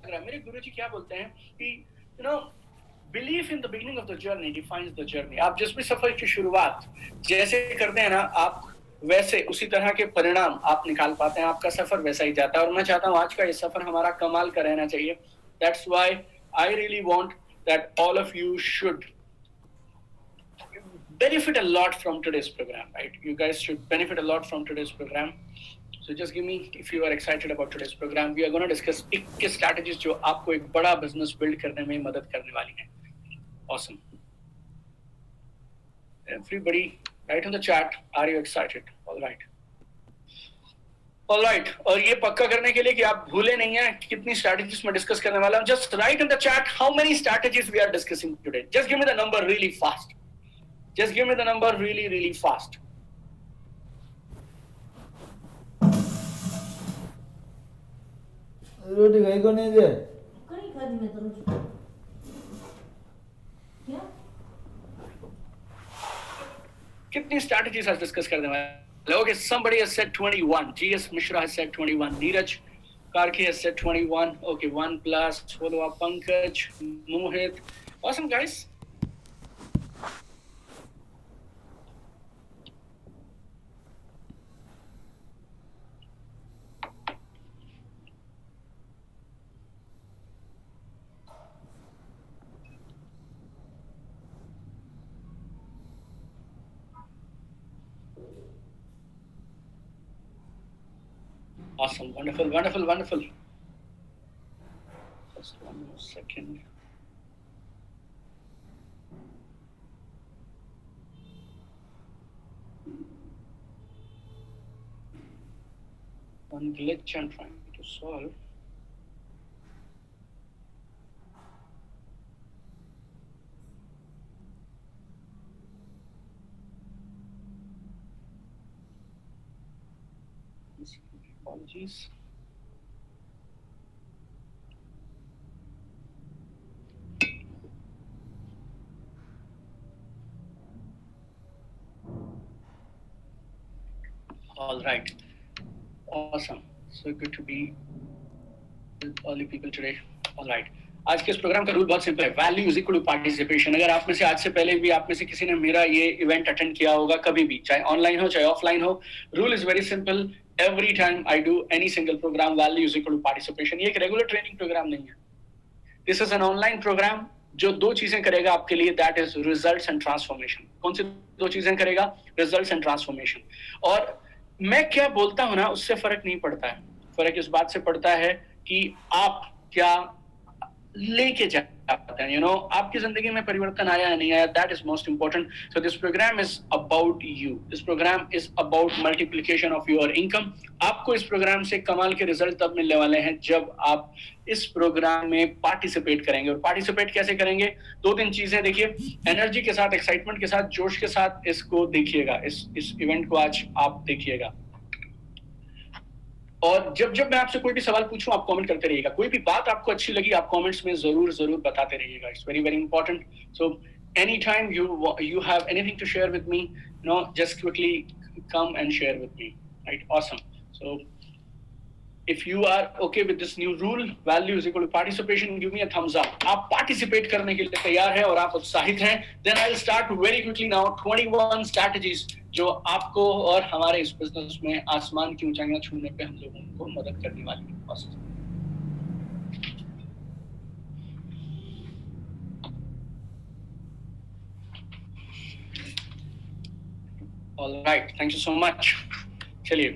रहा है। मेरे गुरुजी क्या बोलते हैं कि you know belief in the beginning of the journey defines the journey. आप जिस भी सफर की शुरुआत जैसे करते हैं ना, आप वैसे उसी तरह के परिणाम आप निकाल पाते हैं, आपका सफर वैसा ही जाता है। और मैं चाहता हूँ आज का ये सफर हमारा कमाल का रहना चाहिए। That's why I really want that all of you should benefit a lot from today's program, right? You guys should benefit a lot from today's program. So just give me if you are excited about today's program. We are going to discuss 21 strategies जो आपको एक बड़ा business build करने में मदद करने वाली हैं। Awesome. Everybody, write in the chat. Are you excited? All right. All right. और ये पक्का करने के लिए कि आप भूले नहीं हैं कितनी strategies मैं डिस्कस करने वाला हूँ. Just write in the chat how many strategies we are discussing today. Just give me the number really fast. Just give me the number really, really fast. रोटी खाई को नहीं दे कहीं खादी मैं तो रोटी क्या कितनी strategies आज डिस्कस करने वाले? Okay, somebody has said 21. GS Mishra has said 21. Neeraj Karki has said 21. Okay, 1 plus. Follow up Pankaj, Mohit. Awesome, guys. Awesome, wonderful, wonderful, wonderful. Just 1 more second. One glitch I'm trying to solve. Apologies. All right. Awesome. So good to be with all you people today. All right. आज के इस programme का rule बहुत simple है. Value is equal to participation. अगर आप में से आज से पहले भी आप में से किसी ने मेरा ये इवेंट अटेंड किया होगा कभी भी, चाहे ऑनलाइन हो चाहे ऑफलाइन हो, rule is very simple. Every time I do any single program, value is equal to participation. ये एक रेगुलर ट्रेनिंग प्रोग्राम नहीं है. This is an online program जो 2 चीजें करेगा आपके लिए. That is results and transformation. कौन सी 2 चीजें करेगा? Results and transformation. और मैं क्या बोलता हूं ना, उससे फर्क नहीं पड़ता है. फर्क इस बात से पड़ता है कि आप क्या लेके जाते हैं. आपकी जिंदगी में परिवर्तन आया है नहीं आया, that is most important. So this program is about you. This program is about multiplication of your income. आपको इस प्रोग्राम से कमाल के रिजल्ट तब मिलने वाले हैं जब आप इस प्रोग्राम में पार्टिसिपेट करेंगे. और पार्टिसिपेट कैसे करेंगे? 2-3 चीजें देखिए. एनर्जी के साथ, एक्साइटमेंट के साथ, जोश के साथ इसको देखिएगा. इस इवेंट को आज आप देखिएगा. और जब मैं आपसे कोई भी सवाल पूछूं आप कमेंट करते रहिएगा. कोई भी बात आपको अच्छी लगी आप कमेंट्स में जरूर बताते रहिएगा. It's very very important. So any time you have anything to share with me, just quickly come and share with me. Right? Awesome. So if you are okay with this new rule, value is equal to participation, give me a thumbs up. आप participate करने के लिए तैयार हैं और आप उत्साहित हैं. Then I'll start very quickly now. 21 strategies जो आपको और हमारे इस बिजनेस में आसमान की ऊंचाइयां छूने पे हम लोगों को मदद करने वाली है. All right, thank you so much. चलिए,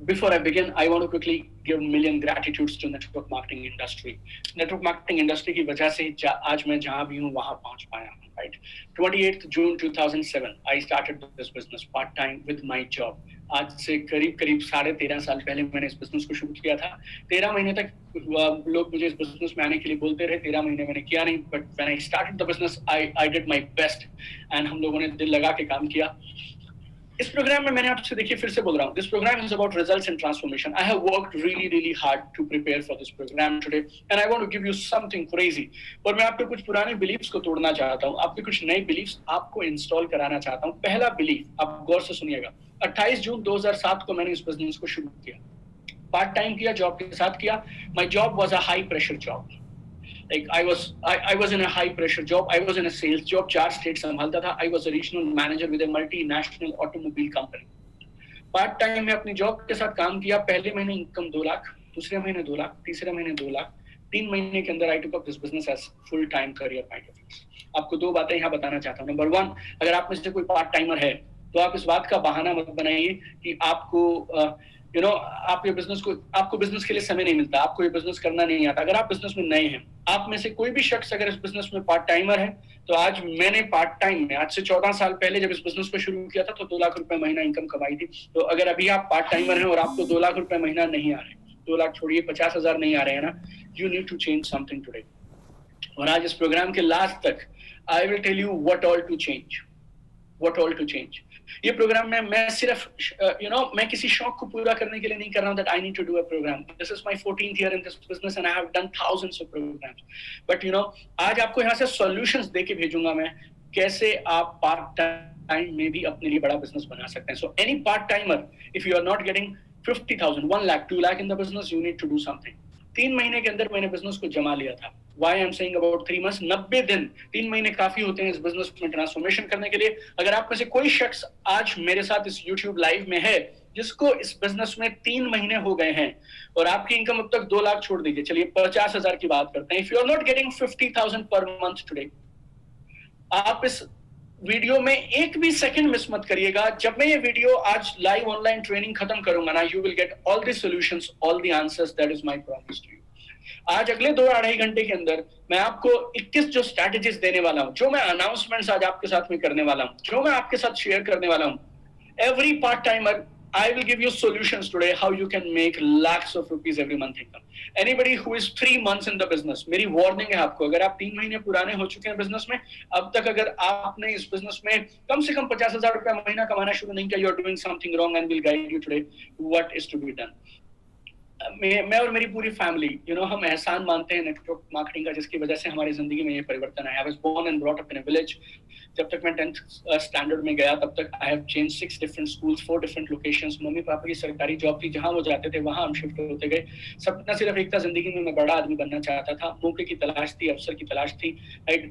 before I begin, I want to quickly give million gratitudes to network marketing industry. Network marketing industry की वजह से आज मैं जहाँ भी हूँ वहाँ पहुँच पाया हूँ. Right? 28th June 2007, I started this business part time with my job. आज से करीब 13.5 साल पहले मैंने इस बिजनेस को शुरू किया था. 13 महीने तक लोग मुझे इस बिजनेस में आने के लिए बोलते रहे. 13 महीने मैंने किया नहीं, but when I started the business, I did my best, and हम लोगों ने दिल लगा के काम किया. इस प्रोग्राम में मैंने आपसे, देखिए फिर से बोल रहा हूँ, this program is about results and transformation. I have worked really hard to prepare for this program today and I want to give you something crazy. और मैं आपके कुछ पुराने बिलीफ्स को तोड़ना चाहता हूँ, आपके कुछ नए बिलीफ्स आपको इंस्टॉल कराना चाहता हूँ. पहला बिलीफ, आप गौर से सुनिएगा. 28 जून 2007 को मैंने इस बिजनेस को शुरू किया. पार्ट टाइम किया, जॉब के साथ किया. My job was a high pressure job. Like I was in a high pressure job. I was in a sales job. 4 state संभालता था. I was a regional manager with a multinational automobile company. Part time में अपनी job के साथ काम किया. पहले महीने इनकम 2 लाख, दूसरे महीने 2 लाख, तीसरे महीने 2 लाख. 3 महीने के अंदर I took up this business as full time career point of view. आपको 2 बातें यहाँ बताना चाहता हूँ. नंबर 1, अगर आप में से कोई पार्ट टाइमर है तो आप इस बात का बहाना मत बनाइए कि आपको आप ये आपको बिजनेस के लिए समय नहीं मिलता, आपको ये बिजनेस करना नहीं आता. अगर आप बिजनेस में नए हैं, आप में से कोई भी शख्स अगर इस बिजनेस में पार्ट टाइमर है, तो आज मैंने पार्ट टाइम में, आज से 14 साल पहले जब इस बिजनेस को शुरू किया था तो 2 लाख रुपए महीना इनकम कमाई थी. तो अगर अभी आप पार्ट टाइमर हैं और आपको 2 लाख रुपए महीना नहीं आ रहे, 2 लाख छोड़िए 50,000 नहीं आ रहे हैं ना, you need to change something today. और आज इस प्रोग्राम के लास्ट तक I will tell you what all to change. ये प्रोग्राम में मैं सिर्फ मैं किसी शौक को पूरा करने के लिए नहीं कर रहा हूं that I need to do a program. This is my 14th year in this business and I have done thousands of programs. But आज आपको यहाँ से solutions दे के भेजूंगा मैं, कैसे आप पार्ट टाइम में भी अपने लिए बड़ा बिजनेस बना सकते हैं. So any part timer, if you are not getting 50,000, 1 lakh, 2 lakh in the business, you need to do something. 3 महीने के अंदर मैंने बिजनेस को जमा लिया था. Why I'm saying about 3 months? 90 दिन, 3 महीने काफी होते हैं इस बिजनेस में ट्रांसफॉर्मेशन करने के लिए. अगर आप में से कोई शख्स आज मेरे साथ इस YouTube लाइव में है जिसको इस बिजनेस में 3 महीने हो गए हैं और आपकी इनकम अब तक 2 लाख छोड़ दीजिए, चलिए 50,000 की बात करते हैं. If you are not getting 50,000 per month today, आप इस वीडियो में एक भी सेकंड मिस मत करिएगा. जब मैं ये वीडियो आज लाइव ऑनलाइन ट्रेनिंग खत्म करूंगा ना, you will get all the solutions, all the answers. That is my promise to you. आज अगले 2-2.5 घंटे के अंदर मैं आपको 21 जो स्ट्रैटेजीज देने वाला हूं, जो मैं अनाउंसमेंट्स आज आपके साथ में करने वाला हूं, जो मैं आपके साथ शेयर करने वाला हूं. Every part timer, I will give you solutions today how you can make lakhs of rupees every month income. Anybody who is 3 months in the business, मेरी वार्निंग है आपको, अगर आप 3 महीने पुराने हो चुके हैं बिजनेस में, अब तक अगर आपने इस बिजनेस में कम से कम 50,000 रुपया महीना कमाना शुरू नहीं किया, you are doing something wrong and we'll guide you today what is to be done. मैं और मेरी पूरी फैमिली हम एहसान मानते हैं नेटवर्क मार्केटिंग का, जिसकी वजह से हमारी जिंदगी में ये परिवर्तन आया. I was born and brought up in a village. जब तक मैं 10th स्टैंडर्ड में गया तब तक I have change 6 different schools, 4 different locations. मम्मी पापा की सरकारी जॉब थी, जहां वो जाते थे वहां हम शिफ्ट होते गए. सपना सिर्फ एक था जिंदगी में, मैं बड़ा आदमी बनना चाहता था. मौके की तलाश थी, अवसर की तलाश थी.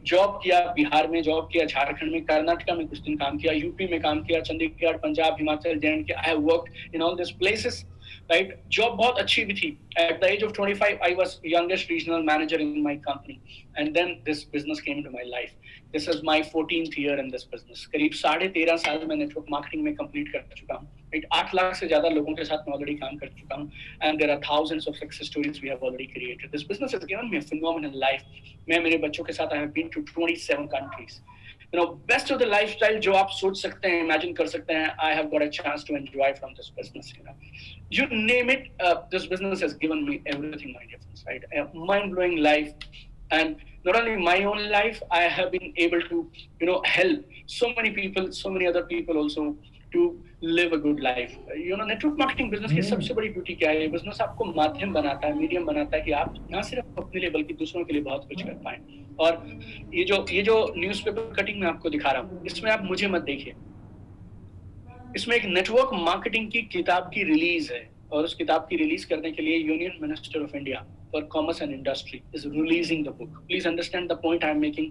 जॉब किया बिहार में, जॉब किया झारखंड में, कर्नाटका में कुछ दिन काम किया, यूपी में काम किया, चंडीगढ़, पंजाब, हिमाचल, जे&के. आई have worked in all this places. Right, job बहुत अच्छी भी थी. At the age of 25, I was youngest regional manager in my company, and then this business came into my life. This is my 14th year in this business. करीब 13.5 साल मैं network marketing में complete कर चुका हूँ. 8 लाख से ज्यादा लोगों के साथ मैं ऑलरेडी काम कर चुका हूँ. And there are thousands of success stories we have already created. This business has given me a phenomenal life. मैं मेरे बच्चों के साथ I have been to 27 countries. Best of the lifestyle जो आप सोच सकते हैं, imagine कर सकते हैं, I have got a chance to enjoy from this business. You name it, this business has given me everything, my dear friends, right? A mind-blowing life, and not only my own life, I have been able to, help so many people, so many other people also to live a good life. Network marketing business की सबसे बड़ी beauty क्या है? Business आपको माध्यम बनाता है, medium बनाता है कि आप ना सिर्फ अपने लिए बल्कि दूसरों के लिए बहुत कुछ कर पाएं. और ये जो न्यूज़पेपर कटिंग मैं आपको दिखा रहा हूँ, इसमें आप मुझे मत देखिए. इसमें एक नेटवर्क मार्केटिंग की किताब की रिलीज है, और उस किताब की रिलीज करने के लिए union minister of India for commerce and industry is releasing the book. Please understand the point I am making.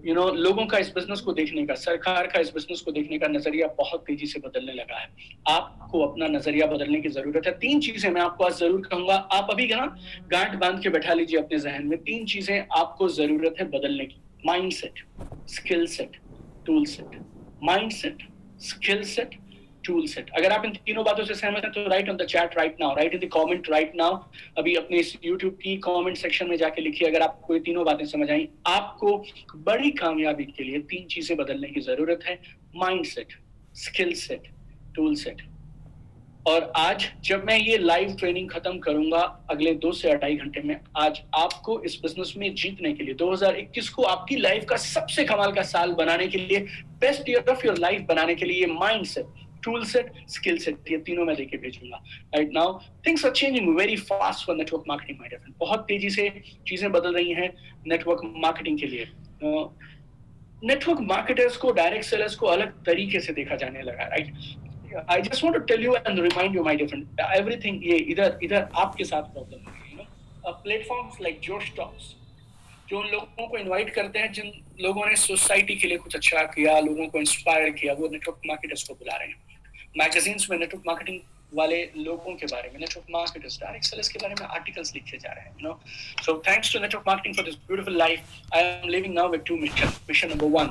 लोगों का इस बिजनेस को देखने का, सरकार का इस बिजनेस को देखने का नजरिया बहुत तेजी से बदलने लगा है. आपको अपना नजरिया बदलने की जरूरत है. 3 चीजें मैं आपको आज जरूर कहूंगा. आप अभी गांठ बांध के बैठा लीजिए अपने जहन में. 3 चीजें आपको जरूरत है बदलने की. Mindset, skill set, tool set. Mindset, skill set, tool set. अगर आप इन तीनों बातों से सहमत हैं तो right on the chat right now, right in the comment right now. अभी अपने इस YouTube की कमेंट सेक्शन में जाके लिखिए अगर आपको ये तीनों बातें समझ आई. आपको बड़ी कामयाबी के लिए 3 चीजें बदलने की जरूरत है. Mindset, skill set, tool set. और आज जब मैं ये लाइव ट्रेनिंग खत्म करूंगा अगले 2 से 2.5 घंटे में, आज आपको इस बिजनेस में जीतने के लिए, 2021 को आपकी लाइफ का सबसे कमाल का साल बनाने के लिए, best year of your life बनाने के लिए, mindset, tool set, skill set, ये तीनों मैं देके भेजूंगा. Right now things are changing very fast for network marketing my dear friend. बहुत तेजी से चीजें बदल रही हैं नेटवर्क मार्केटिंग के लिए. नेटवर्क मार्केटर्स को, डायरेक्ट सेलर्स को अलग तरीके से देखा जाने लगा. Right, I just want to tell you and remind you, my dear friend, everything ये इधर आपके साथ प्रॉब्लम है, प्लेटफॉर्म्स लाइक जोश टॉक्स जो उन लोगों को इनवाइट करते हैं जिन लोगों ने सोसाइटी के लिए कुछ अच्छा किया, लोगों को इंस्पायर किया, वो नेटवर्क मार्केटर्स को बुला रहे हैं। मैगजीन्स में नेटवर्क मार्केटिंग वाले लोगों के बारे में, नेटवर्क मार्केटर्स, डायरेक्ट सेलर्स के बारे में आर्टिकल्स लिखे जा रहे हैं, So thanks to network marketing for this beautiful life, I am living now with two missions. Mission number 1,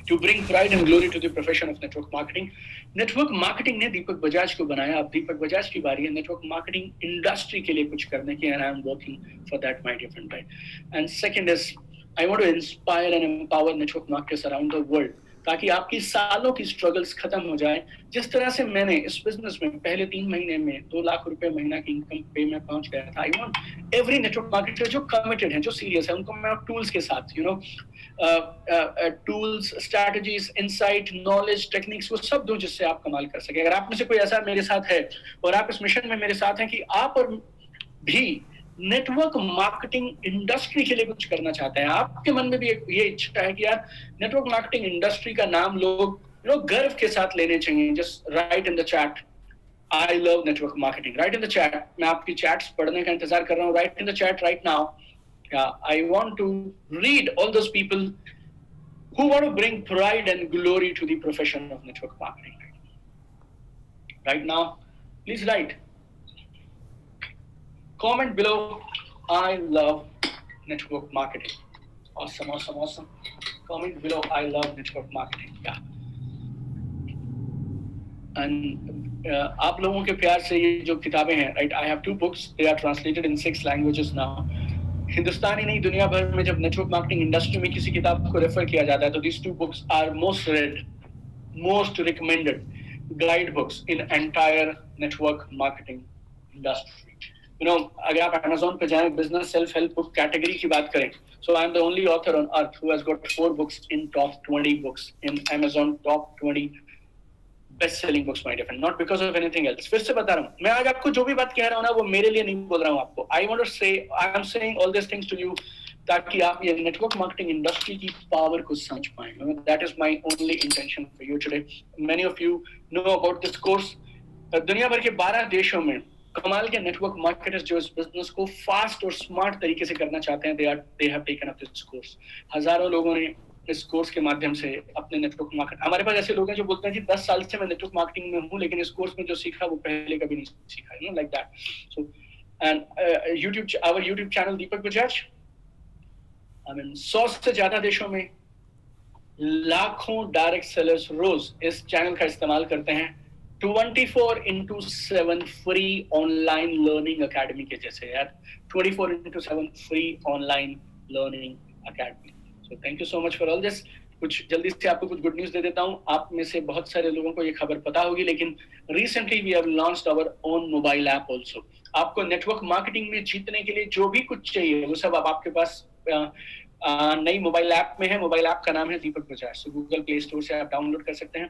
to bring pride and glory to the profession of network marketing. Network marketing ने दीपक बजाज को बनाया। अब दीपक बजाज की बारी है network marketing industry के लिए कुछ करने की, and I am working for that, my dear friend. And second is, I want to inspire and empower network marketers around the world, ताकि आपकी सालों की स्ट्रगल्स खत्म हो जाए। जिस तरह से मैंने इस बिजनेस में पहले 3 महीने में 2 लाख रुपए महीना की इनकम पे में पहुंच गया था। I want every network marketer जो कमिटेड है, जो सीरियस है, उनको मैं टूल्स के साथ tools, strategies, insight, knowledge, techniques, वो सब दूं जिससे आप कमाल कर सके। अगर आप में से कोई ऐसा मेरे साथ है और आप इस मिशन में मेरे साथ हैं कि आप और भी नेटवर्क मार्केटिंग इंडस्ट्री के लिए कुछ करना चाहते हैं, आपके मन में भी ये इच्छा है कि यार नेटवर्क मार्केटिंग इंडस्ट्री का नाम लोग गर्व के साथ लेने चाहिए, just right in the chat, I love network marketing. Right in the chat, मैं आपकी चैट्स पढ़ने का इंतजार कर रहा हूँ। Right in the chat right now. I want to read all those people who want to bring pride and glory to the profession of network marketing. Right now, please write. Comment below, I love network marketing. Awesome, awesome, awesome. Comment below, I love network marketing. Yeah. And आप लोगों के प्यार से ये जो किताबें हैं, right? I have 2 books. They are translated in 6 languages now. Hindustan ही नहीं, दुनिया भर में जब नेटवर्क मार्केटिंग इंडस्ट्री में किसी किताब को रेफर किया जाता है तो these 2 books are most read, most recommended guide books in entire network marketing industry. अगर आप Amazon पे जाएं, business self help book category की बात करें, so I am the only author on earth who has got 4 books in top 20 books in Amazon top 20 best selling books, my dear friend, not because of anything else. फिर से बता रहा हूँ, मैं आज आपको जो भी बात कह रहा हूँ ना, वो मेरे लिए नहीं बोल रहा हूँ आपको। I want to say, I am saying all these things to you ताकि आप ये नेटवर्क मार्केटिंग इंडस्ट्री की पावर को समझ पाएं। That is my only intention for you today. Many of you know about this course. दुनिया भर के 12 देशों में कमाल के नेटवर्क मार्केटर्स जो इस बिजनेस को फास्ट और स्मार्ट तरीके से करना चाहते हैं, they have taken up this course. हजारों लोगों ने इस कोर्स के माध्यम से अपने नेटवर्क मार्केट, हमारे पास ऐसे लोग हैं जो बोलते हैं कि 10 साल से मैं नेटवर्क मार्केटिंग में हूँ, लेकिन इस कोर्स में जो सीखा वो पहले कभी नहीं सीखा, like that. So and our YouTube channel Deepak Bajaj, I mean 100 से ज्यादा देशों में लाखों डायरेक्ट सेलर्स रोज इस चैनल का इस्तेमाल करते हैं 24/7 फ्री ऑनलाइन लर्निंग अकेडमी के जैसे। यार 24/7 free online learning academy. So thank you so much for all this. कुछ जल्दी से आपको कुछ गुड न्यूज दे देता हूँ। आप में से बहुत सारे लोगों को ये खबर पता होगी, लेकिन recently we have launched our own mobile app also. आपको नेटवर्क मार्केटिंग में जीतने के लिए जो भी कुछ चाहिए वो सब अब आपके पास नई मोबाइल ऐप में है। मोबाइल ऐप का नाम है Deepak Bajaj. So Google play store से आप डाउनलोड कर सकते हैं।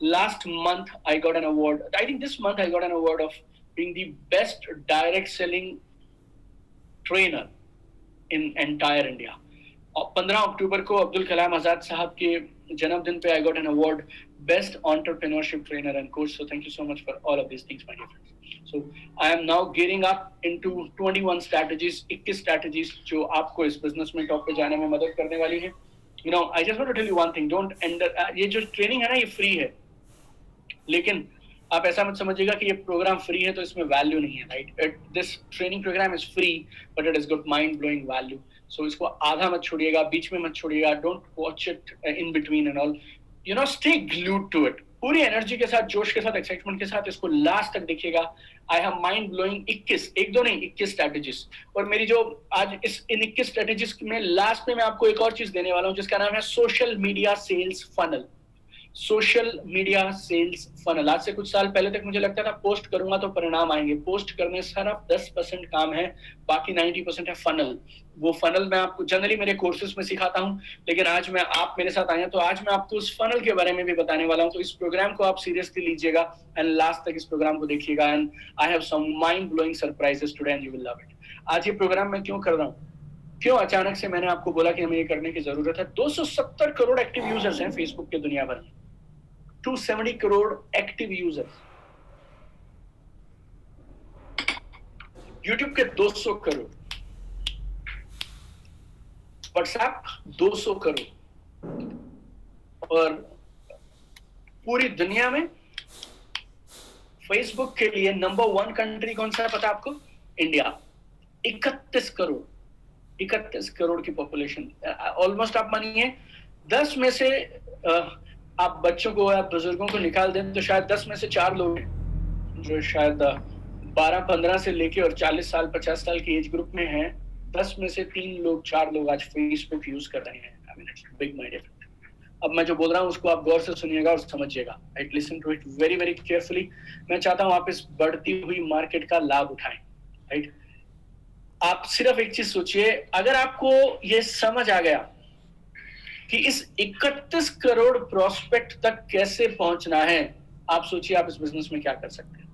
Last month I got an award, I think this month I got an award of being the best direct selling trainer in entire India. 15 अक्टूबर को अब्दुल कलाम आजाद साहब के जन्मदिन पे I got an award best entrepreneurship trainer and coach. So thank you so much for all of this things my dear friends. So I am now gearing up into 21 strategies, 21 strategies जो आपको इस business में top पे जाने में मदद करने वाली है। I just want to tell you one thing, don't ये जो ट्रेनिंग है ना, ये फ्री है, लेकिन आप ऐसा मत समझिएगा कि ये प्रोग्राम फ्री है तो इसमें वैल्यू नहीं है, right? This training program is free but it is got mind blowing value. So इसको आधा मत छोड़िएगा, बीच में मत छोड़िएगा, don't watch it in between and all, stay glued to it. पूरी एनर्जी के साथ, जोश के साथ, एक्साइटमेंट के साथ इसको लास्ट तक देखिएगा। I have mind blowing 21 strategies, और मेरी जो आज इन 21 स्ट्रेटेजीज में लास्ट में मैं आपको एक और चीज देने वाला हूँ जिसका नाम है social media sales funnel. Social media sales funnel. आज से कुछ साल पहले तक मुझे लगता था पोस्ट करूंगा तो परिणाम आएंगे। पोस्ट करने सिर्फ 10% काम है, बाकी 90% है फनल। वो फनल मैं आपको जनरली मेरे कोर्सेज में सिखाता हूं, लेकिन आज आप मेरे साथ आए हैं तो आज मैं आपको उस फनल के बारे में भी बताने वाला हूं। तो इस प्रोग्राम को आप सीरियसली लीजिएगा एंड लास्ट तक इस प्रोग्राम को देखिएगा। And I have some mind blowing surprises today and you will love it. आज ये प्रोग्राम मैं क्यों कर रहा हूँ, क्यों अचानक से मैंने आपको बोला कि हमें ये करने की जरूरत है। 270 करोड़ एक्टिव यूजर्स हैं फेसबुक के दुनिया भर में। 270 करोड़ एक्टिव यूजर्स, यूट्यूब के 200 करोड़, व्हाट्सएप 200 करोड़, और पूरी दुनिया में फेसबुक के लिए नंबर 1 कंट्री कौन सा है पता आपको? इंडिया। 31 करोड़, 31 करोड़ की पॉपुलेशन। ऑलमोस्ट आप मानिए 10 में से आप बच्चों को या बुजुर्गों को निकाल दें तो शायद 10 में से 4 लोग हैं जो शायद 12-15 से लेके और 40 साल 50 साल की एज ग्रुप में हैं। 10 में से 3 लोग 4 लोग आज फेसबुक यूज कर रहे हैं। आई mean it's big mind effect. अब मैं जो बोल रहा हूँ उसको आप गौर से सुनिएगा और समझिएगा। Right, listen to it very very carefully. मैं चाहता हूँ आप इस बढ़ती हुई मार्केट का लाभ उठाएं। राइट, आप सिर्फ एक चीज सोचिए, अगर आपको ये समझ आ गया कि इस 31 करोड़ प्रोस्पेक्ट तक कैसे पहुंचना है, आप सोचिए आप इस बिजनेस में क्या कर सकते हैं।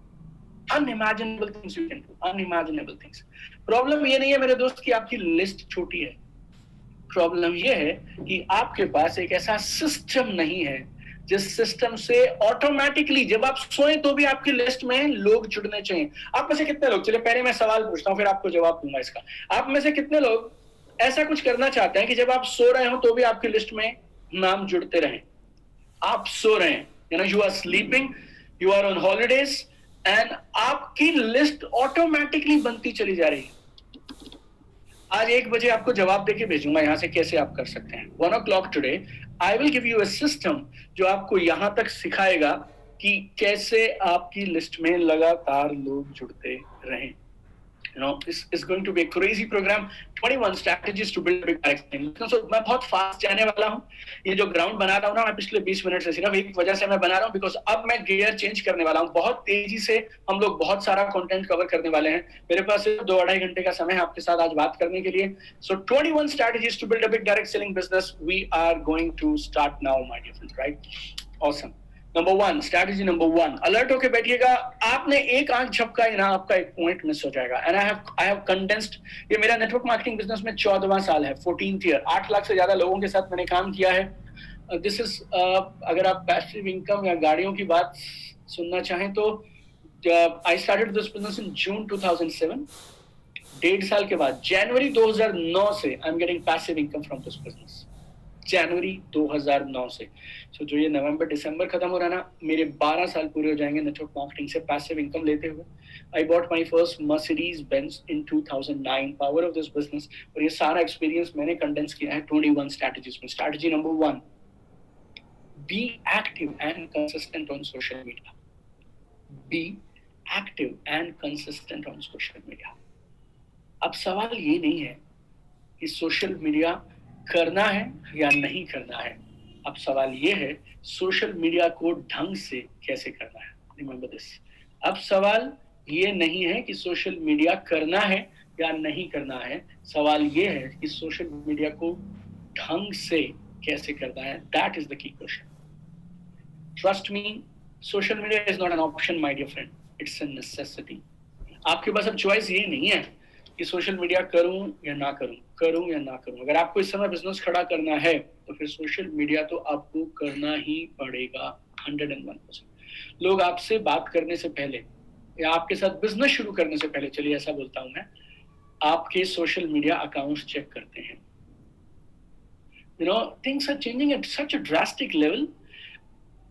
Unimaginable things you can do, unimaginable things. Problem ये नहीं है मेरे दोस्त कि आपकी लिस्ट छोटी है, प्रॉब्लम ये है कि आपके पास एक ऐसा सिस्टम नहीं है जिस सिस्टम से ऑटोमेटिकली जब आप सोए तो भी आपकी लिस्ट में लोग जुड़ने चाहिए। आप में से कितने लोग, चलिए पहले मैं सवाल पूछता हूं फिर आपको जवाब दूंगा इसका। आप में से कितने लोग ऐसा कुछ करना चाहते हैं कि जब आप सो रहे हो तो भी आपकी लिस्ट में नाम जुड़ते रहें? आप सो रहे हैं, you are sleeping, you are on holidays and आपकी लिस्ट ऑटोमेटिकली बनती चली जा रही है। आज 1 बजे आपको जवाब देके भेजूंगा यहां से कैसे आप कर सकते हैं। 1 o'clock today I will give you a system जो आपको यहां तक सिखाएगा कि कैसे आपकी लिस्ट में लगातार लोग जुड़ते रहें। This is going to be a crazy program. 21 strategies to build a big direct. So मैं बहुत फास्ट जाने वाला हूँ। ये जो ग्राउंड बना रहा हूँ ना मैं पिछले 20 मिनट से सिर्फ एक वजह से मैं बना रहा हूँ, बिकॉज अब मैं गियर चेंज करने वाला हूँ। बहुत तेजी से हम लोग बहुत सारा कंटेंट कवर करने वाले हैं। मेरे पास सिर्फ 2-2.5 घंटे का समय है आपके साथ आज बात करने के लिए। So 21 strategies to build a big direct selling business. We are going to start now, my dear friends. Right? Awesome. Number 1, strategy number 1, alert होके बैठिएगा। आपने एक आंख झपकाई ना, आपका एक पॉइंट मिस हो जाएगा। एंड आई हैव कंडेंस्ड, ये मेरा नेटवर्क मार्केटिंग बिजनेस में 14वां साल है, 14th ईयर। 8 लाख से ज्यादा लोगों के साथ मैंने काम किया है। दिस इज अगर आप पैसिव इनकम या गाड़ियों की बात सुनना चाहें तो I started this business in June 2007। 1.5 साल के बाद जनवरी 2009 से I am getting passive income from this business. जनवरी 2009 से। सो जो ये नवंबर दिसंबर खत्म हो रहा है ना, मेरे 12 साल पूरे हो जाएंगे नेटवर्क मार्केटिंग से पैसिव इनकम लेते हुए। I bought my first Mercedes Benz in 2009, power of this business. और ये सारा एक्सपीरियंस मैंने कंडेंस किया है 21 स्ट्रैटेजीज में। Strategy number 1, be active and consistent on social media. Be active and consistent on social media. अब सवाल ये नहीं है कि सोशल मीडिया करना है या नहीं करना है, अब सवाल ये है सोशल मीडिया को ढंग से कैसे करना है। Remember this. अब सवाल ये नहीं है कि सोशल मीडिया करना है या नहीं करना है, सवाल ये है कि सोशल मीडिया को ढंग से कैसे करना है। That is the key question. Trust me, social media is not an option my dear friend, it's a necessity. आपके पास अब चॉइस ये नहीं है कि सोशल मीडिया करूं या ना करूं, करूं या ना करूं। अगर आपको इस समय बिजनेस खड़ा करना है तो फिर सोशल मीडिया तो आपको करना ही पड़ेगा 101%। लोग आपसे बात करने से पहले या आपके साथ बिजनेस शुरू करने से पहले, चलिए ऐसा बोलता हूं मैं, आपके सोशल मीडिया अकाउंट्स चेक करते हैं। Things are changing at such a drastic level.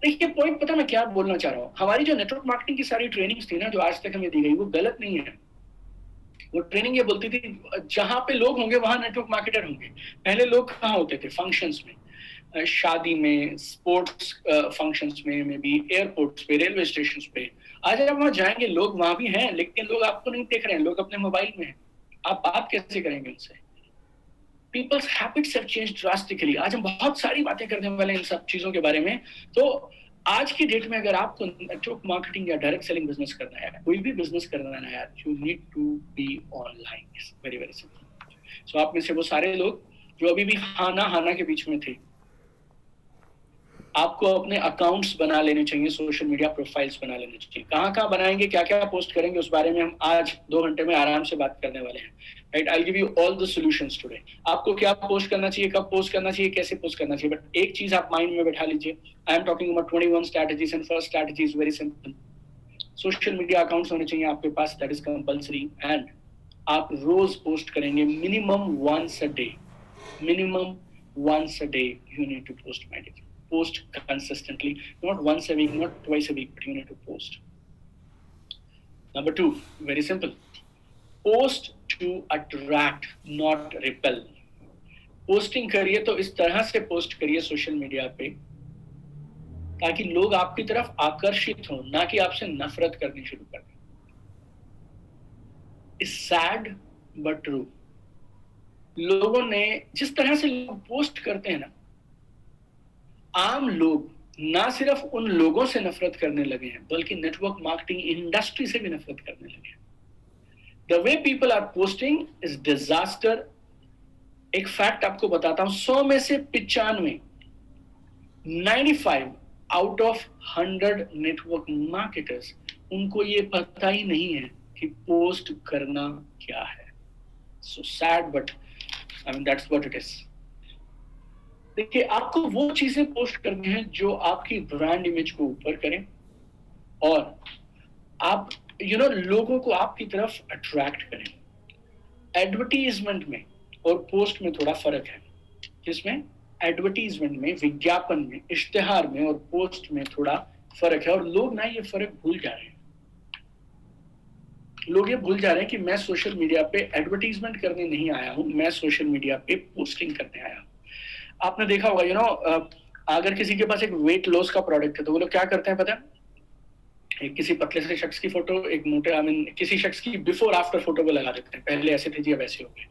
देखिए पॉइंट पता मैं क्या बोलना चाह रहा हूँ। हमारी जो नेटवर्क मार्केटिंग की सारी ट्रेनिंग्स थी ना जो आज तक हमें दी गई, वो गलत नहीं है। वो ट्रेनिंग ये बोलती थी जहां पे लोग होंगे वहां नेटवर्क मार्केटर होंगे। पहले लोग कहाँ होते थे? फंक्शंस में, शादी में, स्पोर्ट्स फंक्शंस में, मे बी एयरपोर्ट्स पे, रेलवे स्टेशन पे। आज आप वहां जाएंगे, लोग वहां भी हैं लेकिन लोग आपको नहीं देख रहे हैं, लोग अपने मोबाइल में हैं। आप बात कैसे करेंगे उनसे? People's habits have changed drastically. आज हम बहुत सारी बातें करने वाले हैं इन सब चीजों के बारे में। तो आज की डेट में अगर आपको नेटवर्क मार्केटिंग या डायरेक्ट सेलिंग बिजनेस करना है, कोई भी बिजनेस करना है यार, you need to be online. Very very simple. So आप में से वो सारे लोग जो अभी भी हाना के बीच में थे, आपको अपने अकाउंट्स बना लेने चाहिए, सोशल मीडिया प्रोफाइल्स बना लेने चाहिए। कहाँ बनाएंगे, क्या क्या पोस्ट करेंगे, उस बारे में हम आज 2 घंटे में आराम से बात करने वाले हैं। Right, I give you all the solutions today. आपको क्या पोस्ट करना चाहिए, कब पोस्ट करना चाहिए, कैसे पोस्ट करना चाहिए, बट एक चीज आप माइंड में बैठा लीजिए, I am talking about 21 strategies and first strategy is very simple. Social media accounts होने चाहिए आपके पास, दैट इज कंपल्सरी, एंड आप रोज पोस्ट करेंगे minimum once a day. Minimum once a day you need to post, my dear. Post consistently, not once a week, not twice a week, but you need to post. Number 2, very simple. Post to attract, not repel. Posting करिए तो इस तरह से post करिए social media पे ताकि लोग आपकी तरफ आकर्षित हो, ना कि आपसे नफरत करनी शुरू कर दें। It's sad but true. लोगों ने जिस तरह से लोग पोस्ट करते हैं ना, आम लोग ना सिर्फ उन लोगों से नफरत करने लगे हैं बल्कि नेटवर्क मार्केटिंग इंडस्ट्री से भी नफरत करने लगे हैं। The way people are posting is disaster. एक फैक्ट आपको बताता हूं, 100 में से 95, 95 आउट ऑफ 100 नेटवर्क मार्केटर्स, उनको ये पता ही नहीं है कि पोस्ट करना क्या है। So sad but I mean that's what it is. देखिए, आपको वो चीजें पोस्ट करनी है जो आपकी ब्रांड इमेज को ऊपर करें और आप लोगों को आपकी तरफ अट्रैक्ट करें। एडवर्टीजमेंट में और पोस्ट में थोड़ा फर्क है। जिसमें एडवर्टीजमेंट में, विज्ञापन में, इश्तिहार में और पोस्ट में थोड़ा फर्क है, और लोग ना ये फर्क भूल जा रहे हैं। लोग ये भूल जा रहे हैं कि मैं सोशल मीडिया पे एडवर्टीजमेंट करने नहीं आया हूं, मैं सोशल मीडिया पे पोस्टिंग करने आया हूं। आपने देखा होगा अगर किसी के पास एक वेट लॉस का प्रोडक्ट है तो वो लोग क्या करते हैं पता है, किसी पतले से शख्स की फोटो, एक मोटे किसी शख्स की बिफोर आफ्टर फोटो को लगा देते हैं, पहले ऐसे थे जी अब ऐसे हो गए,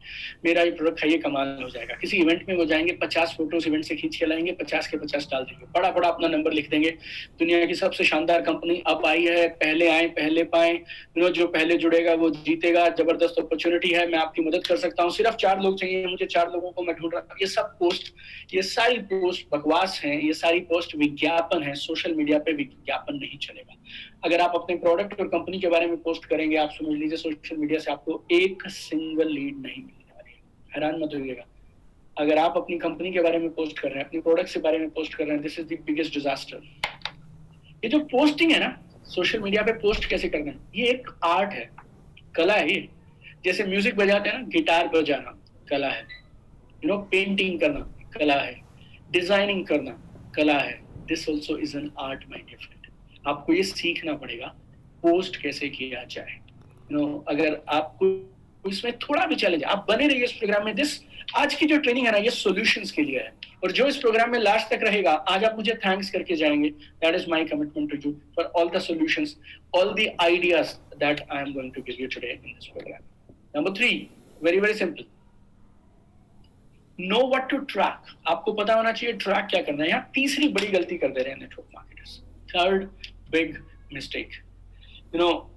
मेरा ये प्रोडक्ट है, ये कमाल हो जाएगा। किसी इवेंट में वो जाएंगे, 50 फोटोज इवेंट से खींच के लाएंगे, 50 के 50 डाल देंगे, बड़ा बड़ा अपना नंबर लिख देंगे, दुनिया की सबसे शानदार कंपनी अब आई है, पहले आए पहले पाए, जो पहले जुड़ेगा वो जीतेगा, जबरदस्त अपॉर्चुनिटी है, मैं आपकी मदद कर सकता हूँ, सिर्फ 4 लोग चाहिए मुझे, 4 लोगों को मैं ढूंढ रहा हूँ। ये सब पोस्ट, ये सारी पोस्ट बकवास हैं, ये सारी पोस्ट विज्ञापन है। सोशल मीडिया पे विज्ञापन नहीं चलेगा। अगर आप अपने प्रोडक्ट और कंपनी के बारे में पोस्ट करेंगे, आप समझ लीजिए सोशल मीडिया से आपको एक सिंगल लीड नहीं मिलने वाली है। हैरान मत होइएगा। अगर आप अपनी कंपनी के बारे में पोस्ट कर रहे हैं, अपने प्रोडक्ट के बारे में पोस्ट कर रहे हैं, this is the biggest disaster. ये जो पोस्टिंग है ना, सोशल मीडिया पे पोस्ट कैसे करना है, ये एक आर्ट है, कला है। ये जैसे म्यूजिक बजाते हैं ना, गिटार बजाना कला है, पेंटिंग करना कला है, डिजाइनिंग करना कला है। This also is an art, my dear friend. आपको ये सीखना पड़ेगा पोस्ट कैसे किया जाए। अगर आपको इसमें थोड़ा भी चैलेंज, आप बने रहिए इस प्रोग्राम में। आज की जो ट्रेनिंग है ना, ये सॉल्यूशंस के लिए है, और जो इस प्रोग्राम में लास्ट तक रहेगा, आज आप मुझे थैंक्स करके जाएंगे। That is my commitment to you for all the solutions, all the ideas that I am going to give you today in this program. Number 3, very very simple, know what to track. आपको पता होना चाहिए track क्या करना है। यहाँ तीसरी बड़ी गलती कर दे रहे हैं network marketers, third big mistake,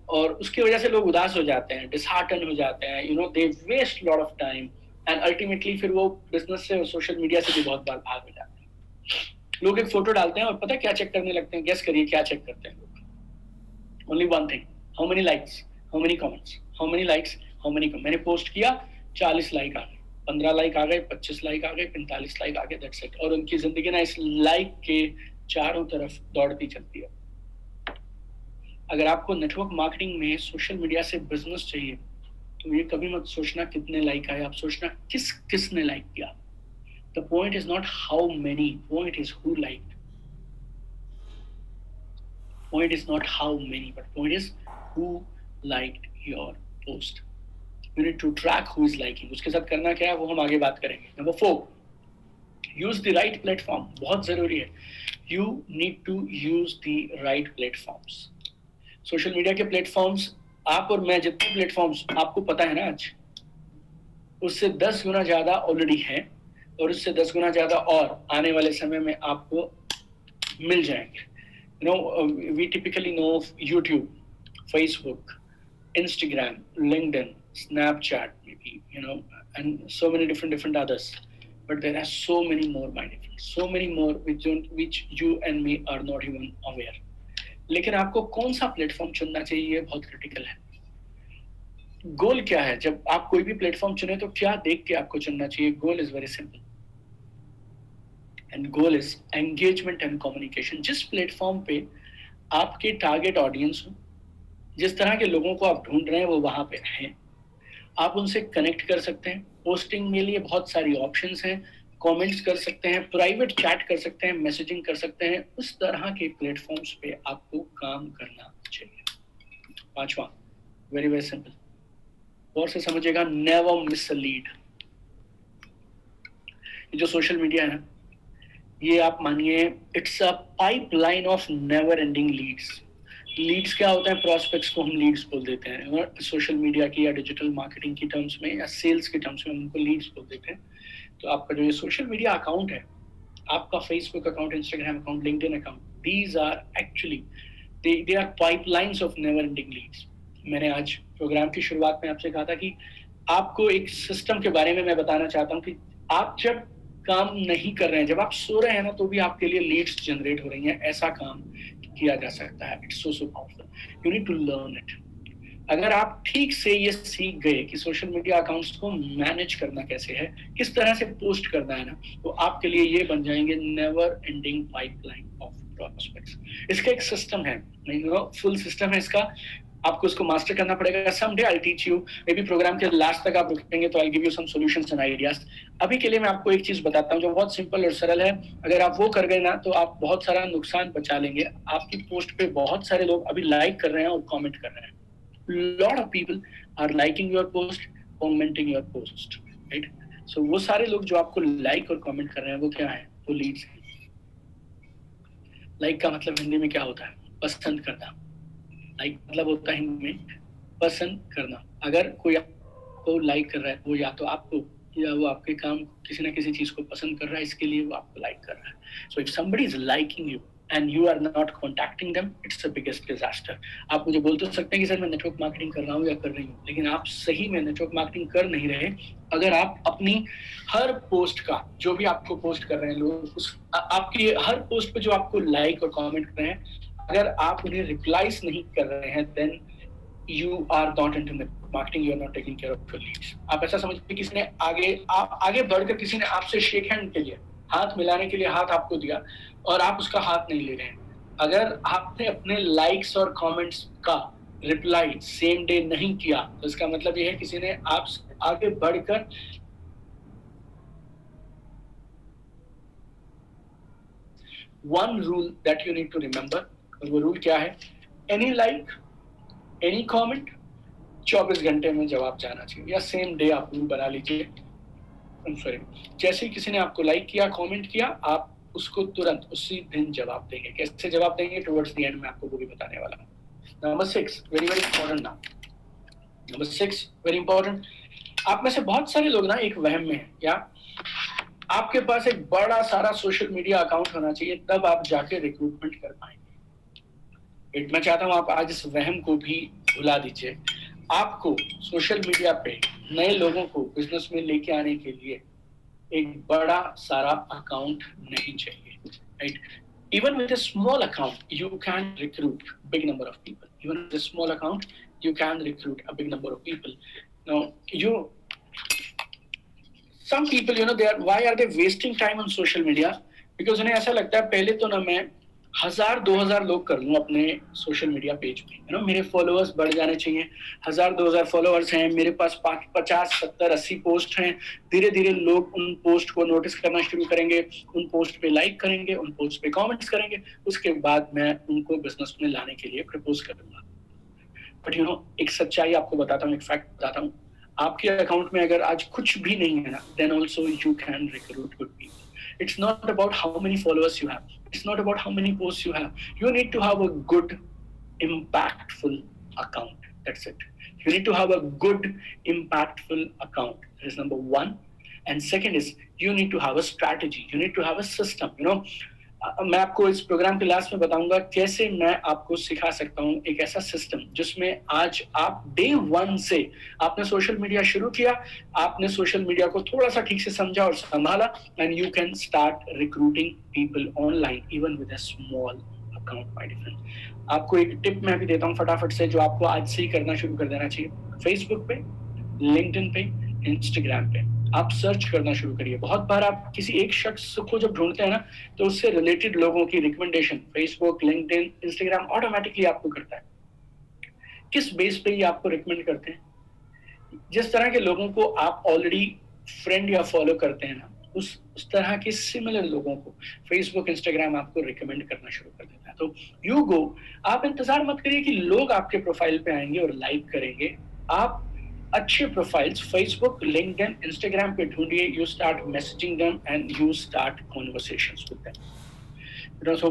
और उसकी वजह से लोग उदास हो जाते हैं, डिसहार्टन हो जाते हैं, they waste lot of time, and ultimately फिर वो बिजनेस से और सोशल मीडिया से भी बहुत बार भाग हो जाते हैं। लोग एक फोटो डालते हैं और पता क्या चेक करने लगते हैं, गेस करिए क्या चेक करते हैं लोग? Only one thing, how many likes, how many comments, how many likes, how many comments. मैंने पोस्ट किया, 40 लाइक आ गए, 15 लाइक आ गए, 25 लाइक आ गए, 45 लाइक आ गए, दैट्स इट। और उनकी जिंदगी ना इस लाइक के चारों तरफ दौड़ती चलती है। अगर आपको नेटवर्क मार्केटिंग में सोशल मीडिया से बिजनेस चाहिए तो ये कभी मत सोचना कितने लाइक आए, आप सोचना किसने लाइक किया। The point is not how many, point is who liked. Point is not how many, but point is who liked your post. You need to track who is liking. उसके साथ करना क्या है वो हम आगे बात करेंगे। Number 4, use the right platform. बहुत जरूरी है, you need to use the right platforms. Social media के प्लेटफॉर्म्स, आप और मैं जितने प्लेटफॉर्म्स आपको पता है ना आज, उससे 10 गुना ज्यादा ऑलरेडी है, और उससे 10 गुना ज्यादा और आने वाले समय में आपको मिल जाएंगे। We typically know YouTube, Facebook, Instagram, LinkedIn, Snapchat, maybe, and so many different others. but there are so many more by default, so many more which you and me are not even aware. लेकिन आपको कौन सा platform चुनना चाहिए ये बहुत critical है. गोल क्या है? जब आप कोई भी प्लेटफॉर्म चुने तो क्या देख के आपको चुनना चाहिए? Goal is very simple, and goal is engagement and communication. जिस प्लेटफॉर्म पे आपके टारगेट ऑडियंस हो, जिस तरह के लोगों को आप ढूंढ रहे हैं वो वहां पे हैं, आप उनसे कनेक्ट कर सकते हैं. पोस्टिंग के लिए बहुत सारी ऑप्शंस हैं, कमेंट्स कर सकते हैं, प्राइवेट चैट कर सकते हैं, मैसेजिंग कर सकते हैं. उस तरह के प्लेटफॉर्म्स पे आपको काम करना चाहिए. पांचवा, वेरी वेरी सिंपल, और से समझिएगा, नेवर मिस अ लीड. ये जो सोशल मीडिया है ना, ये आप मानिए it's a pipeline of never ending leads. Leads क्या होता है? प्रॉस्पेक्ट्स को हम लीड्स बोल देते हैं सोशल मीडिया की या डिजिटल मार्केटिंग की टर्म्स में या सेल्स के टर्म्स में हम उनको लीड्स बोल देते हैं. तो आपका जो ये सोशल मीडिया अकाउंट है, आपका Facebook account, Instagram account, LinkedIn account, these are actually they are pipelines of never ending leads. मैंने आज प्रोग्राम की शुरुआत में आपसे कहा था कि आपको एक सिस्टम के बारे में मैं बताना चाहता हूँ कि आप जब काम नहीं कर रहे हैं, जब आप सो रहे हैं ना, तो भी आपके लिए लीड्स जनरेट हो रही हैं. ऐसा काम किया जा सकता है. It's so powerful. You need to learn it. अगर आप ठीक से ये सीख गए कि सोशल मीडिया अकाउंट्स को मैनेज करना कैसे है, किस तरह से पोस्ट करना है ना, तो आपके लिए ये बन जाएंगे never ending pipeline of prospects. इसका एक सिस्टम है, फुल सिस्टम है इसका. आपको इसको मास्टर करना पड़ेगा. Someday I teach you. Maybe program के लास्ट तक आप रुकेंगे तो I give you some solutions and ideas. अभी के लिए मैं आपको एक चीज बताता हूँ जो बहुत सिंपल और सरल है. अगर आप वो कर गए ना तो आप बहुत सारा नुकसान बचा लेंगे. आपकी पोस्ट पे बहुत सारे लोग अभी लाइक कर रहे हैं और कमेंट कर रहे हैं. Lot of people are liking your post, commenting your post, right? So वो सारे लोग जो आपको लाइक और कमेंट कर रहे हैं वो क्या है? वो लीड्स हैं. लाइक का मतलब हिंदी में क्या होता है? पसंद करना. लाइक मतलब होता है हिंदी में पसंद करना. अगर कोई आपको लाइक कर रहा है, वो या तो आपको या वो आपके काम किसी ना किसी चीज को पसंद कर रहा है, इसके लिए वो आपको लाइक कर रहा है. So if somebody is liking you and you are not contacting them, it's the biggest disaster. आप मुझे बोल तो सकते हैं कि सर मैं नेटवर्क मार्केटिंग कर रहा हूँ या कर रही हूँ, लेकिन आप सही में नेटवर्क मार्केटिंग कर नहीं रहे अगर आप अपनी हर पोस्ट का, जो भी आपको पोस्ट कर रहे हैं लोग, आपकी हर पोस्ट पे जो आपको लाइक और कॉमेंट कर रहे हैं, अगर आप उन्हें रिप्लाईज नहीं कर रहे हैं, then you are not into network marketing, you are not taking care of your leads. आप ऐसा समझिए किसी ने आगे बढ़कर किसी ने आपसे शेक हैंड के लिए, हाथ मिलाने के लिए हाथ आपको दिया और आप उसका हाथ नहीं ले रहे हैं. अगर आपने अपने लाइक्स और कमेंट्स का रिप्लाई सेम डे नहीं किया तो इसका मतलब ये है किसी ने आप आगे बढ़कर one rule that you need to remember, और वो रूल क्या है? एनी लाइक, एनी कमेंट 24 घंटे में जवाब जाना चाहिए, या सेम डे आप रूल बना लीजिए. सॉरी, जैसे ही किसी ने आपको लाइक किया, कमेंट किया, आप उसको तुरंत उसी दिन जवाब देंगे. कैसे जवाब देंगे? टुवर्ड्स द एंड में आपको वो भी बताने वाला हूँ. Number 6, very very important now. Number 6 very important. आप में से बहुत सारे लोग ना एक वहम में है, या आपके पास एक बड़ा सारा सोशल मीडिया अकाउंट होना चाहिए तब आप जाके रिक्रूटमेंट कर पाएंगे. मैं चाहता हूं आप आज इस वहम को भी भुला दीजिए. आपको सोशल मीडिया पे नए लोगों को बिजनेस में लेके आने के लिए एक बड़ा सारा अकाउंट नहीं चाहिए, right? Even with a small account, you can recruit big number of people. Even with a small account, you can recruit a big number of people. Now, some people, why are they wasting time on social media? Because उन्हें ऐसा लगता है पहले तो ना मैं 1000-2000 लोग कर लूँ अपने सोशल मीडिया पेज पे, मेरे फॉलोअर्स बढ़ जाने चाहिए. 1000-2000 फॉलोअर्स हैं, मेरे पास 50-70-80 पोस्ट हैं. धीरे धीरे लोग उन पोस्ट को नोटिस करना शुरू करेंगे, उन पोस्ट पे लाइक करेंगे, उन पोस्ट पे कमेंट्स करेंगे. उसके बाद मैं उनको बिजनेस में लाने के लिए प्रपोज करूंगा. बट एक सच्चाई आपको बताता हूँ, एक फैक्ट बताता हूँ. आपके अकाउंट में अगर आज कुछ भी नहीं है ना, then also you can recruit good people. It's not about how many followers you have. It's not about how many posts you have. You need to have a good, impactful account. That's it. You need to have a good, impactful account. That is number one. And second is you need to have a strategy. You need to have a system. मैं आपको इस program के last में बताऊंगा कैसे मैं आपको सिखा सकता हूं एक ऐसा सिस्टम जिसमें आज आप डे 1 से आपने सोशल मीडिया शुरू किया, आपने सोशल मीडिया को थोड़ा सा ठीक से समझा और संभाला, and you can start recruiting people online even with a small account my different. आपको एक टिप मैं भी देता हूं फटाफट से जो आपको आज से ही करना शुरू कर देना चाहिए। फेसबुक पे, लिंक्डइन पे, इंस्टाग्राम पे आप सर्च करना शुरू करिए। बहुत बार आप किसी एक शख्स को जब ढूंढते हैं ना तो उससे रिलेटेड लोगों की recommendation Facebook, LinkedIn, Instagram automatically आपको करता है। किस बेस पे ये आपको रिकमेंड करते हैं? जिस तरह के लोगों को आप ऑलरेडी फ्रेंड या फॉलो करते हैं ना, उस तरह के सिमिलर लोगों को फेसबुक, इंस्टाग्राम आपको रिकमेंड करना शुरू कर देता है। तो यू गो, आप इंतजार मत करिए कि लोग आपके प्रोफाइल पे आएंगे और लाइक करेंगे। आप अच्छे प्रोफाइल्स फेसबुक, लिंक्डइन, इंस्टाग्राम पे ढूंढिए, you start messaging them and you start conversations with them. So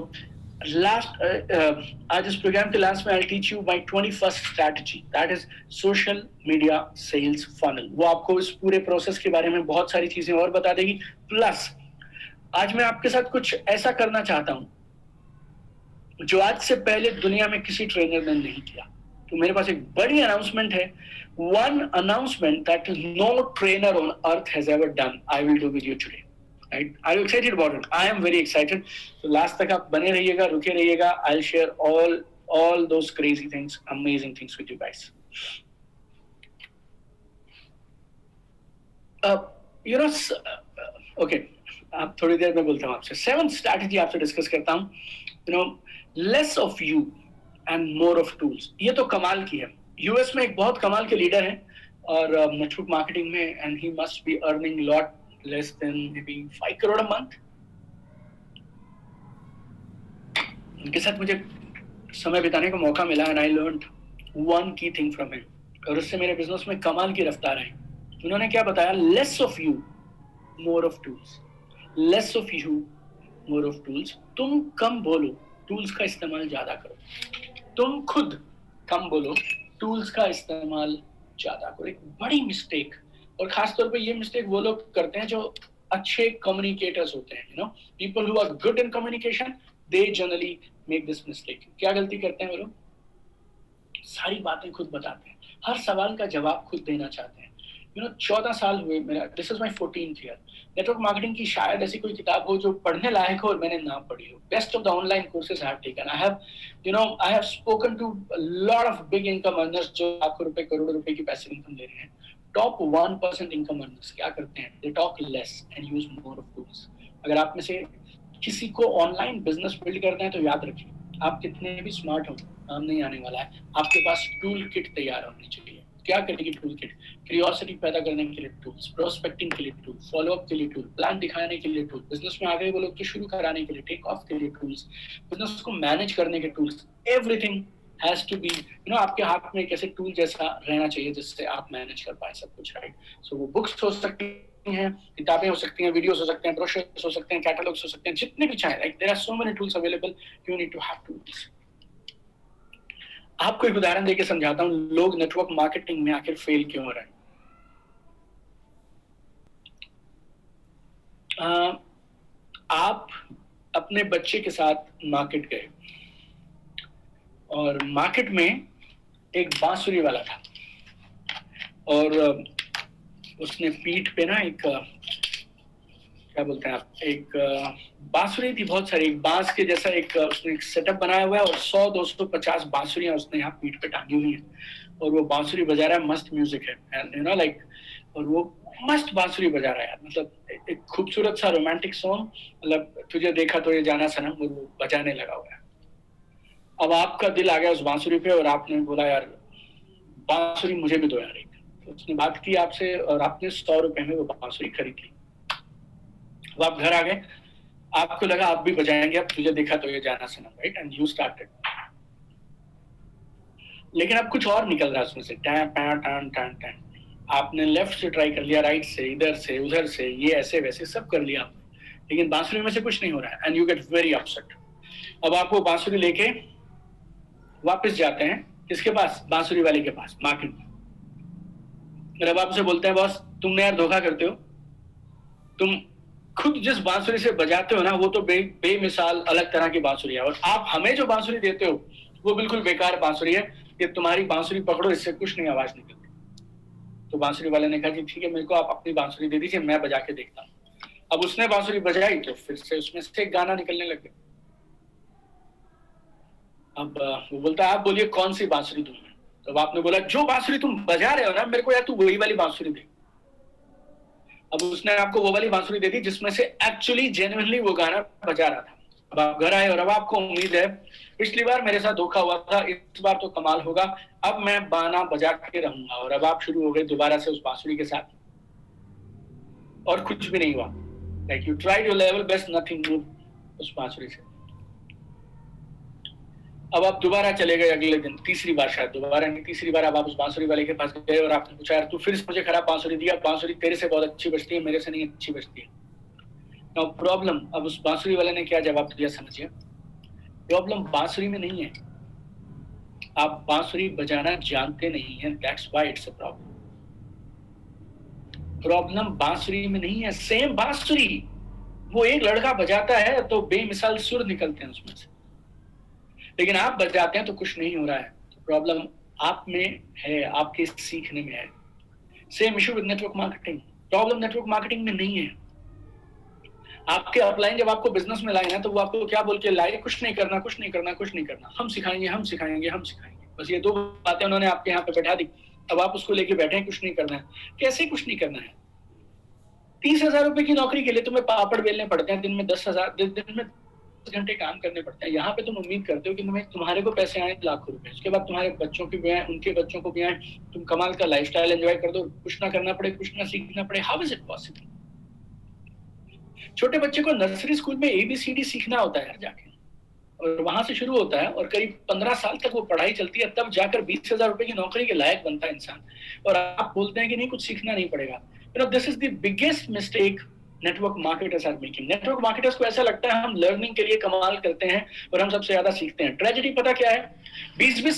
आज इस प्रोग्राम के लास्ट में I teach you my 21st strategy, that is social media sales funnel. वो आपको इस पूरे प्रोसेस के बारे में बहुत सारी चीजें और बता देगी। प्लस आज मैं आपके साथ कुछ ऐसा करना चाहता हूं जो आज से पहले दुनिया में किसी ट्रेनर ने नहीं किया। तो मेरे पास एक बड़ी अनाउंसमेंट है, one announcement that no trainer on earth has ever done, I will do with you today. Right? Are you excited about it? I am very excited. So last तक आप बने रहिएगा, रुके रहिएगा. I'll share all those crazy things, amazing things with you guys. Okay. आप थोड़ी देर में बोलता हूँ आपसे। 7th strategy आपसे डिस्कस करता हूँ। Less of you and more of tools. ये तो कमाल की है। यूएस में एक बहुत कमाल के लीडर हैं और नेटवर्क मार्केटिंग में, and he must be earning lot less than may be 5 crore a month. उनके साथ मुझे समय बिताने का मौका मिला and I learned one key thing from him, और उससे मेरे बिजनेस में कमाल की रफ्तार आई। उन्होंने क्या बताया? Less of you more of tools, less of you more of tools. तुम कम बोलो, टूल्स का इस्तेमाल ज्यादा करो। तुम खुद कम बोलो, टूल्स का इस्तेमाल ज्यादा करो। एक बड़ी मिस्टेक, और खासतौर पे ये मिस्टेक वो लोग करते हैं जो अच्छे कम्युनिकेटर्स होते हैं। People who are good in communication, they generally make this mistake. क्या गलती करते हैं वो लोग? सारी बातें खुद बताते हैं, हर सवाल का जवाब खुद देना चाहते हैं। 14 साल हुए मेरा, this is my 14th year. Network marketing की शायद ऐसी कोई किताब हो जो पढ़ने लायक हो और मैंने ना पढ़ी हो। Best of the online courses I have taken. I have spoken to lot of big income earners जो लाखों रुपए, करोड़ों रुपए की पैसिव इनकम ले रहे हैं। टॉप 1% इनकम अर्नर्स क्या करते हैं? They talk less and use more of tools. अगर आप में से किसी को ऑनलाइन बिजनेस बिल्ड करना है तो याद रखिए, आप कितने भी स्मार्ट हो, काम नहीं आने वाला है। आपके पास टूल किट तैयार होनी चाहिए। क्या करेगी टूल किट? क्यूरियोसिटी पैदा करने के लिए टूल्स, प्रोस्पेक्टिंग के लिए टूल, फॉलोअप के लिए टूल, प्लान दिखाने के लिए टूल, बिजनेस में आगे वो लोग तो शुरू कराने के लिए, टेक ऑफ के लिए टूल्स, बिजनेस को मैनेज करने के tools. Everything has to be आपके हाथ में एक ऐसे टूल जैसा रहना चाहिए जिससे आप मैनेज कर पाए सब कुछ, राइट? सो वो बुक्स हो सकती हैं, किताबें हो सकती हैं, वीडियोस हो सकते हैं, ब्रोशर्स हो सकते हैं, कैटलॉग्स हो सकते हैं, जितने भी चाहे। Like there are so many tools available, you need to have tools. आपको एक उदाहरण देके समझाता हूं, लोग नेटवर्क मार्केटिंग में आखिर फेल क्यों हो रहे हैं। आप अपने बच्चे के साथ मार्केट गए और मार्केट में एक बांसुरी वाला था और उसने पीठ पे ना एक क्या बोलते हैं आप, एक बांसुरी थी बहुत सारी, एक बांस के जैसा एक उसने एक सेटअप बनाया हुआ है और 100-250 बांसुरियां उसने यहाँ पीठ पे टांगी हुई हैं और वो बांसुरी बजा रहा है। मस्त म्यूजिक है लाइक, और वो मस्त बांसुरी बजा रहा है, मतलब एक खूबसूरत सा रोमांटिक सॉन्ग, मतलब तुझे देखा तो ये जाना सनम, वो बजाने लगा हुआ है। अब आपका दिल आ गया उस बांसुरी पे और आपने बोला यार बांसुरी मुझे भी दो यार एक। तो उसने बात की आपसे और आपने 100 रुपए में वो बांसुरी खरीद ली। अब आप घर आ गए, आपको लगा आप भी बजाएंगे, अब तुझे देखा तो ये जाना सनम, राइट? And you started. लेकिन अब कुछ और निकल रहा है उसमें से, time time time time time. आपने लेफ्ट से ट्राई कर लिया, राइट से, इधर से, उधर से, ये ऐसे वैसे सब कर लिया आपने, लेकिन बांसुरी में से कुछ नहीं हो रहा है and you get very upset. अब आप वो बांसुरी लेके वापस जाते हैं किसके पास? बांसुरी वाले के पास, मार्केट में। अब आप उसे बोलते हैं बॉस तुमने यार धोखा करते हो, तुम खुद जिस बांसुरी से बजाते हो ना वो तो बेमिसाल अलग तरह की बांसुरी है, और आप हमें जो बांसुरी देते हो वो बिल्कुल बेकार बांसुरी है कि तुम्हारी बांसुरी पकड़ो, इससे कुछ नहीं आवाज निकलती। तो बांसुरी वाले ने कहा जी ठीक है, मेरे को आप अपनी बांसुरी दे दीजिए, मैं बजा के देखता हूँ। अब उसने बांसुरी बजाई तो फिर से उसमें से एक गाना निकलने लग गया। अब वो बोलता है आप बोलिए कौन सी बांसुरी दूं मैं? तो आपने बोला जो बांसुरी तुम बजा रहे हो ना, मेरे को यार तू वही वाली बांसुरी दे। अब उसने आपको वो वाली बांसुरी दे दी जिसमें से एक्चुअली जेन्युइनली वो गाना बजा रहा था। अब आप घर आए और अब आपको उम्मीद है पिछली बार मेरे साथ धोखा हुआ था, इस बार तो कमाल होगा, अब मैं गाना बजा के रहूंगा। और अब आप शुरू हो गए दोबारा से उस बांसुरी के साथ, और कुछ भी नहीं हुआ। Like you tried your level best, nothing move उस बांसुरी से। अब आप दोबारा चले गए अगले दिन, तीसरी बार, शायद दोबारा नहीं, तीसरी बार अब आप उस बांसुरी वाले के पास गए और आपने पूछा यार तू फिर से मुझे खराब बांसुरी दिया, बांसुरी तेरे से बहुत अच्छी बजती है, मेरे से नहीं अच्छी बजती है। नाउ प्रॉब्लम, अब उस बांसुरी वाले ने क्या जवाब दिया समझिए। प्रॉब्लम बांसुरी में नहीं है, आप बांसुरी बजाना जानते नहीं है, that's why it's a problem. Problem बांसुरी में नहीं है, सेम बांसुरी वो एक लड़का बजाता है तो बेमिसाल सुर निकलते हैं उसमें से, लेकिन आप बजाते हैं तो कुछ नहीं हो रहा है। तो प्रॉब्लम आप में है, आपके सीखने में है। Same issue with network marketing. Problem network marketing में नहीं है। आपके अपलाइन जब आपको बिजनेस में लाए ना तो वो आपको क्या बोल के लाए, कुछ नहीं करना, कुछ नहीं करना, कुछ नहीं करना, हम सिखाएंगे, हम सिखाएंगे, हम सिखाएंगे। बस ये दो बातें उन्होंने आपके यहाँ पे बैठा दी। अब आप उसको लेके बैठे हैं, कुछ नहीं करना है। कैसे कुछ नहीं करना है? 30,000 रुपए की नौकरी के लिए तुम्हें पापड़ बेलने पड़ते हैं, दिन में 10,000, दिन में 10 घंटे काम करने पड़ते हैं। यहाँ पे तुम उम्मीद करते हो कि तुम्हारे को पैसे आए लाखों रुपए, उसके बाद तुम्हारे बच्चों की भी आए, उनके बच्चों को भी आए, तुम कमाल का लाइफस्टाइल एंजॉय कर दो, कुछ ना करना पड़े, कुछ ना सीखना पड़े। How is it possible? छोटे बच्चे को नर्सरी स्कूल में ABCD सीखना होता है जाके, और वहां से शुरू होता है और करीब 15 साल तक वो पढ़ाई चलती है, तब जाकर 20,000 रुपए की नौकरी के लायक बनता है इंसान। और आप बोलते हैं कि नहीं कुछ सीखना नहीं पड़ेगा। This is the biggest mistake network marketers are making. Network marketers को ऐसा लगता है हम लर्निंग के लिए कमाल करते हैं और हम सबसे ज्यादा सीखते हैं। ट्रेजेडी पता क्या है? 20-20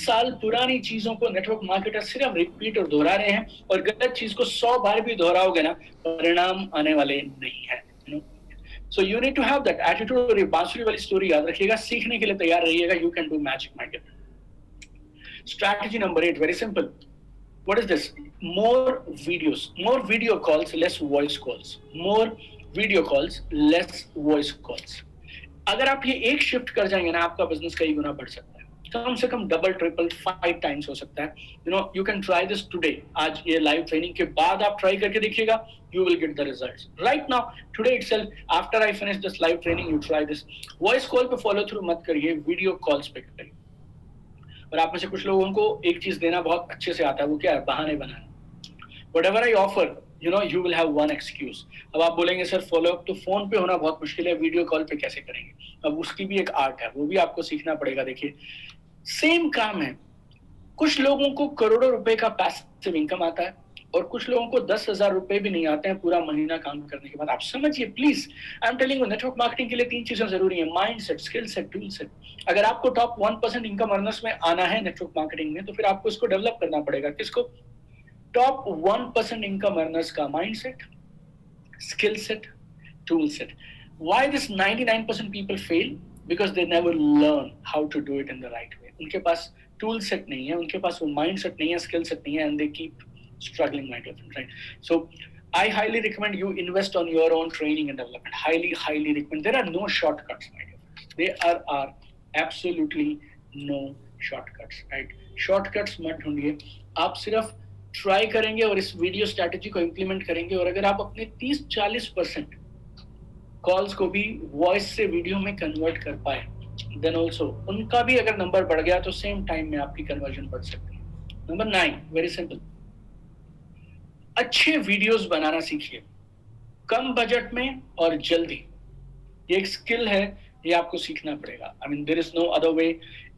साल पुरानी चीजों को नेटवर्क मार्केटर्स सिर्फ रिपीट और दोहरा रहे हैं, और गलत चीज को 100 बार भी दोहराओगे ना, परिणाम आने वाले नहीं है। So you need to have that attitude। और ये बांसुरी वाली स्टोरी याद रखिएगा, सीखने के लिए तैयार रहिएगा। You can do magic, my dear। Strategy number 8, very simple। What is this? More videos, more video calls, less voice calls। More video calls, less voice calls। अगर आप ये एक शिफ्ट कर जाएंगे ना, आपका बिजनेस कई गुना बढ़ सकता है, कम से कम डबल, ट्रिपल, 5 टाइम्स हो सकता है। You can try this today। आज ये लाइव ट्रेनिंग के बाद आप ट्राई करके देखिएगा, you will get the results right now, today itself। after I finish this live training, you try this। Voice call पे फॉलो थ्रू मत करिए, वीडियो कॉल्स पे करिए। और आप में से कुछ लोगों को एक चीज देना बहुत अच्छे से आता है, वो क्या है? बहाने बनाना। whatever I offer, you will have one excuse। अब आप बोलेंगे सर फॉलो अप तो फोन पे होना बहुत मुश्किल है, वीडियो कॉल पे कैसे करेंगे? अब उसकी भी एक आर्ट है, वो भी आपको सीखना पड़ेगा। देखिए सेम काम है, कुछ लोगों को करोड़ों रुपए का पैसिव इनकम आता है और कुछ लोगों को 10,000 रुपए भी नहीं आते हैं पूरा महीना काम करने के बाद। आप समझिए please, I am telling you, network marketing के लिए 3 चीजें जरूरी है, mind set, skill set, tool set. अगर आपको टॉप 1% इनकम अर्नर्स में आना है नेटवर्क मार्केटिंग में, तो फिर आपको इसको डेवलप करना पड़ेगा। किसको? टॉप 1% इनकम अर्नर्स का mind set, skill set, tool set. Why this 99% people fail? Because they never learn how to do it in the right way. उनके पास टूल सेट नहीं है, उनके पास वो माइंड सेट नहीं है, स्किल सेट नहीं है, and they keep struggling, my dear friend, right? So I highly recommend you invest on your own training and development। highly recommend। there are no shortcuts, my dear friends। there are absolutely no shortcuts, right? shortcuts मत ढूंढिए, आप सिर्फ try करेंगे और इस video strategy को implement करेंगे, और अगर आप अपने 30-40% कॉल्स को भी वॉइस से वीडियो में कन्वर्ट कर पाए, देन ऑल्सो उनका भी अगर नंबर बढ़ गया तो सेम टाइम में आपकी कन्वर्जन बढ़ सकती है। नंबर 9, वेरी सिंपल, अच्छे वीडियोस बनाना सीखिए, कम बजट में और जल्दी। ये एक स्किल है, ये आपको सीखना पड़ेगा। I mean there is no other way.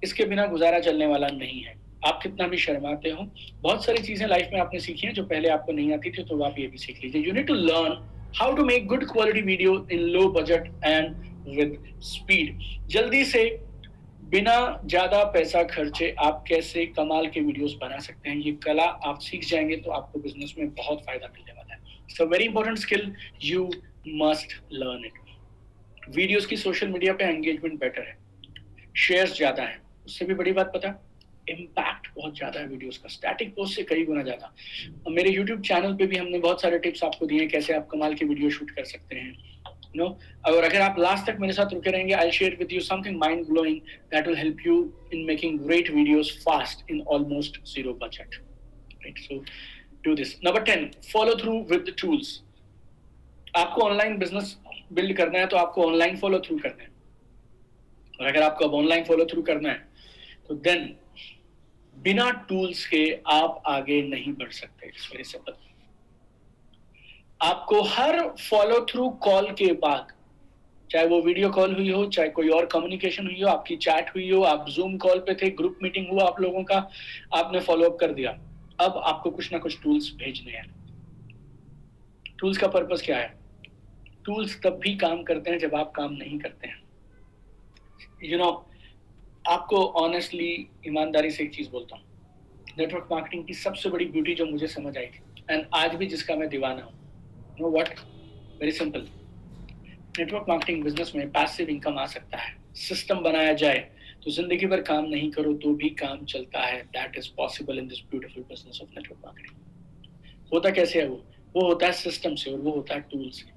इसके बिना गुजारा चलने वाला नहीं है। आप कितना भी शर्माते हो, बहुत सारी चीजें लाइफ में आपने सीखी हैं जो पहले आपको नहीं आती थी, तो आप ये भी सीख लीजिए। You need to learn how to make good quality video in low budget and with speed. जल्दी से बिना ज्यादा पैसा खर्चे आप कैसे कमाल के वीडियोस बना सकते हैं, ये कला आप सीख जाएंगे तो आपको बिजनेस में बहुत फायदा मिलने वाला है। It's a very important skill. You must learn it. Videos की सोशल मीडिया पे एंगेजमेंट बेटर है, शेयर्स ज्यादा है, उससे भी बड़ी बात पता, इम्पैक्ट बहुत ज्यादा है वीडियोस का, स्टैटिक पोस्ट से कई गुना ज्यादा। मेरे यूट्यूब चैनल पे भी हमने बहुत सारे टिप्स आपको दिए हैं कैसे आप कमाल की वीडियो शूट कर सकते हैं। नो, और अगर आप लास्ट तक मेरे साथ रुके रहेंगे, I share with you something mind blowing that will help you in making great videos fast in almost zero budget, right? So do this. Number 10, follow through with the tools. आपको online business build करना है तो आपको online follow through करना है, और अगर आपको अब ऑनलाइन फॉलो थ्रू करना है तो देन बिना टूल्स के आप आगे नहीं बढ़ सकते। It's very simple. आपको हर फॉलो थ्रू कॉल के बाद, चाहे वो वीडियो कॉल हुई हो, चाहे कोई और कम्युनिकेशन हुई हो, आपकी चैट हुई हो, आप जूम कॉल पे थे, ग्रुप मीटिंग हुआ आप लोगों का, आपने फॉलो अप कर दिया, अब आपको कुछ ना कुछ टूल्स भेजने हैं। टूल्स का पर्पस क्या है? टूल्स तब भी काम करते हैं जब आप काम नहीं करते हैं। यू नो, आपको ऑनेस्टली, ईमानदारी से एक चीज बोलता हूँ, नेटवर्क मार्केटिंग की सबसे बड़ी ब्यूटी जो मुझे समझ आई थी, एंड आज भी जिसका मैं दीवाना हूँ, know what, very simple. Network marketing business में पैसिव इनकम आ सकता है, सिस्टम बनाया जाए तो जिंदगी भर काम नहीं करो तो भी काम चलता है। That is possible in this beautiful business of network marketing. होता कैसे है? वो होता है सिस्टम से, और वो होता है टूल से।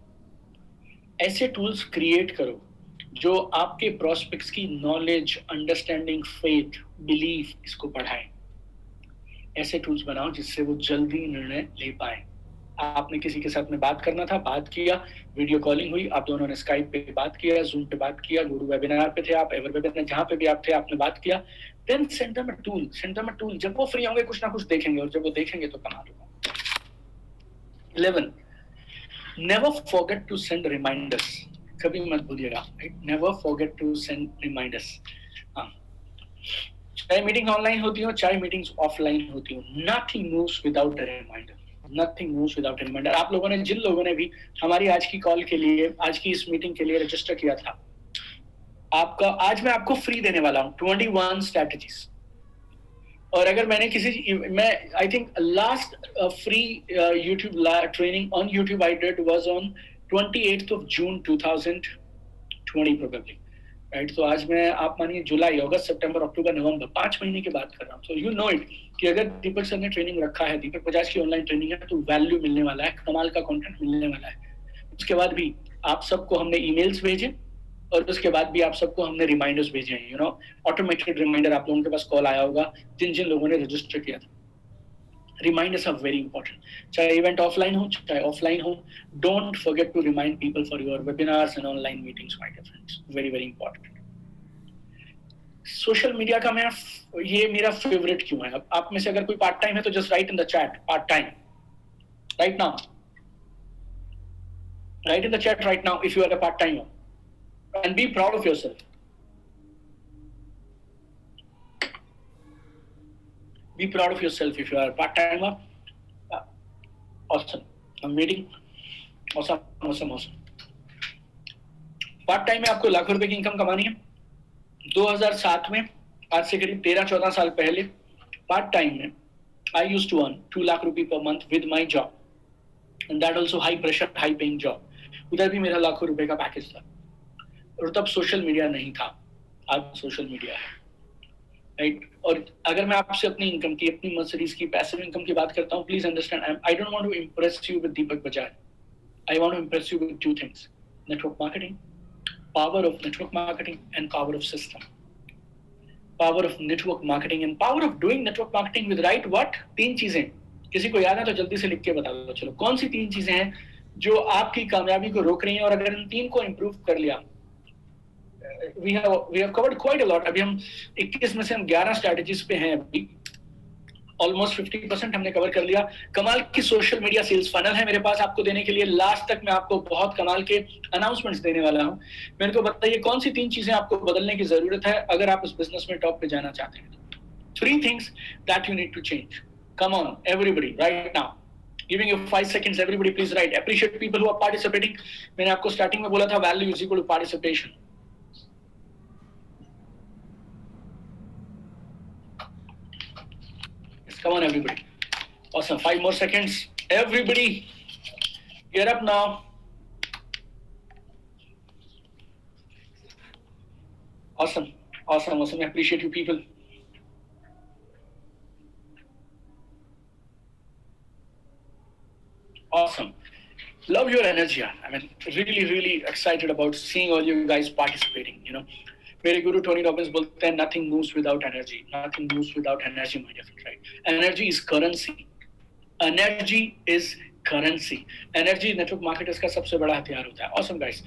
ऐसे टूल्स क्रिएट करो जो आपके प्रोस्पेक्ट्स की नॉलेज, अंडरस्टैंडिंग, फेथ, बिलीफ इसको बढ़ाए। ऐसे टूल्स बनाओ जिससे वो जल्दी निर्णय ले पाए। आपने किसी के साथ में बात करना था, बात किया, वीडियो कॉलिंग हुई, आप दोनों ने स्काइप पे बात किया, जूम पे बात किया, गुरु वेबिनार पे थे आप, एवर वेबिनार, जहां पे भी आप थे आपने बात किया, then send them a tool, send them a tool. जब वो फ्री होंगे कुछ ना कुछ देखेंगे, और जब वो देखेंगे तो कमाल होगा। 11, never forget to send reminders. कभी मत भूलिएगा, right? Never forget to send reminders. हाँ, चाहे मीटिंग ऑनलाइन होती हो, चाहे मीटिंग्स ऑफलाइन होती हो, nothing moves without a reminder. Nothing moves without a reminder. आप लोगों ने, जिन लोगों ने भी हमारी आज की कॉल के लिए, आज की इस मीटिंग के लिए रजिस्टर किया था, आपका आज मैं आपको फ्री देने वाला हूँ 21 स्ट्रेटजीज। और अगर मैंने मैं I think last free YouTube training on YouTube I did was on 28th of June 2020 probably, right? तो आज मैं, आप मानिए, जुलाई, अगस्त, सितंबर, अक्टूबर, नवंबर, 5 महीने की बात कर रहा हूँ। सो यू नो इट कि अगर दीपक सर ने ट्रेनिंग रखा है, दीपक बजाज की ऑनलाइन ट्रेनिंग है, तो वैल्यू मिलने वाला है, कमाल का कंटेंट मिलने वाला है। उसके बाद भी आप सबको हमने ईमेल्स भेजे, और उसके बाद भी आप सबको हमने रिमाइंडर्स भेजे हैं। यू नो, ऑटोमेटेड रिमाइंडर आप लोगों के पास कॉल आया होगा जिन जिन लोगों ने रजिस्टर किया था। Reminders are very important. चाहे इवेंट ऑफलाइन हो, चाहे ऑफलाइन हो, don't forget to remind people for your webinars and online meetings, my dear friends. Very very important. Social media का ये मेरा फेवरेट क्यों है? अब आप में से अगर कोई पार्ट टाइम है तो just right in the chat part time right now. Write in the chat right now if you are a part timer, and be proud of yourself. Be proud of yourself if you are a part timer. Awesome. I'm waiting. Awesome. Part time में आपको लाखों रुपए की income कमानी है। 2007 में, आज से करीब 13-14 साल पहले, पार्ट टाइम में I used to earn 2 lakh रुपए per month with my job, and that also high pressure, high paying job. उधर भी मेरा लाखों रुपए का पैकेज था, और तब सोशल मीडिया नहीं था, आज सोशल मीडिया है, राइट? और अगर मैं आपसे अपनी इनकम की, अपनी मर्सिडीज की पैसिव इनकम की बात करता हूँ, please understand, I don't want to impress you with Deepak Bajaj, I want to impress you with 2 things: network marketing, power of network marketing, and power of system. Power of network marketing and power of doing network marketing with right what? 3 चीजें। किसी को याद है तो जल्दी से लिख के बता दो। चलो, कौन सी 3 चीजें हैं जो आपकी कामयाबी को रोक रही हैं? और अगर इन 3 को इंप्रूव कर लिया, we have covered quite a lot. अभी हम 21 में से हम 11 स्ट्रेटजीज पे हैं, अभी ऑलमोस्ट 50% हमने कवर कर लिया। कमाल की सोशल मीडिया सेल्स फनल है मेरे पास आपको देने के लिए। लास्ट तक मैं आपको बहुत कमाल के अनाउंसमेंट्स देने वाला हूं। मेरे को बताइए कौन सी 3 चीजें आपको बदलने की जरूरत है अगर आप इस बिजनेस में टॉप पे जाना चाहते हैं। 3 things that you need to change. Come on, everybody, right now. Giving you 5 seconds, everybody please write. Appreciate people who are participating. मैंने आपको स्टार्टिंग में बोला था value is equal to participation. Come on, everybody. Awesome. 5 more seconds. Everybody. Get up now. Awesome. Awesome. Awesome. I appreciate you people. Awesome. Love your energy. I mean, really, really excited about seeing all you guys participating. You know, मेरे गुरु Tony Robbins बोलते हैं nothing moves without energy. Nothing moves without energy, my dear friend. Right? Energy is currency. Energy is currency. Energy network marketers का सबसे बड़ा हथियार होता है. Awesome guys.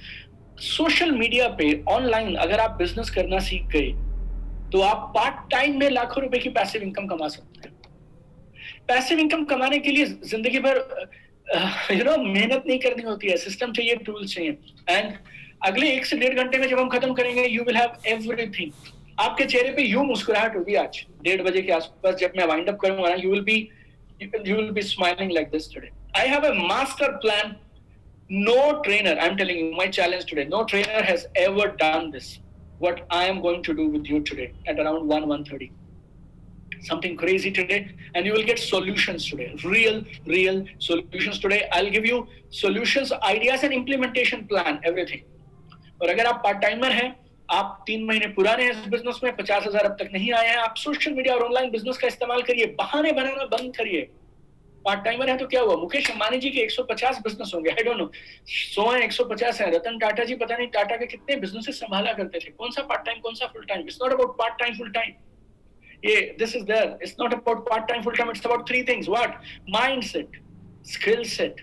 Social media पे ऑनलाइन अगर आप बिजनेस करना सीख गए तो आप पार्ट टाइम में लाखों रुपए की पैसिव इनकम कमा सकते हैं. पैसिव इनकम कमाने के लिए जिंदगी भर मेहनत नहीं करनी होती है. सिस्टम चाहिए, टूल्स चाहिए. एंड अगले 1 से 1.5 घंटे में जब हम खत्म करेंगे यू विल हैव एवरीथिंग. आपके चेहरे पे यूं मुस्कुराहट होगी आज 1:30 बजे के आसपास जब मैं वाइंड अप करूंगा ना. You will B smiling like this today. I have a master plan. No trainer, I'm telling you, my challenge today, no trainer has ever done this. What I am going to do with you today at around 1:30. Something crazy today, and you will get solutions today. Real solutions today. I'll give you solutions, ideas, and implementation plan, everything. और अगर आप part timer हैं, आप 3 महीने पुराने हैं इस business में, 50,000 अब तक नहीं आए हैं, आप सोशल मीडिया और ऑनलाइन बिजनेस का इस्तेमाल करिए. बहाने बनाना बंद करिए. पार्ट टाइमर है तो क्या हुआ? मुकेश अंबानी जी के 150 बिजनेस होंगे. आई डोंट नो, 100 है, 150 है. रतन टाटा जी पता नहीं टाटा के कितने बिजनेसेस संभाला करते थे. कौन सा पार्ट टाइम, कौन सा full time? It's not about part time full time. ये this is there. It's not about part time full time. It's about 3 things. What? Mindset, skill set,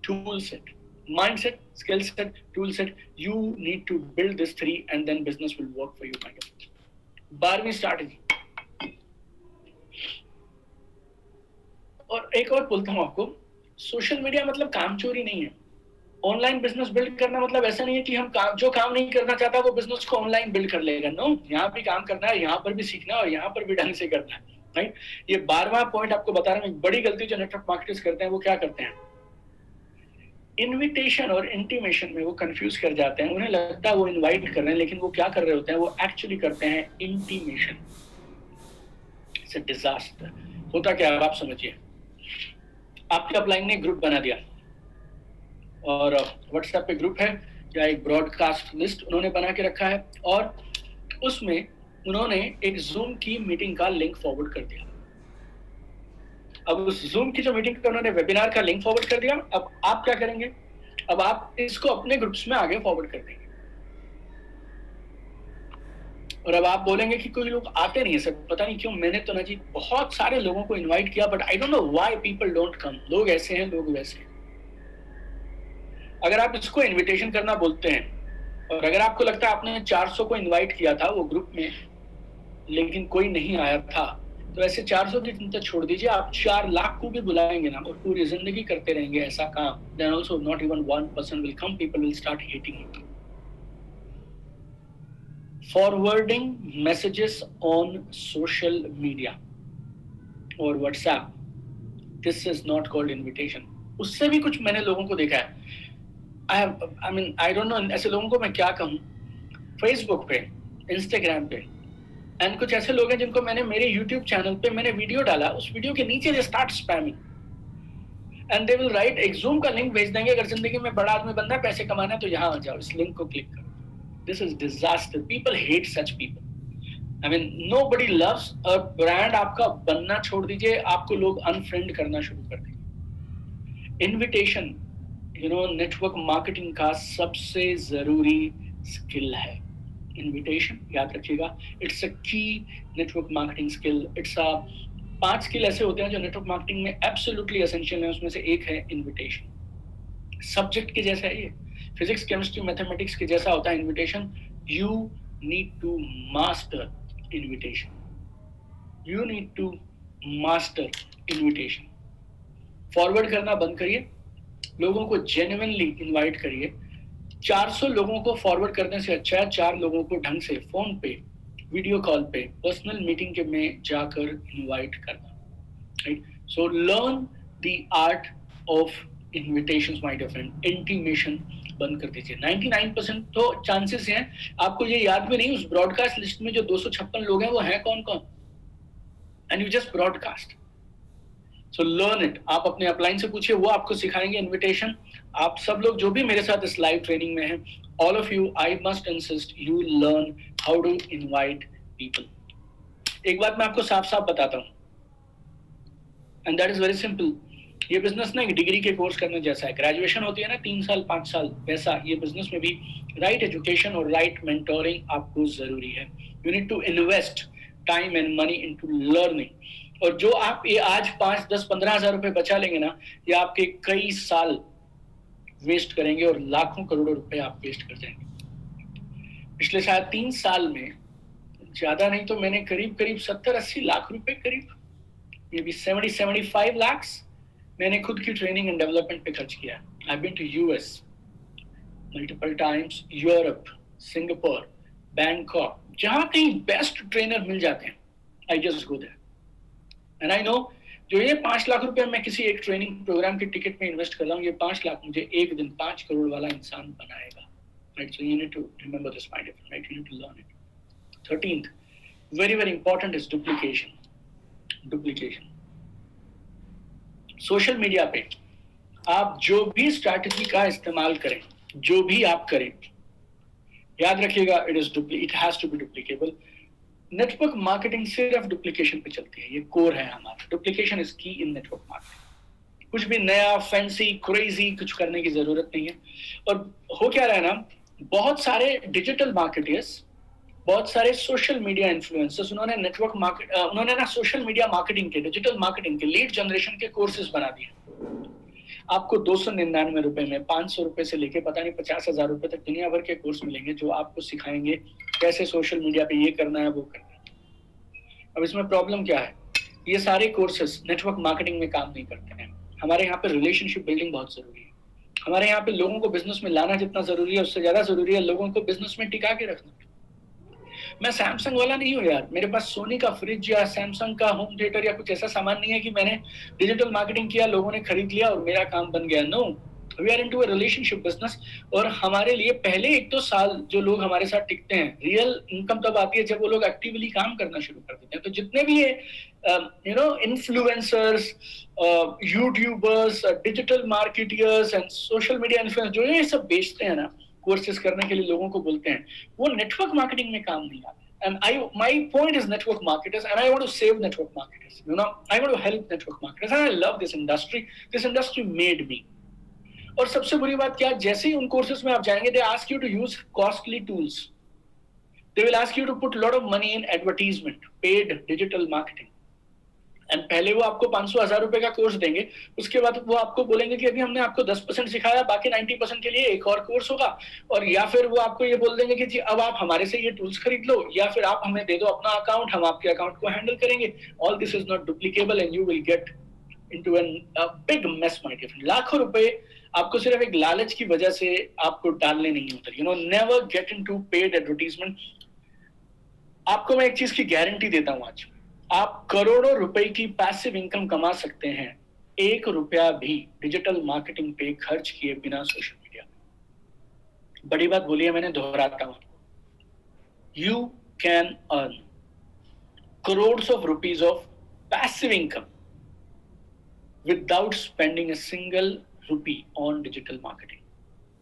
tool set. Mindset, skill set, tool set. You need to build this 3 and then business will work for you, my friend. 12वीं strategy. और एक और बोलता हूं आपको, social media मतलब काम चोरी नहीं है. ऑनलाइन बिजनेस बिल्ड करना मतलब ऐसा नहीं है कि हम जो काम नहीं करना चाहता वो बिजनेस को ऑनलाइन बिल्ड कर लेगा. नो, यहाँ भी काम करना है, यहाँ पर भी सीखना है और यहाँ पर भी ढंग से करना है. राइट. ये 12वां पॉइंट आपको बता रहा हूँ. एक बड़ी गलती जो नेटवर्क मार्केटर्स करते हैं वो क्या करते हैं, इनविटेशन और इंटीमेशन में वो कंफ्यूज कर जाते हैं. उन्हें लगता है वो इनवाइट कर रहे हैं, लेकिन वो क्या कर रहे होते हैं, वो एक्चुअली करते हैं इंटीमेशन. It's a disaster. होता क्या है आप समझिए. आपके अपलाइन ने ग्रुप बना दिया और व्हाट्सएप पे ग्रुप है या एक ब्रॉडकास्ट लिस्ट उन्होंने बना के रखा है और उसमें उन्होंने एक जूम की मीटिंग का लिंक फॉरवर्ड कर दिया. अब उस जूम की जो मीटिंग का उन्होंने वेबिनार का लिंक फॉरवर्ड कर दिया. अब आप क्या करेंगे, अब आप इसको अपने ग्रुप्स में आगे फॉरवर्ड कर देंगे और अब आप बोलेंगे कि कोई लोग आते नहीं है सर, पता नहीं क्यों. मैंने तो ना जी बहुत सारे लोगों को इनवाइट किया but I don't know why people don't come. लोग ऐसे हैं, लोग वैसे हैं. अगर आप इसको इनविटेशन करना बोलते हैं और अगर आपको लगता है आपने 400 को इनवाइट किया था वो ग्रुप में लेकिन कोई नहीं आया था, तो ऐसे 400 की चिंता छोड़ दीजिए. आप 4 लाख को भी बुलाएंगे ना और पूरी जिंदगी करते रहेंगे ऐसा काम, then also not even 1% will come. People will start hating you. Forwarding messages on social media or WhatsApp, this is not called invitation. उससे भी कुछ मैंने लोगों को देखा है. I don't know, ऐसे लोगों को मैं क्या कहूँ, Facebook पे, Instagram पे, एंड कुछ ऐसे लोग हैं जिनको मैंने मेरे YouTube चैनल पे मैंने वीडियो डाला, उस वीडियो के नीचे they start spamming and they will write, एक Zoom का लिंक भेज देंगे, अगर जिंदगी में बड़ा आदमी बनना है, पैसे कमाना है तो यहाँ आ जाओ, इस लिंक को क्लिक करो. This is disaster. People hate such people. I mean, nobody loves a brand. आपका बनना छोड़ दीजिए, आपको लोग अनफ्रेंड करना शुरू कर देंगे. इनविटेशन, नेटवर्क मार्केटिंग का सबसे जरूरी स्किल है. इनविटेशन याद रखिएगा. इट्स अ की network marketing skill. It's a 5 skill ऐसे होते हैं जो नेटवर्क मार्केटिंग में एब्सोल्युटली एसेंशियल है. उसमें से एक है इनविटेशन. सब्जेक्ट के जैसा है ये, फिजिक्स, केमिस्ट्री, मैथमेटिक्स के जैसा होता है invitation. You need to master invitation. You need to master invitation. Forward करना बंद करिए, लोगों को जेन्युइनली इनवाइट करिए. 400 लोगों को फॉरवर्ड करने से अच्छा है 4 लोगों को ढंग से फोन पे, वीडियो कॉल पे, पर्सनल मीटिंग के में जाकर इनवाइट करना. Right. So learn the art of invitations my dear friend. Intimation बंद कर दीजिए. 99% तो चांसेस हैं आपको ये याद भी नहीं उस ब्रॉडकास्ट लिस्ट में जो 256 लोग हैं वो हैं कौन कौन, and you just broadcast. So learn it. आप अपने अपलाइन से पूछिए, वो आपको सिखाएंगे। इनविटेशन, आप सब लोग जो भी मेरे साथ इस लाइव ट्रेनिंग में हैं, all of you, I must insist you learn how to invite people. एक बात मैं आपको साफ साफ बताता हूँ, and that is very simple. ये बिजनेस ना एक डिग्री के कोर्स करने जैसा है। ग्रेजुएशन होती है ना 3 साल 5 साल, वैसा ये बिजनेस में भी राइट एजुकेशन और राइट मेंटोरिंग आपको जरूरी है। You need to invest time and money into learning. और जो आप ये आज 5, 10, 15 हजार रुपए बचा लेंगे ना, ये आपके कई साल वेस्ट करेंगे और लाखों करोड़ों रुपए आप वेस्ट कर जाएंगे। पिछले शायद 3 साल में, ज्यादा नहीं तो मैंने करीब करीब 70-80 लाख रुपए, करीब मे बी 70-75 lakhs मैंने खुद की ट्रेनिंग एंड डेवलपमेंट पे खर्च किया। I been to US multiple times, Europe, Singapore, Bangkok, जहां कहीं बेस्ट ट्रेनर मिल जाते हैं, I just go there and I know जो ये 5 लाख रुपए मैं किसी एक ट्रेनिंग प्रोग्राम के टिकट में इन्वेस्ट कर रहा हूँ, ये 5 लाख मुझे एक दिन 5 करोड़ वाला इंसान बनाएगा। Right, so you need to remember this my dear friend, right, you need to learn it. 13th, very very important is duplication। सोशल मीडिया पे आप जो भी स्ट्रैटेजी का इस्तेमाल करें, जो भी आप करें, याद रखिएगा it has to be duplicable. Network marketing सिर्फ डुप्लीकेशन पे चलती है, ये कोर है हमारा। डुप्लीकेशन इज की इन नेटवर्क मार्केटिंग। कुछ भी नया, फैंसी, क्रेजी कुछ करने की जरूरत नहीं है। और हो क्या रहा है ना, बहुत सारे डिजिटल मार्केटर्स, बहुत सारे सोशल मीडिया इन्फ्लुएंसर्स, उन्होंने ना सोशल मीडिया मार्केटिंग के, डिजिटल मार्केटिंग के, लीड जनरेशन के कोर्सेज बना दिए। आपको 299 रुपए में 500 रुपए से लेके पता नहीं 50,000 रुपए तक दुनिया भर के कोर्स मिलेंगे, जो आपको सिखाएंगे कैसे सोशल मीडिया पे ये करना है, वो करना है। अब इसमें प्रॉब्लम क्या है, ये सारे कोर्सेज नेटवर्क मार्केटिंग में काम नहीं करते हैं। हमारे यहाँ पे रिलेशनशिप बिल्डिंग बहुत जरूरी है। हमारे यहाँ पे लोगों को बिजनेस में लाना जितना जरूरी है, उससे ज्यादा जरूरी है लोगों को बिजनेस में टिका के रखना। मैं सैमसंग वाला नहीं हूँ यार, मेरे पास सोनी का फ्रिज या सैमसंग का होम थिएटर या कुछ ऐसा सामान नहीं है कि मैंने डिजिटल मार्केटिंग किया, लोगों ने खरीद लिया और मेरा काम बन गया। No, we are into a relationship business. और हमारे लिए पहले 1-2 साल जो लोग हमारे साथ टिकते हैं, रियल इनकम तब आती है जब वो लोग एक्टिवली काम करना शुरू कर देते हैं। तो जितने भी ये influencers, YouTubers, digital marketers and social media influencer जो ये सब बेचते हैं ना, कोर्सेज करने के लिए लोगों को बोलते हैं, वो नेटवर्क मार्केटिंग में काम नहीं आते। And my point is network marketers, and I want to save network marketers. I want to help network marketers, and I love this industry. This industry made me. और सबसे बुरी बात क्या, जैसे ही उन कोर्सेज में आप जाएंगे, they ask you to use costly tools. They will ask you to put a lot of money in advertisement, paid digital marketing. And पहले वो आपको 500,000 रुपए का कोर्स देंगे, उसके बाद वो आपको बोलेंगे कि अभी हमने आपको 10% सिखाया, बाकी 90% के लिए एक और कोर्स होगा। और या फिर वो आपको ये बोल देंगे कि जी अब आप हमारे से ये टूल्स खरीद लो, या फिर आप हमें दे दो अपना अकाउंट, हम आपके अकाउंट को हैंडल करेंगे। All this is not duplicable and you will get into a big mess my dear friend. लाखों रुपए आपको सिर्फ एक लालच की वजह से आपको डालने नहीं होते। Never get into paid advertisement. आपको मैं एक चीज की गारंटी देता हूं, आज आप करोड़ों रुपए की पैसिव इनकम कमा सकते हैं 1 रुपया भी डिजिटल मार्केटिंग पे खर्च किए बिना सोशल मीडिया पे। बड़ी बात बोली है मैंने, दोहराता हूं, you can earn crores of rupees of passive income without spending a single rupee on digital marketing.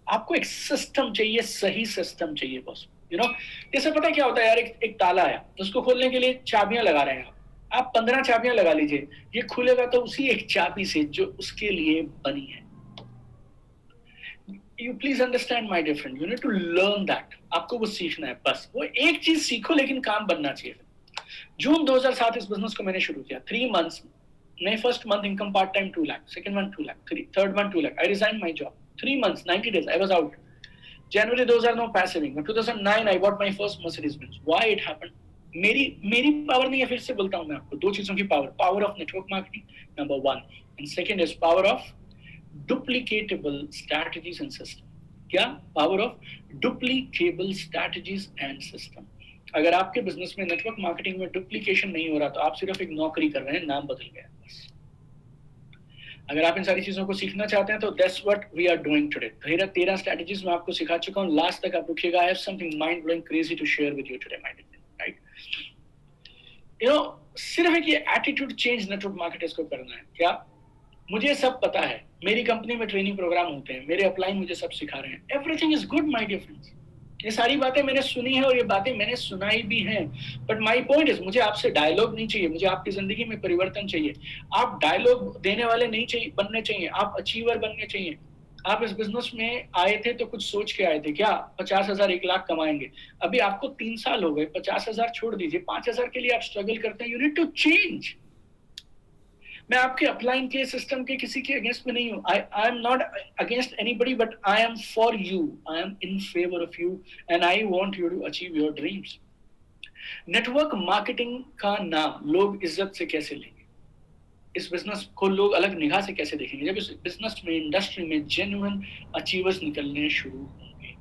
आपको एक सिस्टम चाहिए, सही सिस्टम चाहिए बस। जैसे पता है क्या होता है यार, एक ताला है, उसको खोलने के लिए चाबियां लगा रहे हैं आप 15 चाबियां लगा लीजिए, ये खुलेगा तो उसी एक चाबी से जो उसके लिए बनी है। You please understand my dear friend, you need to learn that. आपको वो सीखना है, बस वो एक चीज सीखो, लेकिन काम बनना चाहिए। जून 2007 इस बिजनेस को मैंने शुरू किया। 3 months में first month income part time 2 lakh, second month 2 lakh, third month 2 lakh. I resign my job. 3 months 90 days I was out. January 2009 passive income. 2009 I bought my first Mercedes Benz. Why it happened? मेरी power नहीं है, फिर से बोलता हूं मैं आपको, 2 चीजों की power of network marketing number 1, and second is power of duplicatable strategies and system. क्या? Power of duplicable strategies and system. अगर आपके बिजनेस में नेटवर्क मार्केटिंग में डुप्लीकेशन नहीं हो रहा, तो आप सिर्फ एक नौकरी कर रहे हैं, नाम बदल गया बस। अगर आप इन सारी चीजों को सीखना चाहते हैं तो that's what we are doing today. 13 strategies मैं आपको सिखा चुका हूं, लास्ट तक आप रुकिएगा। I have something mind blowing crazy to share with you today my dear, right? सिर्फ एक ये एटीट्यूड चेंज नेटवर्क मार्केटर्स को करना है। क्या मुझे सब पता है, मेरी कंपनी में ट्रेनिंग प्रोग्राम होते हैं, मेरे अपलाइन मुझे सब सिखा रहे हैं, everything is good my dear friends. ये सारी बातें मैंने सुनी है और ये बातें मैंने सुनाई भी हैं, बट माय पॉइंट इज मुझे आपसे डायलॉग नहीं चाहिए, मुझे आपकी जिंदगी में परिवर्तन चाहिए। आप डायलॉग देने वाले नहीं चाहिए, बनने चाहिए, आप अचीवर बनने चाहिए। आप इस बिजनेस में आए थे तो कुछ सोच के आए थे, क्या 50,000 1 लाख कमाएंगे? अभी आपको 3 साल हो गए, 50,000 छोड़ दीजिए, 5,000 के लिए आप स्ट्रगल करते हैं। You need to change. मैं आपके अपलाइन के सिस्टम के किसी के अगेंस्ट में नहीं हूं। I am not against anybody, but I am for you, I am in favour of you and I want you to achieve your dreams. Network marketing का नाम लोग इज्जत से कैसे लेंगे? इस बिजनेस को लोग अलग निगाह से कैसे देखेंगे जब इस बिजनेस में, इंडस्ट्री में जेन्युइन अचीवर्स निकलने शुरू होंगे?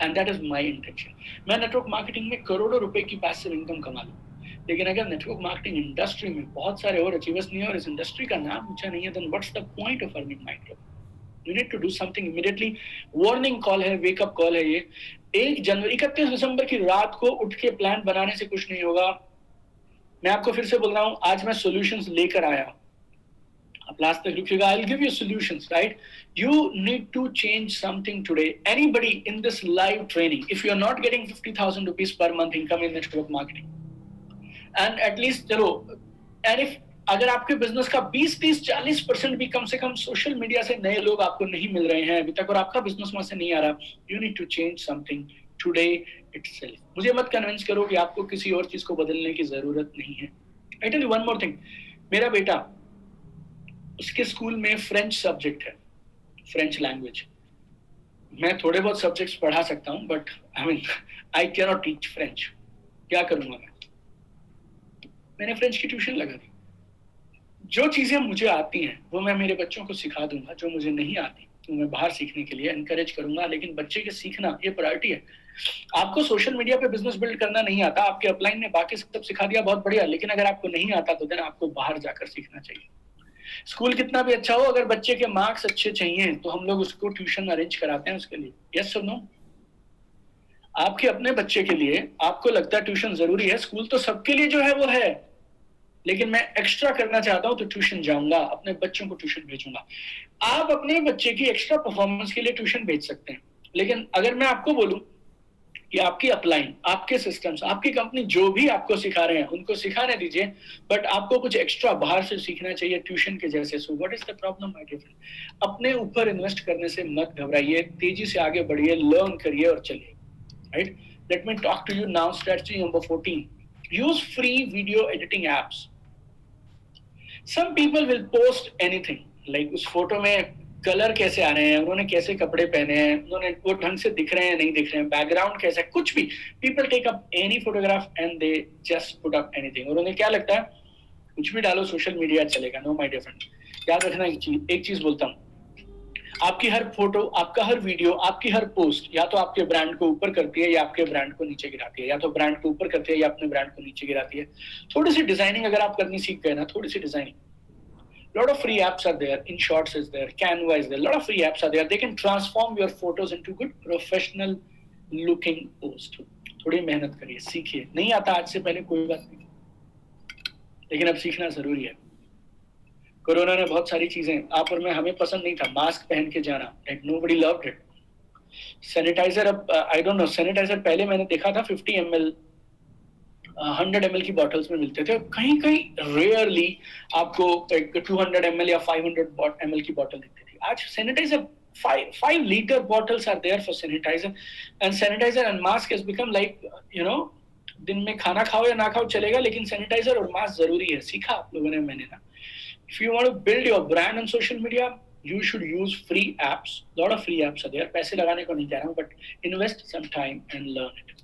And that is my intention. मैं नेटवर्क मार्केटिंग में करोड़ों रुपए की पैसिव इनकम कमा लूं, लेकिन अगर नेटवर्क मार्केटिंग इंडस्ट्री में बहुत सारे और अचीवर्स नहीं है और इस इंडस्ट्री का नाम ऊंचा नहीं है, then what's the point of earning micro? You need to do something immediately. Warning call है, वेकअप कॉल है ये। 31 दिसंबर की रात को उठ के प्लान बनाने से कुछ नहीं होगा। मैं आपको फिर से बोल रहा हूं, आज मैं सॉल्यूशंस लेकर आया। आप लास्ट तक रुकिएगा, I will give you solutions, right? You need to change something today. Anybody in this live training, if you are not getting 50,000 rupees per month income in network marketing, and at least चलो, and if अगर आपके business का 20, 30, 40% भी कम से कम social media से नए लोग आपको नहीं मिल रहे हैं अभी तक और आपका बिजनेस वहां से नहीं आ रहा, you need to change something today itself. मुझे मत कन्विंस करो कि आपको किसी और चीज को बदलने की जरूरत नहीं है। I tell you one more thing. मेरा बेटा, उसके स्कूल में फ्रेंच सब्जेक्ट है, फ्रेंच लैंग्वेज। मैं थोड़े बहुत सब्जेक्ट्स पढ़ा सकता हूँ, but I can not teach French. क्या करूंगा मैंने फ्रेंच की ट्यूशन लगा दी। जो चीजें मुझे आती हैं वो मैं मेरे बच्चों को सिखा दूंगा, जो मुझे नहीं आती तो मैं बाहर सीखने के लिए एनकरेज करूंगा, लेकिन बच्चे के सीखना ये प्रायोरिटी है। आपको सोशल मीडिया पे बिजनेस बिल्ड करना नहीं आता, आपके अपलाइन ने बाकी सब सिखा दिया, बहुत बढ़िया, लेकिन अगर आपको नहीं आता तो देन आपको बाहर जाकर सीखना चाहिए। स्कूल कितना भी अच्छा हो, अगर बच्चे के मार्क्स अच्छे चाहिए तो हम लोग उसको ट्यूशन अरेंज कराते हैं उसके लिए। यस और नो? आपके अपने बच्चे के लिए आपको लगता है ट्यूशन जरूरी है? स्कूल तो सबके लिए जो है वो है, लेकिन मैं एक्स्ट्रा करना चाहता हूं तो ट्यूशन जाऊंगा, अपने बच्चों को ट्यूशन भेजूंगा। आप अपने बच्चे की एक्स्ट्रा परफॉर्मेंस के लिए ट्यूशन भेज सकते हैं, लेकिन अगर मैं आपको बोलूं कि आपकी अपलाइन, आपके सिस्टम्स, आपकी कंपनी जो भी आपको सिखा रहे हैं उनको सिखाने दीजिए, बट आपको कुछ एक्स्ट्रा बाहर से सीखना चाहिए ट्यूशन के जैसे। So what is the problem my dear friend? अपने ऊपर इन्वेस्ट करने से मत घबराइए, तेजी से आगे बढ़िए, लर्न करिए और चलिए, right? Let me talk to you now strategy number 14। Use free video editing apps. Some people will post anything, like उस फोटो में कलर कैसे आ रहे हैं, उन्होंने कैसे कपड़े पहने हैं, उन्होंने वो ढंग से दिख रहे हैं नहीं दिख रहे हैं, बैकग्राउंड कैसा है, कुछ भी। People take up any photograph and they just put up anything. और उन्हें क्या लगता है कुछ भी डालो सोशल मीडिया चलेगा। नो माय डियर फ्रेंड, याद रखना एक चीज बोलता हूँ, आपकी हर फोटो, आपका हर वीडियो, आपकी हर पोस्ट या तो आपके ब्रांड को ऊपर करती है या आपके ब्रांड को नीचे गिराती है, या तो ब्रांड को ऊपर करती है या अपने ब्रांड को नीचे गिराती है। थोड़ी सी डिजाइनिंग अगर आप करनी सीख गए ना, थोड़ी सी designing, lot of free apps are there, InShots is there, Canva is there, lot of free apps are there. They can transform your photos into good professional looking post. थोड़ी मेहनत करिए, सीखिए। नहीं आता आज से पहले कोई बात नहीं, लेकिन अब सीखना जरूरी है। कोरोना ने बहुत सारी चीजें, आप और मैं, हमें पसंद नहीं था मास्क पहन के जाना, like nobody loved it. Sanitizer, अब आई डोंट नो, सैनिटाइजर पहले मैंने देखा था 50 ml 100 ml की बॉटल्स में मिलते थे, कहीं कहीं रेयरली आपको 200 ml या 500 ml की बॉटल दिखती थी। आज sanitiser 5 liter bottles are there for sanitizer, and sanitizer and mask has become like, you know, दिन में खाना खाओ या ना खाओ चलेगा, लेकिन सैनिटाइजर और मास्क जरूरी है। सीखा आप लोगों ने, मैंने ना। If you want to build your brand on social media, you should use free apps. Lot of free apps are there. पैसे लगाने को नहीं कह रहा हूँ, but invest some time and learn it.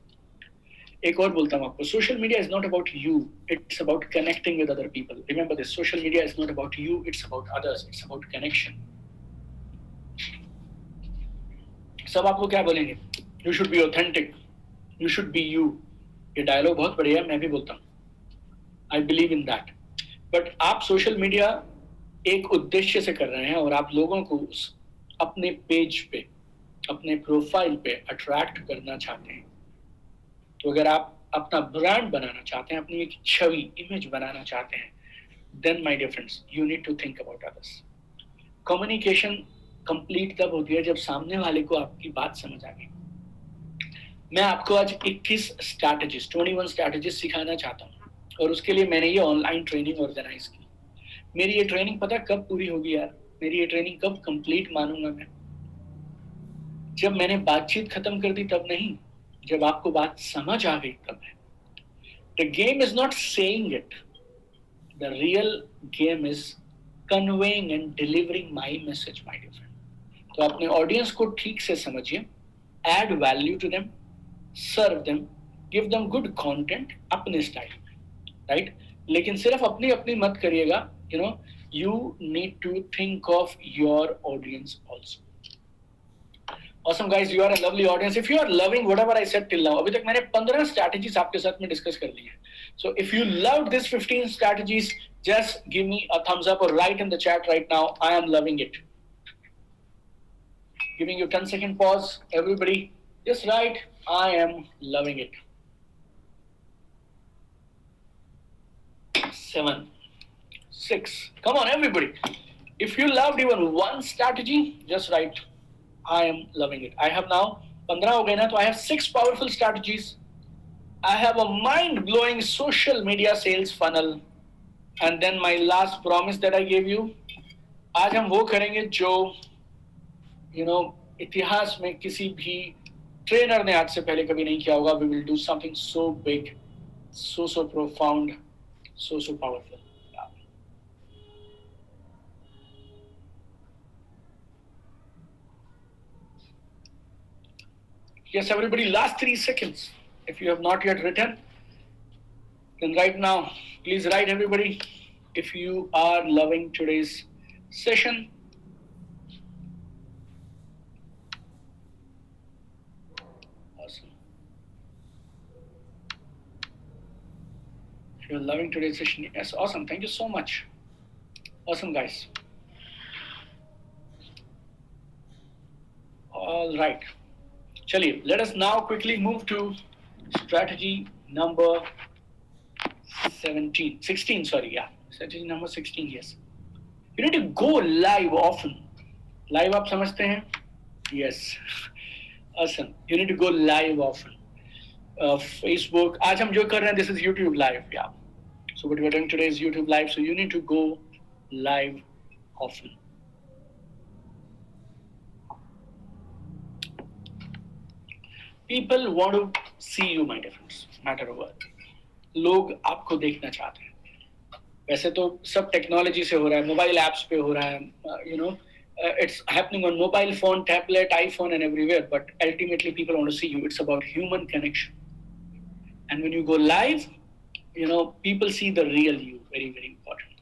एक और बोलता हूँ आपको, social media is not about you, it's about connecting with other people. Remember this, social media is not about you, it's about others, it's about connection. सब आपको क्या बोलेंगे? You should be authentic, you should be you. ये dialogue बहुत बढ़िया है, मैं भी बोलता हूँ, आई बिलीव इन दैट। बट आप सोशल मीडिया एक उद्देश्य से कर रहे हैं और आप लोगों को अपने पेज पे, अपने प्रोफाइल पे अट्रैक्ट करना चाहते हैं। तो अगर आप अपना ब्रांड बनाना चाहते हैं, अपनी एक छवि इमेज बनाना चाहते हैं, then my dear friends you need to think about others. Communication complete तब होती है जब सामने वाले को आपकी बात समझ आ गई. मैं आपको आज 21 स्ट्रैटेजीज 21 स्ट्रैटेजीज सिखाना चाहता हूँ और उसके लिए मैंने ये ऑनलाइन ट्रेनिंग ऑर्गेनाइज की. मेरी ये ट्रेनिंग पता कब पूरी होगी यार, मेरी ये ट्रेनिंग कब कंप्लीट मानूंगा मैं? जब मैंने बातचीत खत्म कर दी तब नहीं, जब आपको बात समझ आ गई तब है. The game is not saying it, the real game is conveying and delivering my message my dear friend. तो अपने ऑडियंस को ठीक से समझिए, add value to them, serve them, give them good content अपने स्टाइल में, राइट? लेकिन सिर्फ अपनी अपनी मत करिएगा. You know, you need to think of your audience also. Awesome guys, you are a lovely audience. If you are loving whatever I said till now, अभी तक मैंने 15 strategies आपके साथ में डिस्कस कर ली हैं. So if you loved this 15 strategies, just give me a thumbs up or write in the chat right now, I am loving it. Giving you 10-second pause, everybody, just write, I am loving it. 7, 6, come on everybody. If you loved even one strategy, just write, I am loving it. I have now 15 हो गए ना, तो I have 6 powerful strategies. I have a mind-blowing social media sales funnel. And then my last promise that I gave you, आज हम वो करेंगे जो इतिहास में किसी भी ट्रेनर ने आज से पहले कभी नहीं किया होगा. We will do something so big, so profound, so powerful. Yes, everybody, last 3 seconds. If you have not yet written, then right now, please write everybody. If you are loving today's session, awesome. If you're loving today's session, yes, awesome. Thank you so much. Awesome, guys. All right. चलिए, let us now quickly move to strategy number 16, sorry, yeah. Strategy number 16, yes. You need to go live often. Live आप समझते हैं? Yes. Awesome. You need to go live often. Facebook, आज हम जो कर रहे हैं, this is YouTube live, yeah. So what we are doing today is YouTube live, so you need to go live often. People want to see you, my dear friends, matter of what. लोग आपको देखना चाहते हैं. वैसे तो सब technology से हो रहा है, मोबाइल ऐप्स पे हो रहा है, it's happening on mobile phone, tablet, iPhone and everywhere, but ultimately people want to see you. It's about human connection. And when you go live, people see the real you. Very, very important.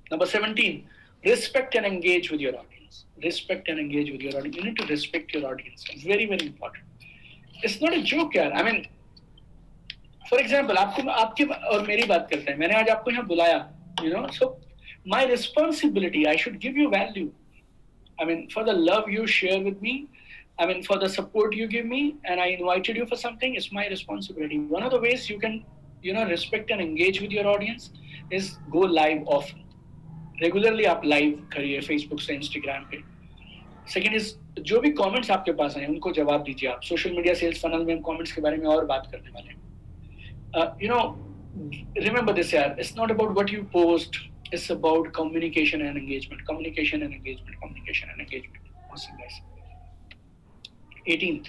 Number 17, respect and engage with your audience. Respect and engage with your audience. You need to respect your audience. Very, very important. It's not a joke, यार. I mean, for example, आपकी और मेरी बात करते हैं. मैंने आज आपको यहाँ बुलाया, so my responsibility, I should give you value. I mean, for the love you share with me, I mean, for the support you give me, and I invited you for something, it's my responsibility. One of the ways you can, respect and engage with your audience is go live often. Regularly आप live करिए Facebook से, Instagram पे. Second is, जो भी comments आपके पास आए उनको जवाब दीजिए आप. सोशल मीडिया सेल्स फनल में हम कमेंट्स के बारे में और बात करने वाले हैं. Remember this, यार. It's not about what you post. It's about communication and engagement. Communication and engagement. Communication and engagement. Awesome, guys. 18th.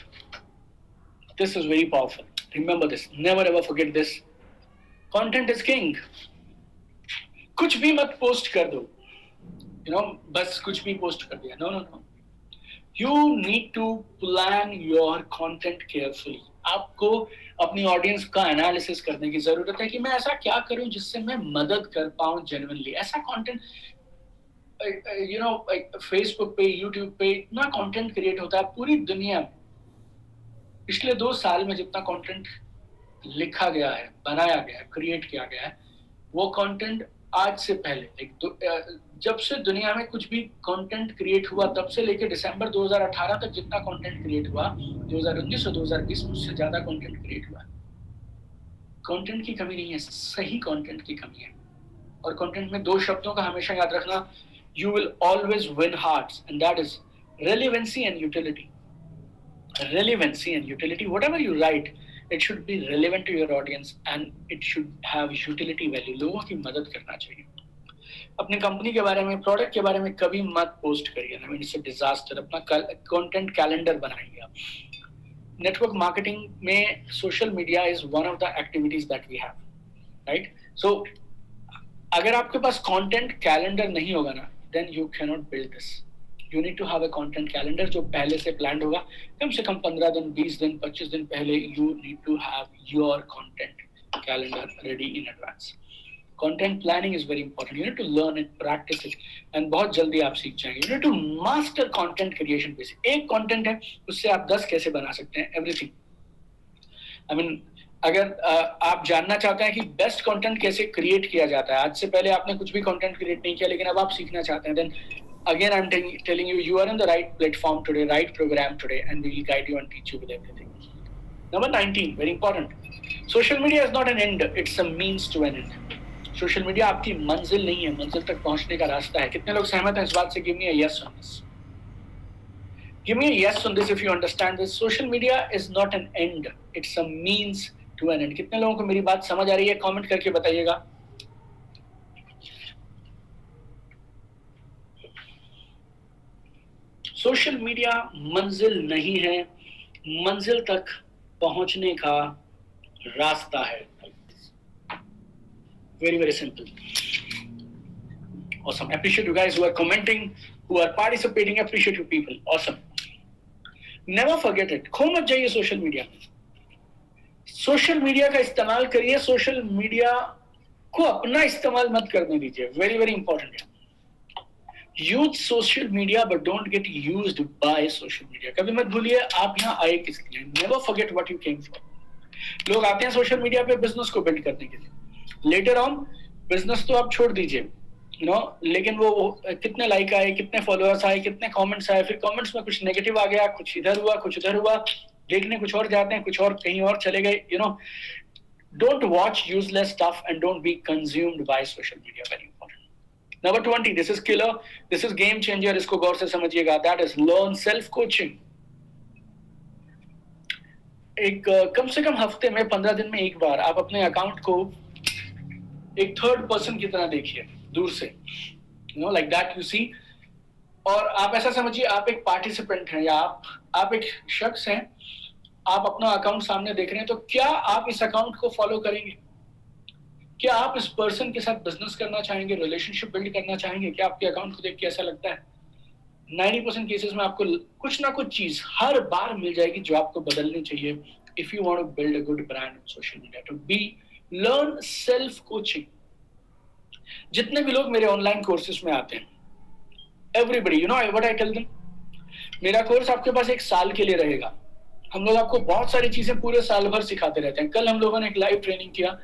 This is very powerful. Remember this. Never ever forget this. Content is king. कुछ भी मत post कर दो. बस कुछ भी post कर दिया. No. You need to plan your content carefully. आपको अपनी ऑडियंस का एनालिसिस करने की जरूरत है कि मैं ऐसा क्या करूं जिससे मैं मदद कर पाऊं जेन्युइनली. ऐसा कंटेंट, फेसबुक पे, यूट्यूब पे इतना कंटेंट क्रिएट होता है पूरी दुनिया में. पिछले 2 साल में जितना कंटेंट लिखा गया है, बनाया गया है, क्रिएट किया गया है, वो कंटेंट आज से पहले जब से दुनिया में कुछ भी कंटेंट क्रिएट हुआ तब से लेकर दिसंबर 2018 तक जितना कंटेंट क्रिएट हुआ, 2019 और 2020 में उससे ज्यादा कंटेंट क्रिएट हुआ. कंटेंट की कमी नहीं है, सही कंटेंट की कमी है। और कंटेंट में दो शब्दों का हमेशा याद रखना, you will always win hearts, and that is relevancy and utility. Relevancy and utility, whatever you write, it should be relevant to your audience and it should have utility value. लोगों की मदद करना चाहिए। अपनी कंपनी के बारे में, product के बारे में कभी मत पोस्ट करिए, I mean it's a disaster. अपना कंटेंट कैलेंडर बनाइए आप। नेटवर्क मार्केटिंग में social media is one of the activities that we have, right? So अगर आपके पास कंटेंट कैलेंडर नहीं होगा ना, then you can not build this. You need to have a content calendar जो पहले से planned होगा, कम से कम 15 दिन, 20 दिन, 25 दिन पहले you need to have your content calendar ready in advance. Content planning is very important. You need to learn it, practice it, and बहुत जल्दी आप सीख जाएंगे. You need to master content creation basic. एक content है, उससे आप 10 कैसे बना सकते हैं, everything. I mean, अगर आप जानना चाहते हैं कि बेस्ट कंटेंट कैसे क्रिएट किया जाता है, आज से पहले आपने कुछ भी कंटेंट क्रिएट नहीं किया लेकिन अब आप सीखना चाहते हैं, then again I'm telling you, you are in the right platform today, right program today, and we will guide you and teach you with everything. Number 19, very important. Social media is not an end, it's a means to an end. Social media आपकी मंजिल नहीं है, मंजिल तक पहुंचने का रास्ता है। कितने लोग सहमत हैं इस बात से? Give me a yes on this. Give me a yes on this if you understand this. Social media is not an end, it's a means to an end. कितने लोगों को मेरी बात समझ आ रही है? कमेंट करके बताइएगा। सोशल मीडिया मंजिल नहीं है, मंजिल तक पहुंचने का रास्ता है। Very very simple. Awesome. Appreciate you guys who are commenting, who are participating. Appreciate you people. Awesome. Never forget it. खो मत जाइए सोशल मीडिया। सोशल मीडिया का इस्तेमाल करिए, सोशल मीडिया को अपना इस्तेमाल मत करने दीजिए। वेरी वेरी इंपॉर्टेंट है। Use social media but don't get used by social media. कभी मत भूलिए आप यहाँ आए किस लिए। Never forget what you came for. लोग आते हैं सोशल मीडिया पे बिजनेस को बिल्ड करने के लिए। लेटर ऑन बिजनेस तो आप छोड़ दीजिए, यू नो, लेकिन वो कितने लाइक आए, कितने फॉलोअर्स आए, कितने कमेंट्स आए, फिर कमेंट्स में कुछ नेगेटिव आ गया, कुछ इधर हुआ, कुछ उधर हुआ, देखने कुछ और जाते हैं, कुछ और कहीं और चले गए, you know. Don't watch useless stuff and don't be consumed by social media. Very important. Number 20, this is killer, this is game changer, इसको गौर से समझिएगा। That is learn self coaching. एक कम से कम हफ्ते में 15 दिन में एक बार आप अपने अकाउंट को एक थर्ड पर्सन की तरह देखिए, दूर से, you know, like that you see. और आप ऐसा समझिए आप एक पार्टिसिपेंट हैं या आप एक शख्स हैं, आप अपना अकाउंट सामने देख रहे हैं, तो क्या आप इस अकाउंट को फॉलो करेंगे? क्या आप इस पर्सन के साथ बिजनेस करना चाहेंगे, रिलेशनशिप बिल्ड करना चाहेंगे? क्या आपके अकाउंट को देख के ऐसा लगता है? 90% केसेस में आपको कुछ ना कुछ चीज हर बार मिल जाएगी जो आपको बदलनी चाहिए if you want to build a good brand on social media. To be learn self coaching. जितने भी लोग मेरे ऑनलाइन कोर्सेज में आते हैं, everybody, you know what I tell them, मेरा कोर्स आपके पास 1 साल के लिए रहेगा। हम लोग आपको बहुत सारी चीजें पूरे साल भर सिखाते रहते हैं। कल हम लोगों ने एक लाइव ट्रेनिंग किया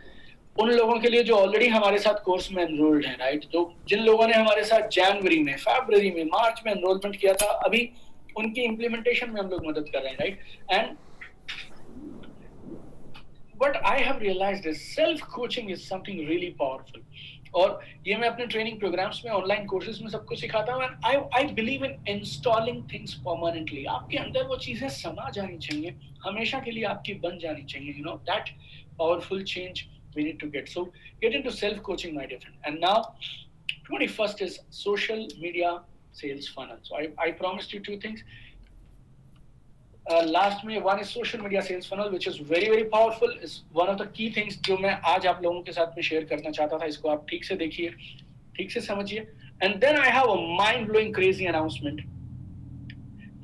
उन लोगों के लिए जो ऑलरेडी हमारे साथ कोर्स में एनरोल्ड हैं, राइट? तो जिन लोगों ने हमारे साथ जनवरी में, फरवरी में, मार्च में एनरोलमेंट किया था, अभी उनकी इंप्लीमेंटेशन में हम लोग मदद कर रहे हैं, right? And what I have realised is self coaching is something really powerful. और ये मैं अपने ट्रेनिंग प्रोग्राम्स में, ऑनलाइन कोर्सेज में सबको सिखाता हूँ। And I believe in installing things permanently. आपके अंदर वो चीजें समा जानी चाहिए, हमेशा के लिए आपकी बन जानी चाहिए, you know, that powerful change we need to get. So get into self coaching, my dear friend. And now 21st is social media sales funnel. So I promised you 2 things. Last में one is social media sales funnel, which is very very powerful. is one of the key things जो मैं आज आप लोगों के साथ में share करना चाहता था। इसको आप ठीक से देखिए, ठीक से समझिए। And then I have a mind blowing crazy announcement.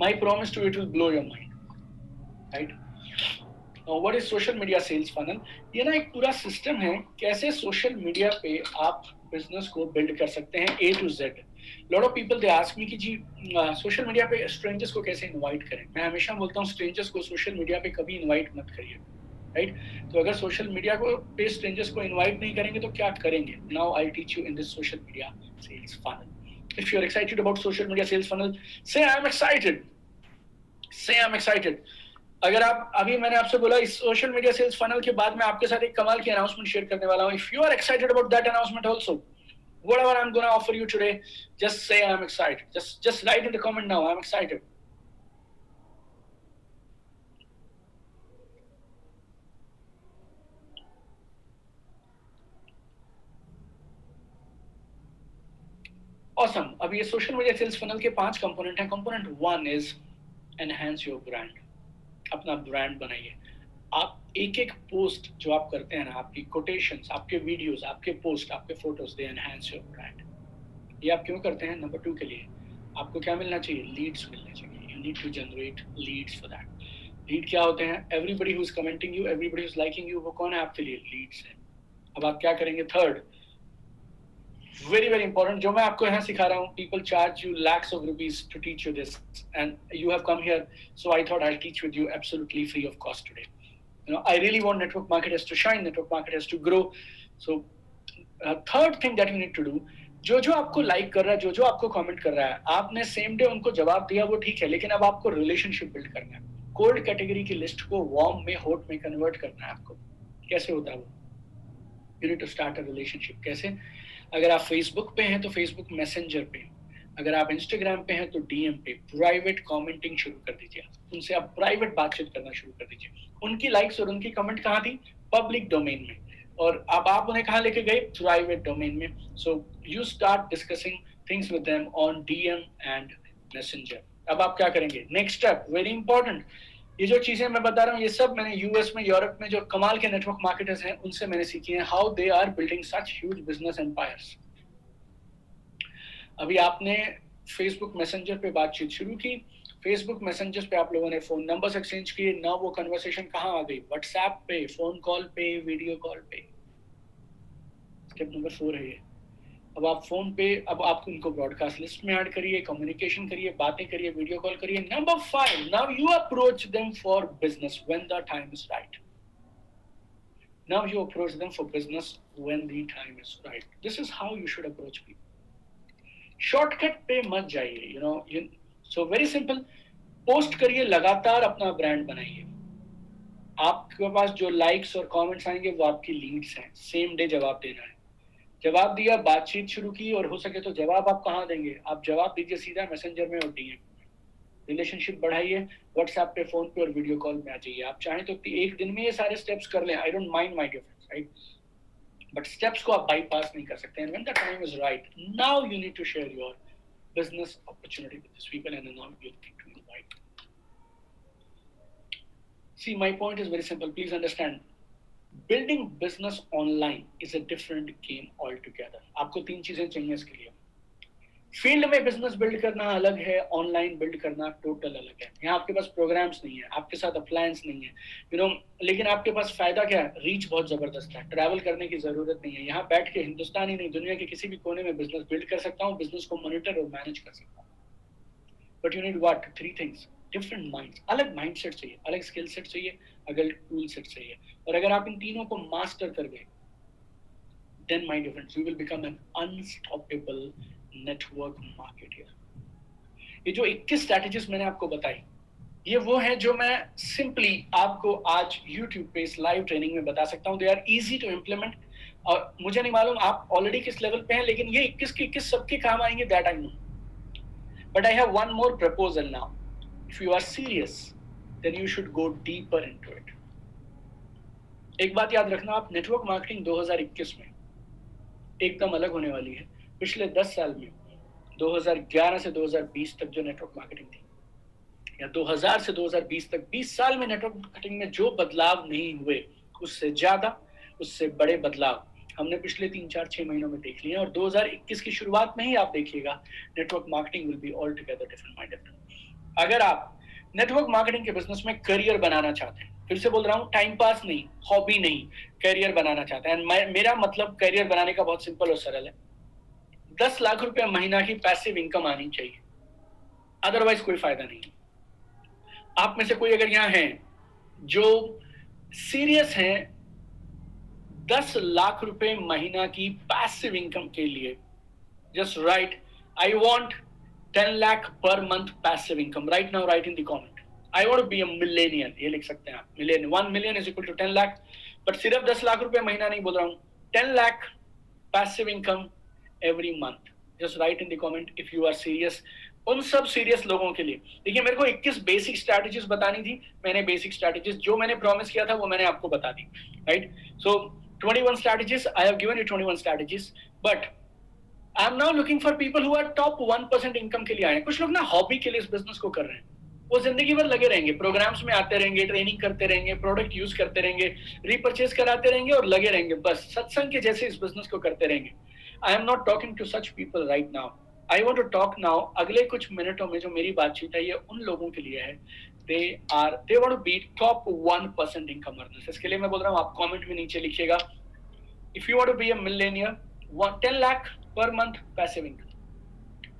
My promise to you, it will blow your mind, right? What is social media sales funnel? ये ना एक पूरा सिस्टम है कैसे सोशल मीडिया पे आप बिजनेस को बिल्ड कर सकते हैं A to Z. Lot of people they ask me कि जी सोशल मीडिया पे स्ट्रेंजर्स को कैसे इनवाइट करें। मैं हमेशा बोलता हूँ स्ट्रेंजर्स को सोशल मीडिया पे कभी इनवाइट मत करिए, राइट? तो अगर सोशल मीडिया को पे स्ट्रेंजर्स को इनवाइट नहीं करेंगे तो क्या करेंगे? Now I teach you in this social media sales funnel. If you are excited about social media sales funnel, say I am excited. Say I'm excited. अगर आप अभी मैंने आपसे बोला इस सोशल मीडिया सेल्स फनल के बाद मैं आपके साथ एक कमाल की अनाउंसमेंट शेयर करने वाला हूं. If you are excited about that announcement also, whatever I'm going to offer you today, just say I'm excited. Just write in the comment now, I'm excited. Awesome. अब ये सोशल मीडिया सेल्स फनल के 5 component हैं. Component 1 is enhance your brand. अपना brand बनाइए. आप एक एक post जो आप करते हैं ना, आपकी कोटेशंस, आपके वीडियोस, आपके पोस्ट, आपके photos, they enhance your brand. ये आप क्यों करते हैं? नंबर 2 के लिए आपको क्या मिलना चाहिए? लीड्स मिलने चाहिए. You need to generate leads for that. Lead क्या होते हैं? Everybody who is commenting you, everybody who is liking you, वो कौन है आपके लिए? लीड्स है. अब आप क्या करेंगे? थर्ड, very very important, जो मैं आपको यहाँ सिखा रहा हूँ, people charge you lakhs of rupees to teach you this, and you have come here, so I thought I'll teach with you absolutely free of cost today. You know, I really want network marketers to shine, network marketers to grow. So third thing that you need to do, जो आपको like कर रहा है, जो आपको comment कर रहा है, आपने सेम डे उनको जवाब दिया, वो ठीक है, लेकिन अब आपको रिलेशनशिप बिल्ड करना है. कोल्ड कैटेगरी की लिस्ट को वार्म में, हॉट में कन्वर्ट करना है आपको. कैसे होता है वो? You need to start a relationship. कैसे? अगर आप फेसबुक पे हैं तो फेसबुक मैसेंजर पे, अगर आप इंस्टाग्राम पे हैं तो डीएम पे प्राइवेट कमेंटिंग शुरू कर दीजिए. उनसे आप प्राइवेट बातचीत करना शुरू कर दीजिए. उनकी लाइक्स और उनकी कमेंट कहाँ थी? पब्लिक डोमेन में. और अब आप उन्हें कहाँ लेके गए? प्राइवेट डोमेन में. So you start discussing things with them on DM and messenger. अब आप क्या करेंगे? Next step, very important. ये जो चीजें मैं बता रहा हूँ, ये सब मैंने यूएस में, यूरोप में जो कमाल के नेटवर्क मार्केटर्स हैं उनसे मैंने सीखी है. How they are building such huge business empires. अभी आपने फेसबुक मैसेंजर पे बातचीत शुरू की, फेसबुक मैसेंजर पे आप लोगों ने फोन नंबर्स एक्सचेंज किए ना, वो कन्वर्सेशन कहाँ आ गई? व्हाट्सएप पे, फोन कॉल पे, वीडियो कॉल पे. स्टेप नंबर 4 है ये. अब आप फोन पे, अब आप उनको ब्रॉडकास्ट लिस्ट में ऐड करिए, कम्युनिकेशन करिए, बातें करिए, वीडियो कॉल करिए. Number 5, now you approach them for business when the time is right. Now you approach them for business when the time is right. This is how you should approach people. Shortcut पे मत जाइए. You know, so very simple. Post करिए, लगातार अपना brand बनाइए. आपके पास जो likes और कमेंट्स आएंगे वो आपकी लीड्स हैं. सेम डे जवाब देना है. जवाब दिया, बातचीत शुरू की, और हो सके तो जवाब आप कहाँ देंगे? आप जवाब दीजिए सीधा मैसेंजर में और डीएम. रिलेशनशिप बढ़ाइए. व्हाट्सएप पे, फोन पे और वीडियो कॉल में आ जाइए. आप चाहें तो एक दिन में ये सारे स्टेप्स कर लें. I don't mind my dear friends, right? But steps को आप बाईपास नहीं कर सकते. And when the time is right, now you need to share your business opportunity with this people, and now you need to invite. See, my point is very simple. Please understand. Building business online is a different game altogether. आपको 3 चीजें चाहिए इसके लिए. Field में business build करना अलग है, online build करना टोटल अलग है. यहाँ आपके पास प्रोग्राम्स नहीं है, आपके साथ अप्लायंस नहीं है, यू नो, लेकिन आपके पास फायदा क्या है? रीच बहुत जबरदस्त है. ट्रैवल करने की जरूरत नहीं है. यहाँ बैठ के हिंदुस्तान ही नहीं, दुनिया के किसी भी कोने में बिजनेस बिल्ड कर सकता हूँ, बिजनेस को मॉनिटर और मैनेज कर सकता हूँ. But you need what? 3 things. Different minds, अलग माइंडसेट चाहिए, अलग स्किल सेट चाहिए, अलग टूल सेट चाहिए. और अगर आप इन तीनों को मास्टर कर गए, then my dear friends, you will become an unstoppable network marketer. ये जो 21 स्ट्रैटेजीज मैंने आपको बताई, ये वो है जो मैं सिंपली आपको आज YouTube पे इस लाइव ट्रेनिंग में बता सकता हूँ. They are easy to implement. और मुझे नहीं मालूम आप ऑलरेडी किस लेवल पे हैं, लेकिन ये 21 के 21 सबके काम आएंगे, that I know. But I have one more proposal now. If you are serious, then you should go deeper into it. एक बात याद रखना, आप नेटवर्क मार्केटिंग 2021 में एकदम अलग होने वाली है. पिछले 10 साल में 2011 से 2020 तक जो नेटवर्क मार्केटिंग थी, या 2000 से 2020 तक 20 साल में नेटवर्क मार्केटिंग में जो बदलाव नहीं हुए, उससे ज्यादा, उससे बड़े बदलाव हमने पिछले 3-4-6 महीनों में देख लिए हैं. और 2021 की शुरुआत में ही आप देखिएगा, network marketing will be all together different minded. अगर आप नेटवर्क मार्केटिंग के बिजनेस में करियर बनाना चाहते हैं, फिर से बोल रहा हूँ, टाइम पास नहीं, हॉबी नहीं, करियर बनाना चाहते हैं. मेरा मतलब करियर बनाने का बहुत सिंपल और सरल है. 10 लाख रुपया महीना की पैसिव इनकम आनी चाहिए, अदरवाइज कोई फायदा नहीं. आप में से कोई अगर यहाँ है जो सीरियस है 10 लाख रुपए महीना की पैसिव इनकम के लिए, just right, I want 10 lakh per month passive income. Right now, write in the comment. I want to be a millionaire, ये लिख सकते हैं आप, millionaire, 1 million is equal to 10 lakh, but सिर्फ 10 लाख रुपए महीना नहीं बोल रहा हूँ, 10 lakh passive income every month. Just write in the comment if you are serious. उन सब सीरियस लोगों के लिए देखिए, मेरे को 21 बेसिक स्ट्रैटेजीज बतानी थी, मैंने बेसिक स्ट्रैटेजीज जो मैंने प्रॉमिस किया था वो मैंने आपको बता दी, right? So 21 strategies, I have given you 21 strategies, but I am now looking for people who are top 1% income के लिए आए हैं। कुछ लोग ना हॉबी के लिए इस बिजनेस को कर रहे हैं, वो जिंदगी भर लगे रहेंगे, प्रोग्राम्स में आते रहेंगे, ट्रेनिंग करते रहेंगे, प्रोडक्ट यूज करते रहेंगे, रीपर्चेज कराते रहेंगे और लगे रहेंगे, बस सत्संग के जैसे इस बिजनेस को करते रहेंगे। I am not talking to such people right now, I want to talk now, अगले कुछ मिनटों में जो मेरी बातचीत है ये उन लोगों के लिए है, they want to be top 1% income earners. इसके लिए मैं बोल रहा हूँ, आप कमेंट में नीचे लिखिएगा, if you want to be a millionaire, 10 lakh per month passive income,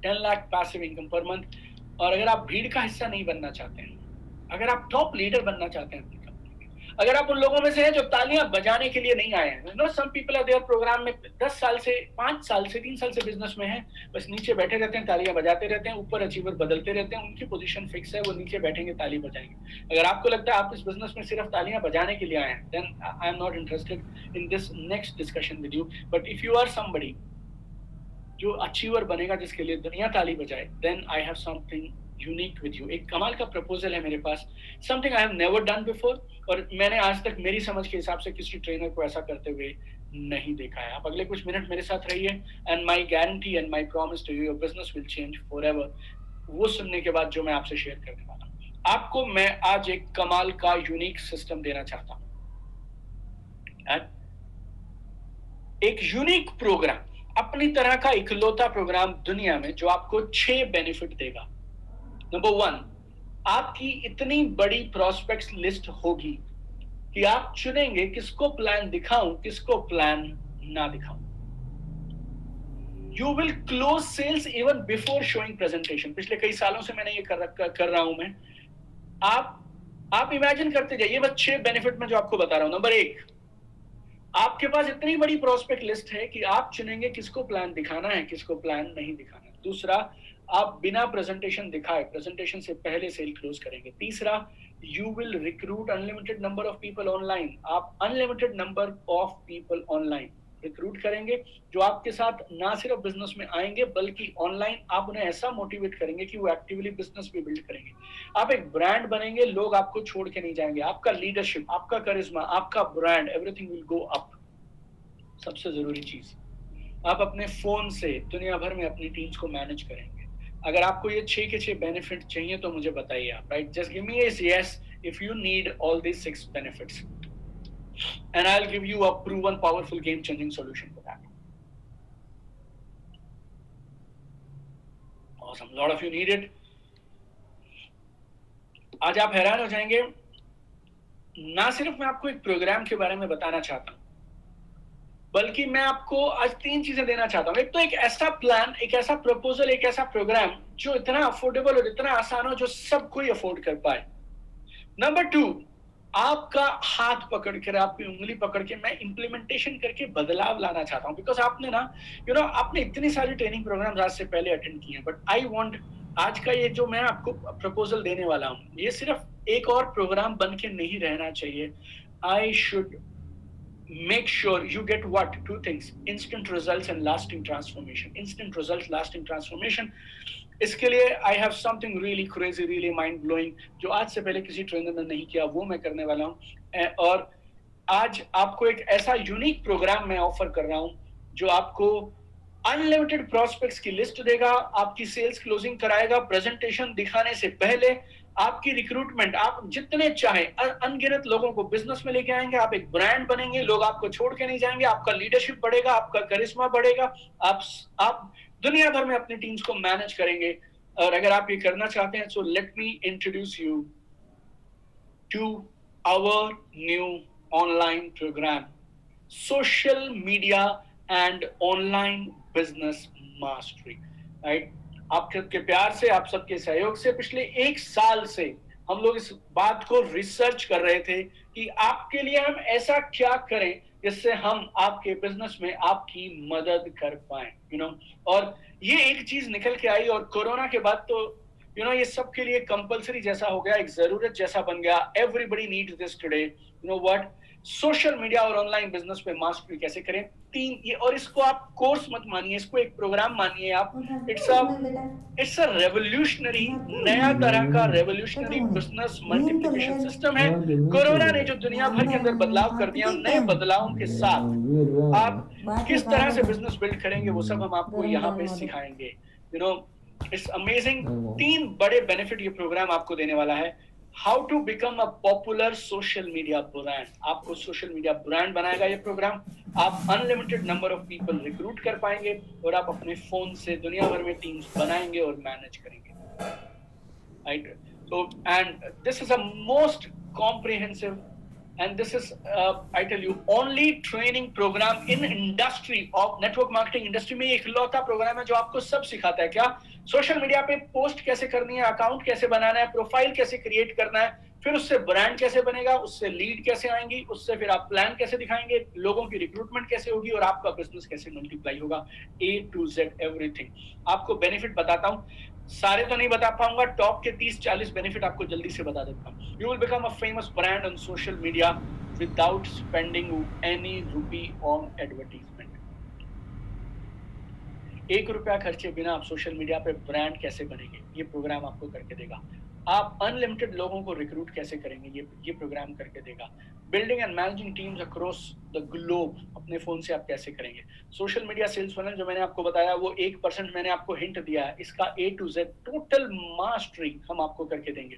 10 lakh passive income per month. और अगर आप भीड़ का हिस्सा नहीं बनना चाहते हैं, अगर आप टॉप लीडर बनना चाहते हैं अपनी कंपनी में, अगर आप उन लोगों में से हैं जो तालियां बजाने के लिए नहीं आए हैं, no some people are there programme में 10 साल से, 5 साल से, 3 साल से बिजनेस में हैं, बस नीचे बैठे रहते हैं, तालियां बजाते रहते हैं, ऊपर अचीवर बदलते रहते हैं, उनकी पोजीशन फिक्स है, वो नीचे बैठेंगे ताली बजाएंगे। अगर आपको लगता है आप इस बिजनेस में सिर्फ तालियां बजाने के लिए आए हैं, then I am not interested in this next discussion with you. But if you are somebody जो अचीवर बनेगा, जिसके लिए दुनिया ताली बजाए, then I have something unique with you. एक कमाल का प्रपोजल है मेरे पास, something I have never done before, और मैंने आज तक मेरी समझ के हिसाब से किसी ट्रेनर को ऐसा करते हुए नहीं देखा है। आप अगले कुछ मिनट मेरे साथ रहिए, and my guarantee and my promise to you, your business will change forever. वो सुनने के बाद जो मैं आपसे शेयर करने वाला हूँ, आपको मैं आज एक कमाल का यूनिक सिस्टम देना चाहता हूँ, एक यूनिक प्रोग्राम, अपनी तरह का इकलौता प्रोग्राम दुनिया में जो आपको 6 बेनिफिट देगा। नंबर 1, आपकी इतनी बड़ी प्रोस्पेक्ट्स लिस्ट होगी कि आप चुनेंगे किसको प्लान दिखाऊं, किसको प्लान ना दिखाऊं। You will close sales even before showing presentation. पिछले कई सालों से मैंने ये कर रहा हूं मैं। आप इमेजिन करते जाइए, बस 6 बेनिफिट में जो आपको बता रहा हूं। नंबर 1, आपके पास इतनी बड़ी प्रोस्पेक्ट लिस्ट है कि आप चुनेंगे किसको प्लान दिखाना है, किसको प्लान नहीं दिखाना है। दूसरा, आप बिना प्रेजेंटेशन दिखाए, प्रेजेंटेशन से पहले सेल क्लोज करेंगे। तीसरा, you will recruit unlimited number of people online. आप unlimited number of people online recruit करेंगे, जो आपके साथ ना सिर्फ बिजनेस में आएंगे बल्कि ऑनलाइन आप उन्हें ऐसा मोटिवेट करेंगे कि वो एक्टिवली बिजनेस भी बिल्ड करेंगे। आप एक ब्रांड बनेंगे, लोग आपको छोड़ के नहीं जाएंगे। आपका लीडरशिप, आपका करिश्मा, आपका brand, everything will go up. सबसे जरूरी चीज, आप अपने फोन से दुनिया भर में अपनी टीम्स को मैनेज करेंगे। अगर आपको ये 6 के 6 बेनिफिट चाहिए तो मुझे बताइए आप, right? Just give me a yes if you need all these 6 benefits, and I'll give you a proven powerful game changing solution for that. Awesome, a lot of you need it. आज आप हैरान हो जाएंगे, ना सिर्फ मैं आपको एक प्रोग्राम के बारे में बताना चाहता हूं, बल्कि मैं आपको आज 3 चीजें देना चाहता हूं। एक तो एक ऐसा प्लान, एक ऐसा प्रपोजल, एक ऐसा प्रोग्राम जो इतना अफोर्डेबल और इतना आसान हो जो सब कोई अफोर्ड कर पाए। नंबर 2, आपका हाथ पकड़ कर, आपकी उंगली पकड़ के मैं इंप्लीमेंटेशन करके बदलाव लाना चाहता हूं। बिकॉज आपने ना आपने इतनी सारी ट्रेनिंग प्रोग्राम आज से पहले अटेंड किए हैं, बट आई वांट, आज का ये जो मैं आपको प्रपोजल देने वाला हूं, ये सिर्फ एक और प्रोग्राम बन के नहीं रहना चाहिए। I should make sure you get what? 2 things: instant results and lasting transformation. Instant results, lasting transformation. इसके लिए I have something really crazy, really mind blowing, जो आज से पहले किसी ट्रेनर ने नहीं किया, वो मैं करने वाला हूँ। और आज आपको एक ऐसा यूनिक प्रोग्राम मैं ऑफर कर रहा हूँ जो आपको अनलिमिटेड प्रोस्पेक्ट्स की लिस्ट देगा, आपकी सेल्स क्लोजिंग कराएगा, प्रेजेंटेशन दिखाने से पहले आपकी रिक्रूटमेंट, आप जितने चाहे अनगिनत लोगों को बिजनेस में लेके आएंगे, आप एक ब्रांड बनेंगे, लोग आपको छोड़ के नहीं जाएंगे, आपका लीडरशिप बढ़ेगा, आपका करिश्मा बढ़ेगा, आप दुनिया भर में अपनी टीम्स को मैनेज करेंगे। और अगर आप ये करना चाहते हैं, so let me introduce you to our new online programme, social media and online business mastery, right? आप सबके प्यार से, आप सबके सहयोग से पिछले 1 साल से हम लोग इस बात को रिसर्च कर रहे थे कि आपके लिए हम ऐसा क्या करें जिससे हम आपके बिजनेस में आपकी मदद कर पाए, और ये एक चीज निकल के आई। और कोरोना के बाद तो ये सबके लिए कंपलसरी जैसा हो गया, एक जरूरत जैसा बन गया. Everybody needs this today. What, social media और ऑनलाइन बिजनेस पे मास्टरी कैसे करें. 3 ये, और इसको आप कोर्स मत मानिए, इसको एक प्रोग्राम मानिए आप. इट्स अ रेवोल्यूशनरी, नया तरह का रेवोल्यूशनरी बिजनेस मल्टीप्लिकेशन सिस्टम है. कोरोना ने जो दुनिया भर के अंदर बदलाव कर दिया, उन नए बदलावों के साथ आप किस तरह से बिजनेस बिल्ड करेंगे वो सब हम आपको यहाँ पे सिखाएंगे. It's amazing. 3 बड़े बेनिफिट ये प्रोग्राम आपको देने वाला है. How to become a popular social media brand. आपको सोशल मीडिया ब्रांड बनाएगा ये प्रोग्राम. आप unlimited number of people recruit कर पाएंगे और आप अपने फोन से दुनिया भर में टीम्स बनाएंगे और मैनेज करेंगे. Right. So, and this is a most comprehensive, and this is I tell you, only training program in industry of network marketing industry में एक लौता प्रोग्राम है जो आपको सब सिखाता है. क्या? सोशल मीडिया पे पोस्ट कैसे करनी है, अकाउंट कैसे बनाना है, प्रोफाइल कैसे क्रिएट करना है, फिर उससे ब्रांड कैसे बनेगा, उससे लीड कैसे आएंगी, उससे फिर आप प्लान कैसे दिखाएंगे, लोगों की रिक्रूटमेंट कैसे होगी और आपका बिजनेस कैसे मल्टीप्लाई होगा. A to Z everything. आपको बेनिफिट बताता हूँ, सारे तो नहीं बता पाऊंगा, टॉप के 30-40 बेनिफिट आपको जल्दी से बता देता हूँ. You will become a famous brand on social media without spending any rupee on advertisement. 1 रुपया खर्चे बिना आप सोशल मीडिया पे ब्रांड कैसे बनेंगे, ये प्रोग्राम आपको करके देगा. आप अनलिमिटेड लोगों को रिक्रूट कैसे करेंगे, ये प्रोग्राम करके देगा. Building and managing teams across the globe अपने फोन से आप कैसे करेंगे. सोशल मीडिया सेल्स फनल जो मैंने आपको बताया वो 1% मैंने आपको हिंट दिया है, इसका A to Z total mastery हम आपको करके देंगे.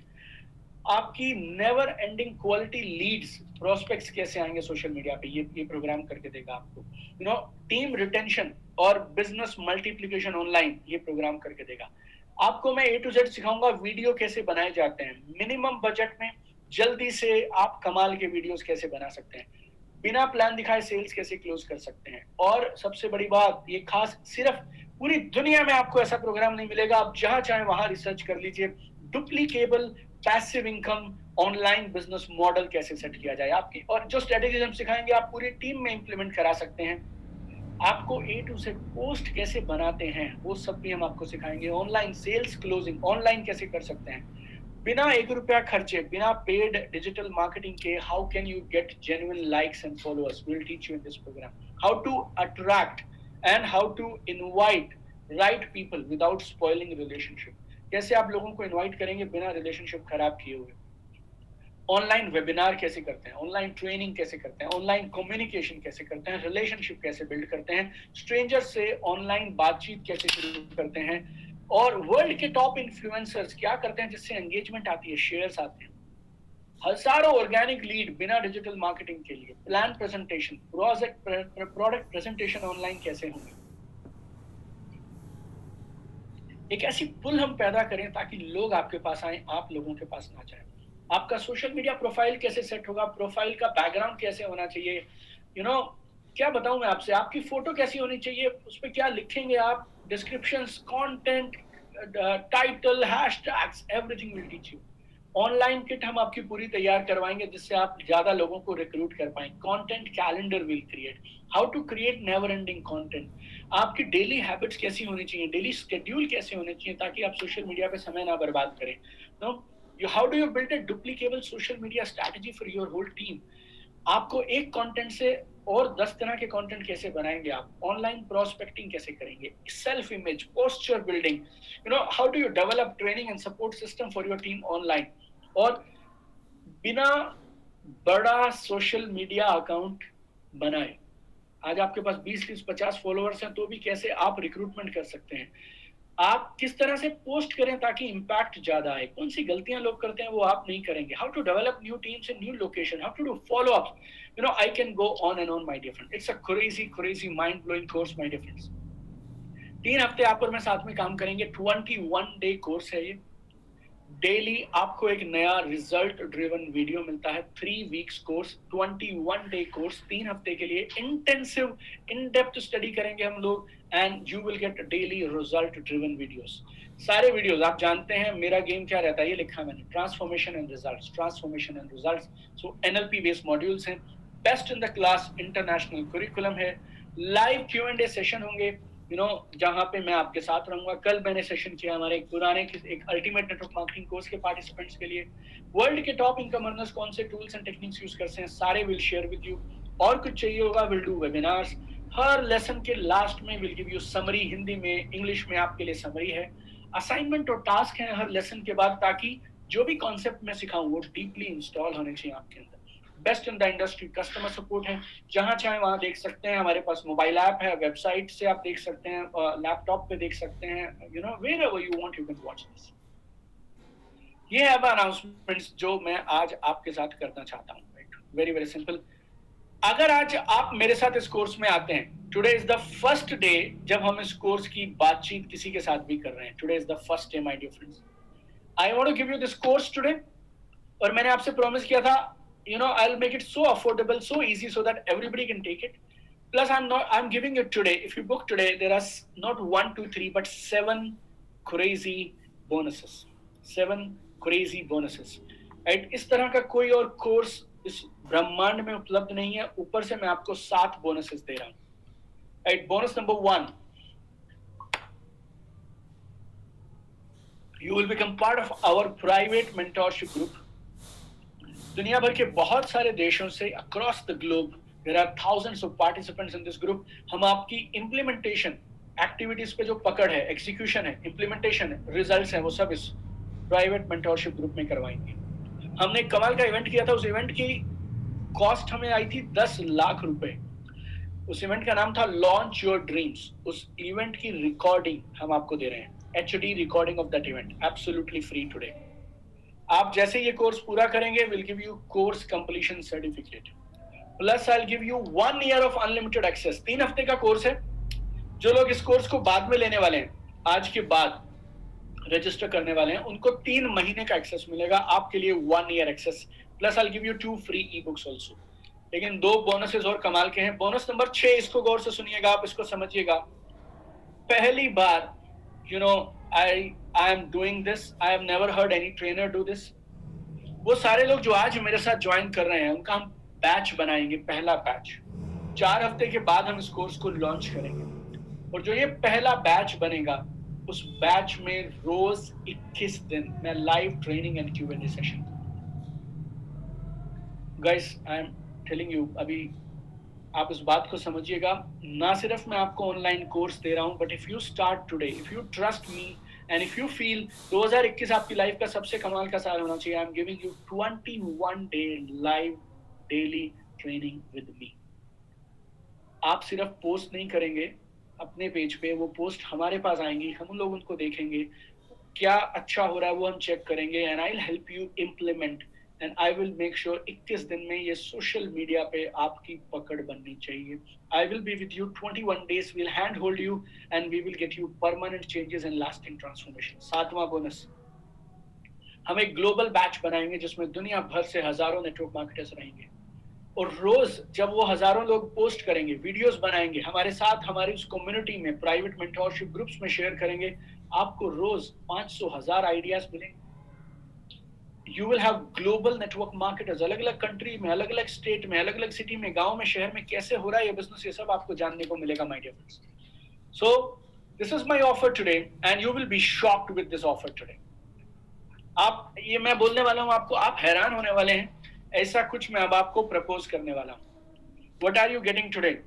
आपकी never ending quality Leeds, prospects कैसे आएंगे सोशल मीडिया पे, ये प्रोग्राम करके देगा आपको. टीम रिटेंशन और बिजनेस मल्टीप्लिकेशन ऑनलाइन, ये प्रोग्राम करके देगा. आपको मैं A to Z सिखाऊंगा वीडियो कैसे बनाए जाते हैं, मिनिमम बजट में जल्दी से आप कमाल के वीडियोस कैसे बना सकते हैं, बिना प्लान दिखाए सेल्स कैसे क्लोज कर सकते हैं. और सबसे बड़ी बात, ये खास सिर्फ पूरी दुनिया में आपको ऐसा प्रोग्राम नहीं मिलेगा, आप जहां चाहें वहां रिसर्च कर लीजिए. Duplicable passive income online business model कैसे सेट किया जाए आपकी, और जो स्ट्रेटेजीज हम सिखाएंगे आप पूरी टीम में इंप्लीमेंट करा सकते हैं. आपको A to Z पोस्ट कैसे बनाते हैं वो सब भी हम आपको सिखाएंगे. ऑनलाइन सेल्स क्लोजिंग ऑनलाइन कैसे कर सकते हैं बिना 1 रुपया खर्चे, बिना पेड डिजिटल मार्केटिंग के. How can you get genuine likes and followers, we will teach you in this programme. How to attract and how to invite right people without spoiling relationship. कैसे आप लोगों को इनवाइट करेंगे बिना relationship खराब किए हुए. ऑनलाइन वेबिनार कैसे करते हैं, ऑनलाइन ट्रेनिंग कैसे करते हैं, ऑनलाइन कम्युनिकेशन कैसे करते हैं, रिलेशनशिप कैसे बिल्ड करते हैं, स्ट्रेंजर से ऑनलाइन बातचीत कैसे शुरू करते हैं, और वर्ल्ड के टॉप इन्फ्लुएंसर्स क्या करते हैं जिससे एंगेजमेंट आती है, शेयर्स आते हैं. हजारों ऑर्गेनिक लीड बिना डिजिटल मार्केटिंग के लिए. Plan presentation, product presentation online कैसे होंगे. एक ऐसी पुल हम पैदा करें ताकि लोग आपके पास आए, आप लोगों के पास ना जाए. आपका सोशल मीडिया प्रोफाइल कैसे सेट होगा, प्रोफाइल का बैकग्राउंड कैसे होना चाहिए, क्या बताऊं मैं आपसे, आपकी फोटो कैसी होनी चाहिए, उस पर क्या लिखेंगे आप, descriptions, content, title, hashtags, everything will teach you. Online kit हम आपकी पूरी तैयार करवाएंगे जिससे आप ज्यादा लोगों को रिक्रूट कर पाएं. Content calendar will create. How to create never ending content. आपकी डेली हैबिट्स कैसी होनी चाहिए, डेली शेड्यूल कैसे होने चाहिए ताकि आप सोशल मीडिया पे समय ना बर्बाद करें. How do you build a duplicable social media strategy for your whole team. आपको एक कंटेंट से और 10 तरह के कंटेंट कैसे बनाएंगे आप, ऑनलाइन प्रोस्पेक्टिंग कैसे करेंगे, self image, posture building, how do you develop training and support system for your team online. और बिना बड़ा सोशल मीडिया अकाउंट बनाए, आज आपके पास 20-50 फॉलोअर्स हैं तो भी कैसे आप रिक्रूटमेंट कर सकते हैं. आप किस तरह से पोस्ट करें ताकि इंपैक्ट ज्यादा आए, कौन सी गलतियां लोग करते हैं वो आप नहीं करेंगे. How to develop new teams in new location, how to do follow up. I can go on and on my dear friend. It's a crazy mind blowing course my dear friends. 3 हफ्ते आप और मैं साथ में काम करेंगे. 21 day course है ये. डेली आपको एक नया रिजल्ट ड्रिवन वीडियो मिलता है. 3 वीक्स कोर्स, 21 डे कोर्स, 3 हफ्ते के लिए इंटेंसिव इन डेप्थ स्टडी करेंगे हम लोग, and you will gate daily result driven videos. सारे वीडियोस आप जानते हैं मेरा गेम क्या रहता है, ये लिखा मैंने, transformation and results, transformation and results. So NLP based modules हैं, best in the class international curriculum है, लाइव Q&A सेशन होंगे, जहां पे मैं आपके साथ रहूंगा। कल मैंने सेशन किया हमारे एक पुराने एक अल्टीमेट नेटवर्क मार्केटिंग कोर्स के पार्टिसिपेंट्स के लिए। वर्ल्ड के टॉप इनकम अर्नर्स कौन से टूल्स एंड टेक्निक्स यूज करते हैं, सारे विल शेयर विद यू। और कुछ चाहिए होगा, will do webinars. Her lesson के लास्ट में will give you summary, Hindi में, इंग्लिश में आपके लिए समरी है। असाइनमेंट और टास्क है हर लेसन के बाद, ताकि जो भी कॉन्सेप्ट मैं सिखाऊं वो डीपली इंस्टॉल होने चाहिए आपके अंदर। Best in the industry customer support है, जहां चाहे वहां देख सकते हैं। हमारे पास मोबाइल ऐप है, वेबसाइट से आप देख सकते हैं, लैपटॉप पे देख सकते हैं, wherever you want you can watch this। ये है अनाउंसमेंट्स जो मैं आज आपके साथ करना चाहता हूँ। Very very simple. अगर आज आप मेरे साथ इस कोर्स में आते हैं, today is the first day जब हम इस कोर्स की बातचीत किसी के साथ भी कर रहे हैं। Today is the first day my dear friends. I want to give you this course today, और मैंने आपसे प्रॉमिस किया था, I'll make it so affordable, so easy, so that everybody can take it. Plus, I'm giving it today. If you book today, there are not 1, 2, 3, but 7 crazy bonuses. 7 crazy bonuses. Right? इस तरह का कोई और course इस ब्रह्मांड में उपलब्ध नहीं है। ऊपर से मैं आपको 7 बोनसेस दे रहा हूं। Right? Bonus number 1. You will become part of our private mentorship group. दुनिया भर के बहुत सारे देशों से across the globe there are thousands of participants in this group. हम आपकी इंप्लीमेंटेशन एक्टिविटीज पे जो पकड़ है, एग्जीक्यूशन है, इंप्लीमेंटेशन है, रिजल्ट्स है, वो सब इस प्राइवेट मेंटोरशिप ग्रुप में करवाएंगे। हमने एक कमाल का इवेंट किया था। उस इवेंट की कॉस्ट हमें आई थी 10 लाख रुपए। उस इवेंट का नाम था लॉन्च योर ड्रीम्स। उस इवेंट की रिकॉर्डिंग हम आपको दे रहे हैं, HD recording of that event, absolutely free today. आप जैसे ये कोर्स पूरा करेंगे, will give you course completion certificate, plus I will give you 1 year of unlimited access. 3 हफ्ते का कोर्स है। जो लोग इस कोर्स को बाद में लेने वाले हैं, आज के बाद रजिस्टर करने वाले हैं, उनको 3 महीने का एक्सेस मिलेगा। आपके लिए 1 year access, plus I will give you 2 free e books also. लेकिन 2 बोनसेस और कमाल के हैं। बोनस नंबर 6, इसको गौर से सुनिएगा, आप इसको समझिएगा। पहली बार I am doing this. I have never heard any trainer do this. वो सारे लोग जो आज मेरे साथ ज्वाइन कर रहे हैं, उनका हम बैच बनाएंगे, पहला बैच। 4 हफ्ते के बाद हम इस कोर्स को लॉन्च करेंगे, और जो ये पहला बैच बनेगा, उस बैच में रोज 21 दिन मैं live training and Q&A session. Guys, I am telling you, अभी आप इस बात को समझिएगा। ना सिर्फ मैं आपको ऑनलाइन कोर्स दे रहा हूं, but if you start today, if you trust me and if you feel 2021 आपकी लाइफ का सबसे कमाल का साल होना चाहिए, आई am giving you 21 day live daily training with me. आप सिर्फ पोस्ट नहीं करेंगे अपने पेज पे, वो पोस्ट हमारे पास आएंगी, हम लोग उनको देखेंगे, क्या अच्छा हो रहा है वो हम चेक करेंगे, and I will help you implement, and I will make sure 21 दिन में ये सोशल मीडिया पे आपकी पकड़ बननी चाहिए। I will be with you 21 days, we'll hand hold you and we will get you permanent changes and lasting transformation। 7वां bonus, हम एक ग्लोबल बैच बनाएंगे जिसमें दुनिया भर से हजारों नेटवर्क मार्केटर्स रहेंगे, और रोज जब वो हजारों लोग पोस्ट करेंगे, वीडियोस बनाएंगे, हमारे साथ हमारी उस कम्युनिटी में, प्राइवेट मेंटोरशिप ग्रुप्स में शेयर करेंगे, आपको रोज 500,000 आइडियाज मिलेंगे। You will have global network marketers, अलग अलग कंट्री में, अलग अलग स्टेट में, अलग अलग सिटी में, गांव में, शहर में कैसे हो रहा है ये बिजनेस, ये सब आपको जानने को मिलेगा my dear friends. So this is my offer today and you will be shocked with this offer today. आप, ये मैं बोलने वाला हूं आपको, आप हैरान होने वाले हैं। ऐसा कुछ मैं अब आपको प्रपोज करने वाला हूं। What are you getting today?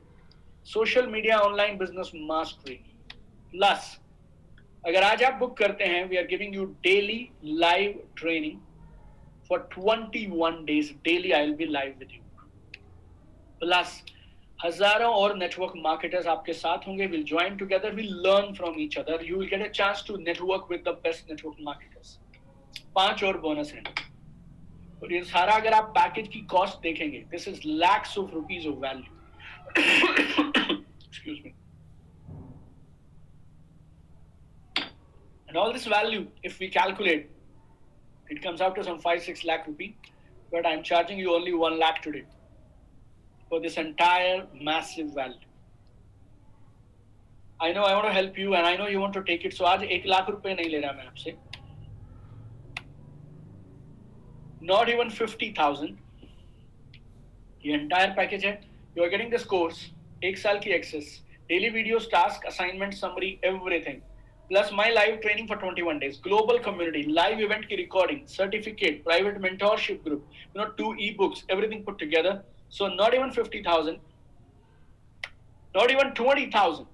Social media online business mastery plus, अगर आज आप बुक करते हैं, we are giving you daily live training for 21 days. Daily I will be live with you. Plus, हजारों और नेटवर्क मार्केटर्स आपके साथ होंगे। We'll join together, we'll learn from each other. You will get a chance to network with the best network marketers. 5 और bonus हैं, और ये सारा अगर आप पैकेज की कॉस्ट देखेंगे, this is lakhs of rupees of value. Excuse me. And all this value, if we calculate, it comes out to some 5-6 lakh rupee, but I'm charging you only 1 lakh today for this entire massive value. I know I want to help you and I know you want to take it, so आज 1 लाख रुपए नहीं ले रहा मैं आपसे, not even 50,000। ये entire package है। You are getting this course, 1 साल की access, daily videos, task, assignment, summary, everything. Plus my live training for 21 days, global community, live event ki recording, certificate, private mentorship group, 2 ebooks, everything put together. So not even 50,000, not even 20,000.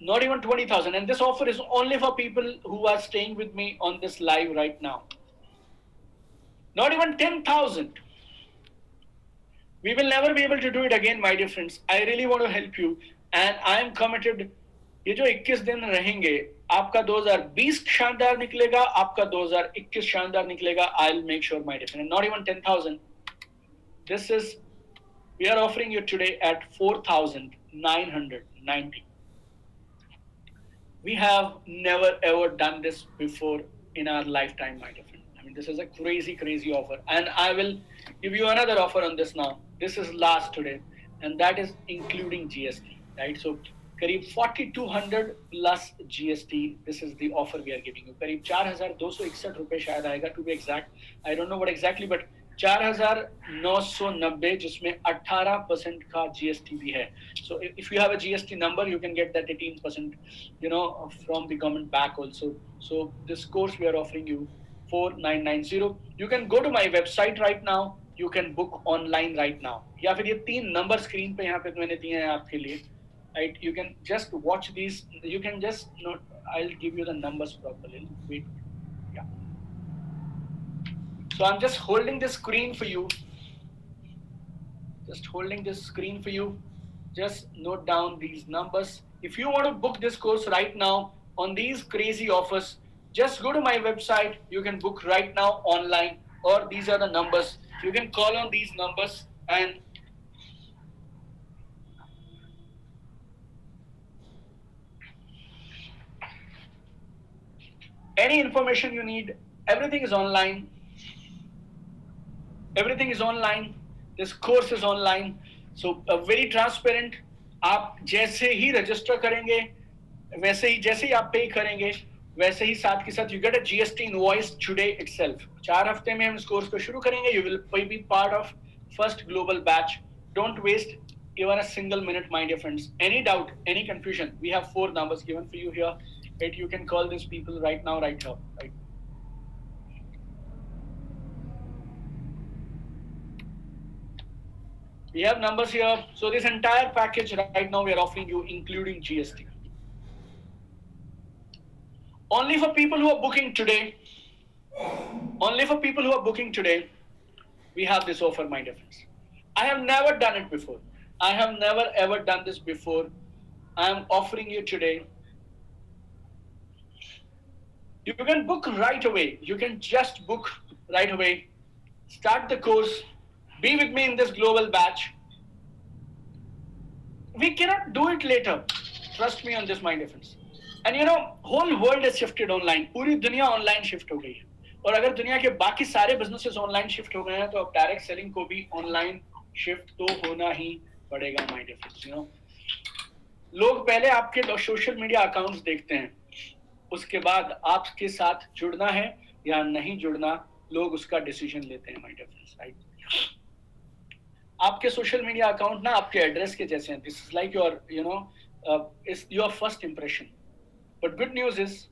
Not even 20,000. And this offer is only for people who are staying with me on this live right now. Not even 10,000. We will never be able to do it again, my dear friends. I really want to help you. And I am committed. ये जो 21 दिन रहेंगे, आपका 2020 शानदार निकलेगा, आपका 2021 शानदार निकलेगा. I'll make sure, my dear friend. Not even 10,000. This is, we are offering you today at 4,990. We have never ever done this before in our lifetime, my dear friend. I mean, this is a crazy, crazy offer. And I will give you another offer on this now. This is last today. And that is including GST, right? So, करीब 4,200 plus GST. This is the offer we are giving you. करीब 4,261 रुपए शायद आएगा, to be exact. I don't know what exactly, but 4,990 जिसमें 18% का GST भी है. So if you have a GST number, you can get that 18%, from the government back also. So this course we are offering you 4,990. You can go to my website right now. You can book online right now. या फिर ये 3 number screen पे यहाँ पे मैंने दिए हैं आपके लिए. Right? You can just watch these. You can just note. I'll give you the numbers properly. Wait. Yeah. So I'm just holding this screen for you. Just holding this screen for you. Just note down these numbers. If you want to book this course right now on these crazy offers, just go to my website. You can book right now online, or these are the numbers. You can call on these numbers and any information you need, everything is online. Everything is online. This course is online. So very transparent. आप जैसे ही register करेंगे, वैसे ही जैसे ही आप पे करेंगे, वैसे ही साथ के साथ you get a GST invoice today itself. 4 हफ्ते में हम इस कोर्स को शुरू करेंगे. You will be part of first global batch. Don't waste even a single minute, my dear friends. Any doubt, any confusion, we have 4 numbers given for you here. Right? You can call these people right now, right here. Right? We have numbers here. So this entire package right now we are offering you, including GST. Only for people who are booking today. Only for people who are booking today, we have this offer, my dear friends. I have never done it before. I have never ever done this before. I am offering you today. You can book right away. You can just book right away. Start the course. Be with me in this global batch. We cannot do it later. Trust me on this, my dear friends. And whole world has shifted online. पूरी दुनिया online shift हो गई है. और अगर दुनिया के बाकी सारे businesses online shift हो गए हैं, तो अब direct selling को भी online shift तो होना ही पड़ेगा, my dear friends. लोग पहले आपके social media accounts देखते हैं. उसके बाद आपके साथ जुड़ना है या नहीं जुड़ना, लोग उसका डिसीजन लेते हैं, my dear friends, right? आपके सोशल मीडिया अकाउंट ना आपके एड्रेस के जैसे हैं. This is like your is your first impression. But good news is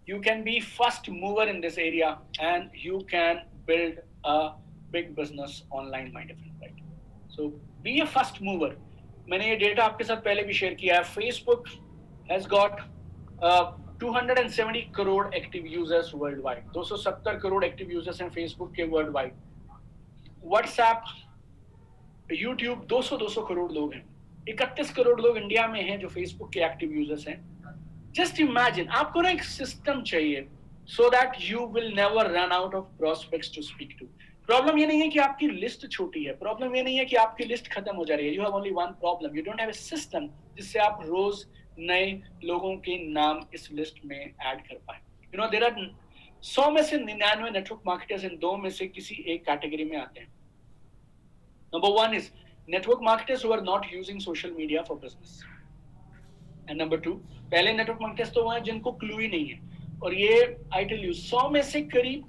you can be first mover in this area and you can build a big business online, my dear friend, right? So be a first mover. मैंने ये data आपके साथ पहले भी share किया है. Facebook has got 270 crore active users worldwide. 270 crore active users हैं Facebook के worldwide. WhatsApp, YouTube 200 करोड़ लोग हैं. 31 करोड़ लोग इंडिया में हैं जो Facebook के एक्टिव यूजर्स हैं. Just imagine, आपको ना एक सिस्टम चाहिए so that you will never run out of prospects to speak to. Problem ये नहीं है कि आपकी लिस्ट छोटी है. प्रॉब्लम ये नहीं है कि आपकी लिस्ट खत्म हो जा रही है. You have only one problem. You don't have a system जिससे आप रोज नए लोगों के नाम इस लिस्ट में ऐड कर पाए. There are 100 में से 99 नेटवर्क मार्केटर्स इन 2 में से किसी एक कैटेगरी में आते हैं. Number 1 is network marketers who are not using social media for business. And number 2, पहले network marketers तो वो हैं जिनको क्लू ही नहीं है. और ये I tell you 100 में से करीब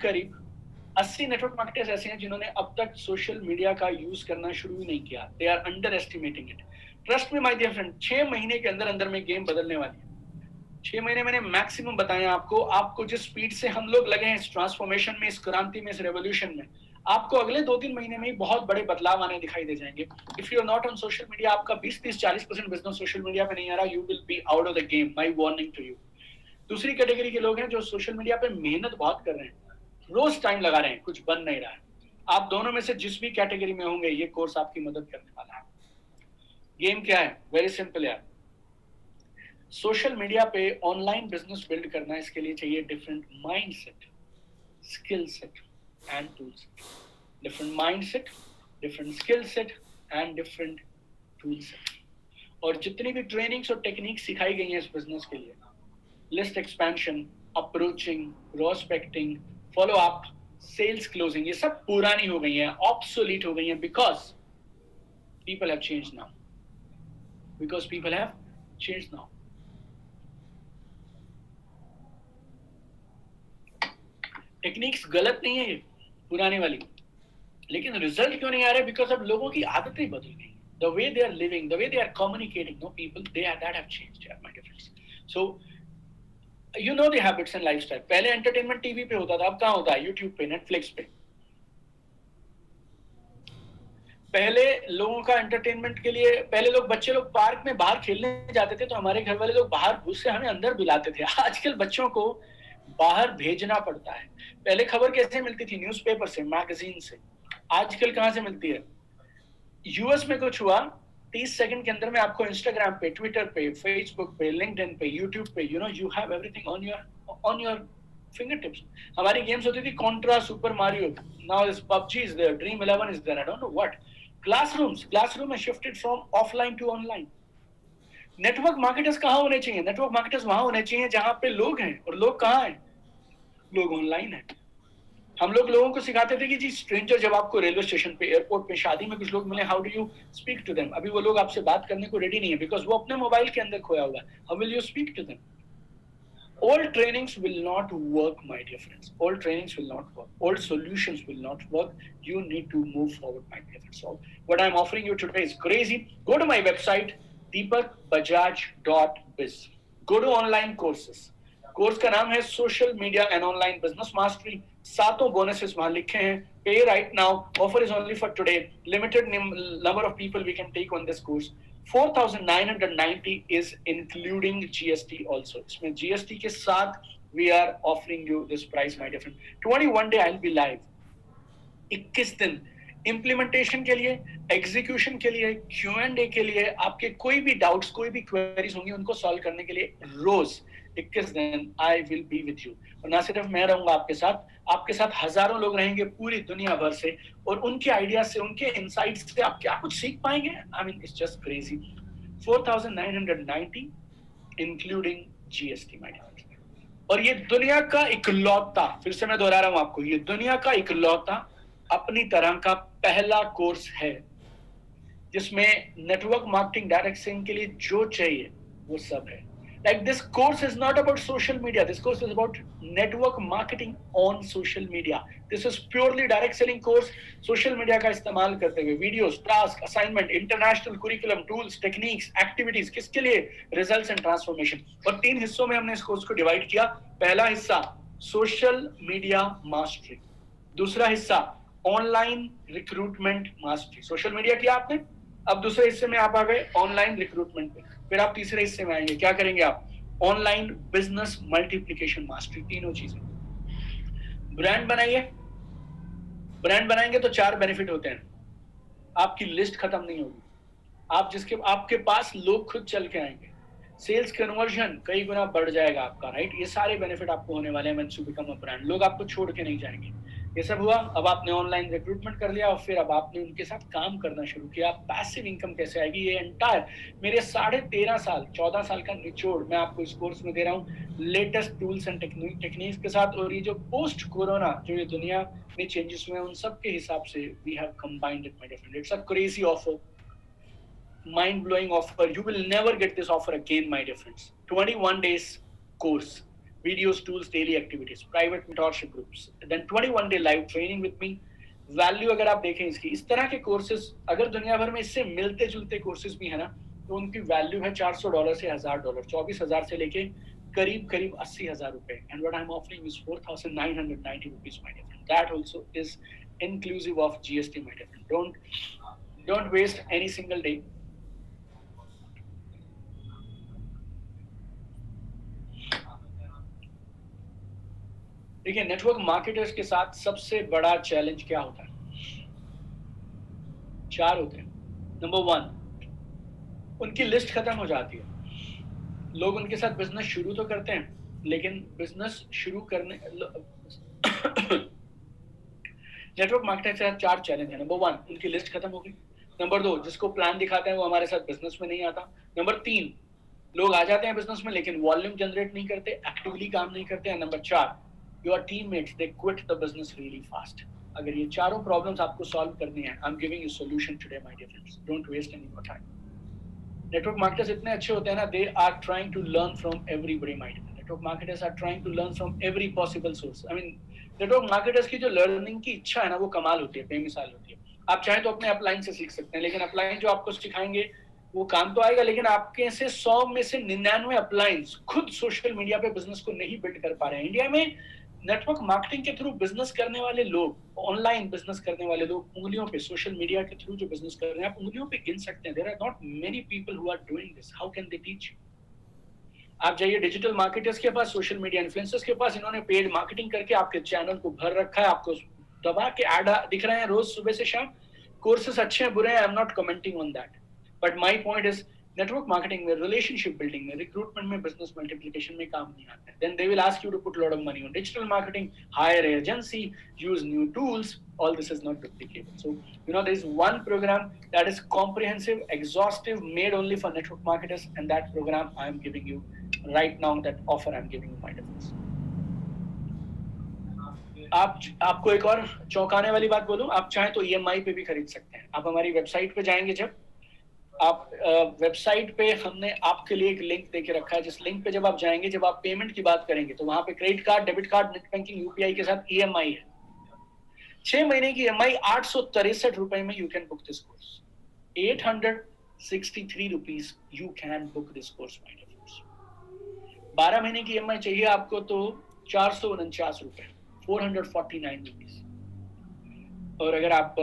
80 नेटवर्क मार्केटर्स ऐसे हैं जिन्होंने अब तक सोशल मीडिया का यूज करना शुरू ही नहीं किया. They are underestimating it. Trust में माय डियर फ्रेंड, 6 महीने के अंदर अंदर में गेम बदलने वाली है। 6 महीने मैंने मैक्सिमम बताया आपको जिस स्पीड से हम लोग लगे हैं इस ट्रांसफॉर्मेशन में, इस क्रांति में, इस रेवोल्यूशन में, आपको अगले 2-3 महीने में ही बहुत बड़े बदलाव आने दिखाई दे जाएंगे। If you are not on social media, आपका 20-30-40% बिजनेस सोशल मीडिया पे नहीं आ रहा, you will be out of the game, my warning to you. दूसरी कैटेगरी के लोग हैं जो सोशल मीडिया पे मेहनत बहुत कर रहे हैं, रोज टाइम लगा रहे हैं, कुछ बन नहीं रहा है। आप दोनों में से जिस भी कैटेगरी में होंगे, ये कोर्स आपकी मदद करने वाला है। गेम क्या है? वेरी सिंपल यार। सोशल मीडिया पे ऑनलाइन बिजनेस बिल्ड करना, इसके लिए चाहिए different mindset, skill set and tool set. Different mindset, different skill set and different tool set. और जितनी भी ट्रेनिंग्स और टेक्निक सिखाई गई हैं इस बिजनेस के लिए, list expansion, approaching, prospecting, follow up, sales closing, ये सब पुरानी हो गई हैं, ऑब्सोलीट हो गई हैं, because people have changed now. Because people have changed now. Techniques गलत नहीं है ये पुराने वाली, लेकिन रिजल्ट क्यों नहीं आ रहे? बिकॉज अब लोगों की आदतें बदल गई, the way they are living, the way they are communicating, no people they are that have changed यार my dear friends. So you know the habits and lifestyle. पहले एंटरटेनमेंट टीवी पे होता था, अब कहाँ होता है? यूट्यूब पे, नेटफ्लिक्स पे। पहले लोगों का एंटरटेनमेंट के लिए, पहले बच्चे लोग पार्क में बाहर खेलने जाते थे तो हमारे घर वाले लोग बाहर घुस से हमें अंदर बुलाते थे। आजकल बच्चों को बाहर भेजना पड़ता है। पहले खबर कैसे मिलती थी? न्यूज़पेपर से, मैगजीन से। आजकल कहां से मिलती है? यूएस में कुछ हुआ, 30 सेकंड के अंदर में आपको इंस्टाग्राम पे, ट्विटर पे, फेसबुक पे, लिंक्डइन पे, यूट्यूब पे, you have everything on your finger tips. हमारी गेम्स होती थी Contra, Super Mario, now is PUBG is there, Dream 11 is there, I don't know what. Classroom has shifted from offline to online। Network marketers कहाँ होने चाहिए? Network marketers वहां होने चाहिए जहां पे लोग हैं, और लोग कहाँ हैं? लोग ऑनलाइन हैं। हम लोगों को सिखाते थे कि जी स्ट्रेंजर जब आपको रेलवे स्टेशन पे, एयरपोर्ट पे, शादी में कुछ लोग मिले, how do you speak to them? अभी वो लोग आपसे बात करने को रेडी नहीं है, बिकॉज वो अपने मोबाइल के अंदर खोया हुआ है। How will you speak to them? Old trainings will not work, my dear friends. Old trainings will not work. Old solutions will not work. You need to move forward, my dear friends. So what I'm offering you today is crazy. Go to my website, deepakbajaj.biz. Go to online courses. Course का नाम है social media and online business mastery. 7 bonuses वहां लिखे हैं। Pay right now, offer is only for today, limited number of people we can take on this course. 4,990 is including GST also. इसमें GST के साथ we are offering you this price, my dear friend. 21 day I'll be live. 21 दिन implementation के लिए, execution के लिए, Q&A के लिए, आपके कोई भी डाउट्स, कोई भी क्वेरीज होंगी, उनको सॉल्व करने के लिए रोज 21 दिन I will be with you. और ना सिर्फ मैं रहूंगा आपके साथ हजारों लोग रहेंगे पूरी दुनिया भर से, और उनके आइडिया से, उनके इनसाइट्स से आप क्या कुछ सीख पाएंगे। I mean it's just crazy. 4,990 including GST, my dear. और ये दुनिया का इकलौता, फिर से मैं दोहरा रहा हूं आपको, ये दुनिया का इकलौता अपनी तरह का पहला कोर्स है जिसमें नेटवर्क मार्केटिंग, डायरेक्ट सेलिंग के लिए जो चाहिए वो सब है। Like this course is not about social media. This course is about network marketing on social media. This is purely direct selling course. Social media का इस्तेमाल करते हुए videos, task, assignment, international curriculum, tools, techniques, activities, किसके लिए? Results and transformation. और 3 हिस्सों में हमने इस कोर्स को डिवाइड किया। पहला हिस्सा सोशल मीडिया मास्टरी, दूसरा हिस्सा online recruitment mastery. Social media किया आपने, अब दूसरे हिस्से में आप आ गए ऑनलाइन रिक्रूटमेंट पे, फिर आप तीसरे हिस्से में आएंगे, क्या करेंगे आप? Online business multiplication mastery. तीनों चीजें। ब्रांड बनाइए, ब्रांड बनाएंगे तो 4 बेनिफिट होते हैं। आपकी लिस्ट खत्म नहीं होगी, आपके पास लोग खुद चल के आएंगे, सेल्स कन्वर्जन कई गुना बढ़ जाएगा आपका, राइट? ये सारे बेनिफिट आपको होने वाले हैं when you become a brand. लोग आपको छोड़ के नहीं जाएंगे। ये सब हुआ, अब आपने ऑनलाइन रिक्रूटमेंट कर लिया और फिर अब आपने उनके साथ काम करना शुरू किया। पैसिव इनकम कैसे आएगी? ये एंटायर मेरे 13.5 साल, 14 साल का निचोड़ मैं आपको इस कोर्स में दे रहा हूँ, लेटेस्ट टूल्स एंड टेक्निक्स के साथ। और ये जो पोस्ट कोरोना जो ये दुनिया में चेंजेस हुए हैं, उन सब के हिसाब से we have combined it, my dear friend. It's a crazy offer, mind blowing offer. You will never get this offer again, my dear friends. 21 days course, videos, tools, daily activities, private mentorship groups, then 21 day live training with me. Value अगर आप देखें इसकी, इस तरह के courses अगर दुनिया भर में इससे मिलते जुलते कोर्सेज भी है ना, तो उनकी वैल्यू है $400 से $1000, 24,000 से लेके करीब करीब 80,000 रुपए. And what I am offering is 4,990 rupees, my dear friend. That also is inclusive of GST, my dear friend. Don't waste any single day. देखिए, नेटवर्क मार्केटर्स के साथ सबसे बड़ा चैलेंज क्या होता है? 4 होते हैं. नंबर 1, उनकी लिस्ट खत्म हो जाती है. लोग उनके साथ बिजनेस शुरू तो करते हैं, लेकिन बिजनेस शुरू करने नेटवर्क मार्केटर के साथ 4 चैलेंज है. नंबर 1, उनकी लिस्ट खत्म हो गई. नंबर 2, जिसको प्लान दिखाते हैं वो हमारे साथ बिजनेस में नहीं आता. नंबर 3, लोग आ जाते हैं बिजनेस में लेकिन वॉल्यूम जनरेट नहीं करते, एक्टिवली काम नहीं करते. Number 4, your teammates they quit the business really fast. अगर ये चारों प्रॉब्लम्स आपको सॉल्व करनी है, I am giving you solution today, my dear friends. Don't waste any more time. Network marketers इतने अच्छे होते हैं ना, they are trying to learn from everybody, my dear. Network marketers are trying to learn from every possible source. I mean, network marketers की जो learning की इच्छा है ना, वो कमाल होती है, बेमिसाल होती है. आप चाहें तो अपने अपलाइन से सीख सकते हैं, लेकिन अपलाइन जो आपको सिखाएंगे वो काम तो आएगा, लेकिन आपके से 100 में से 99 अपलाइंस खुद सोशल मीडिया पे बिजनेस को नहीं बिल्ड कर पा रहे हैं. इंडिया में नेटवर्क मार्केटिंग के थ्रू बिजनेस करने वाले लोग, ऑनलाइन बिजनेस करने वाले लोग, उंगलियों पे, सोशल मीडिया के थ्रू जो बिजनेस कर रहे हैं, आप उंगलियों पे गिन सकते हैं. There are not many people who are doing this. How can they teach? आप जाइए डिजिटल मार्केटर्स के पास, सोशल मीडिया इन्फ्लुएंसर्स के पास, इन्होंने पेड मार्केटिंग करके आपके चैनल को भर रखा है, आपको दबा के ऐड दिख रहे हैं रोज सुबह से शाम. कोर्सेस अच्छे हैं, बुरे हैं, I am not commenting on that, but my point is network marketing में, रिलेशनशिप बिल्डिंग में, रिक्रूटमेंट में, बिजनेस मल्टीप्लिकेशन में काम नहीं आता है. Then they will ask you to put lot of money on digital marketing, hire agency, use new tools. All this is not duplicable. So, there is one program that is comprehensive, exhaustive, made only for network marketers, and that program I am giving you right now. That offer I am giving you, my friends. आपको एक और चौंकाने वाली बात बोलूं, आप चाहें तो EMI पे भी खरीद सकते हैं. आप हमारी वेबसाइट पे जाएंगे, जब आप वेबसाइट पे हमने आपके लिए एक लिंक देके रखा है, जिस लिंक पे जब आप जाएंगे, जब आप पेमेंट की बात करेंगे, तो वहां पे credit card, debit card, net banking, UPI के साथ EMI है. 6 महीने की EMI 863 रुपए में you can book this course. 863 rupees you can book this course, my dear friends. 12 महीने की EMI चाहिए आपको तो 449 रुपए, 449 रुपीज. और अगर आप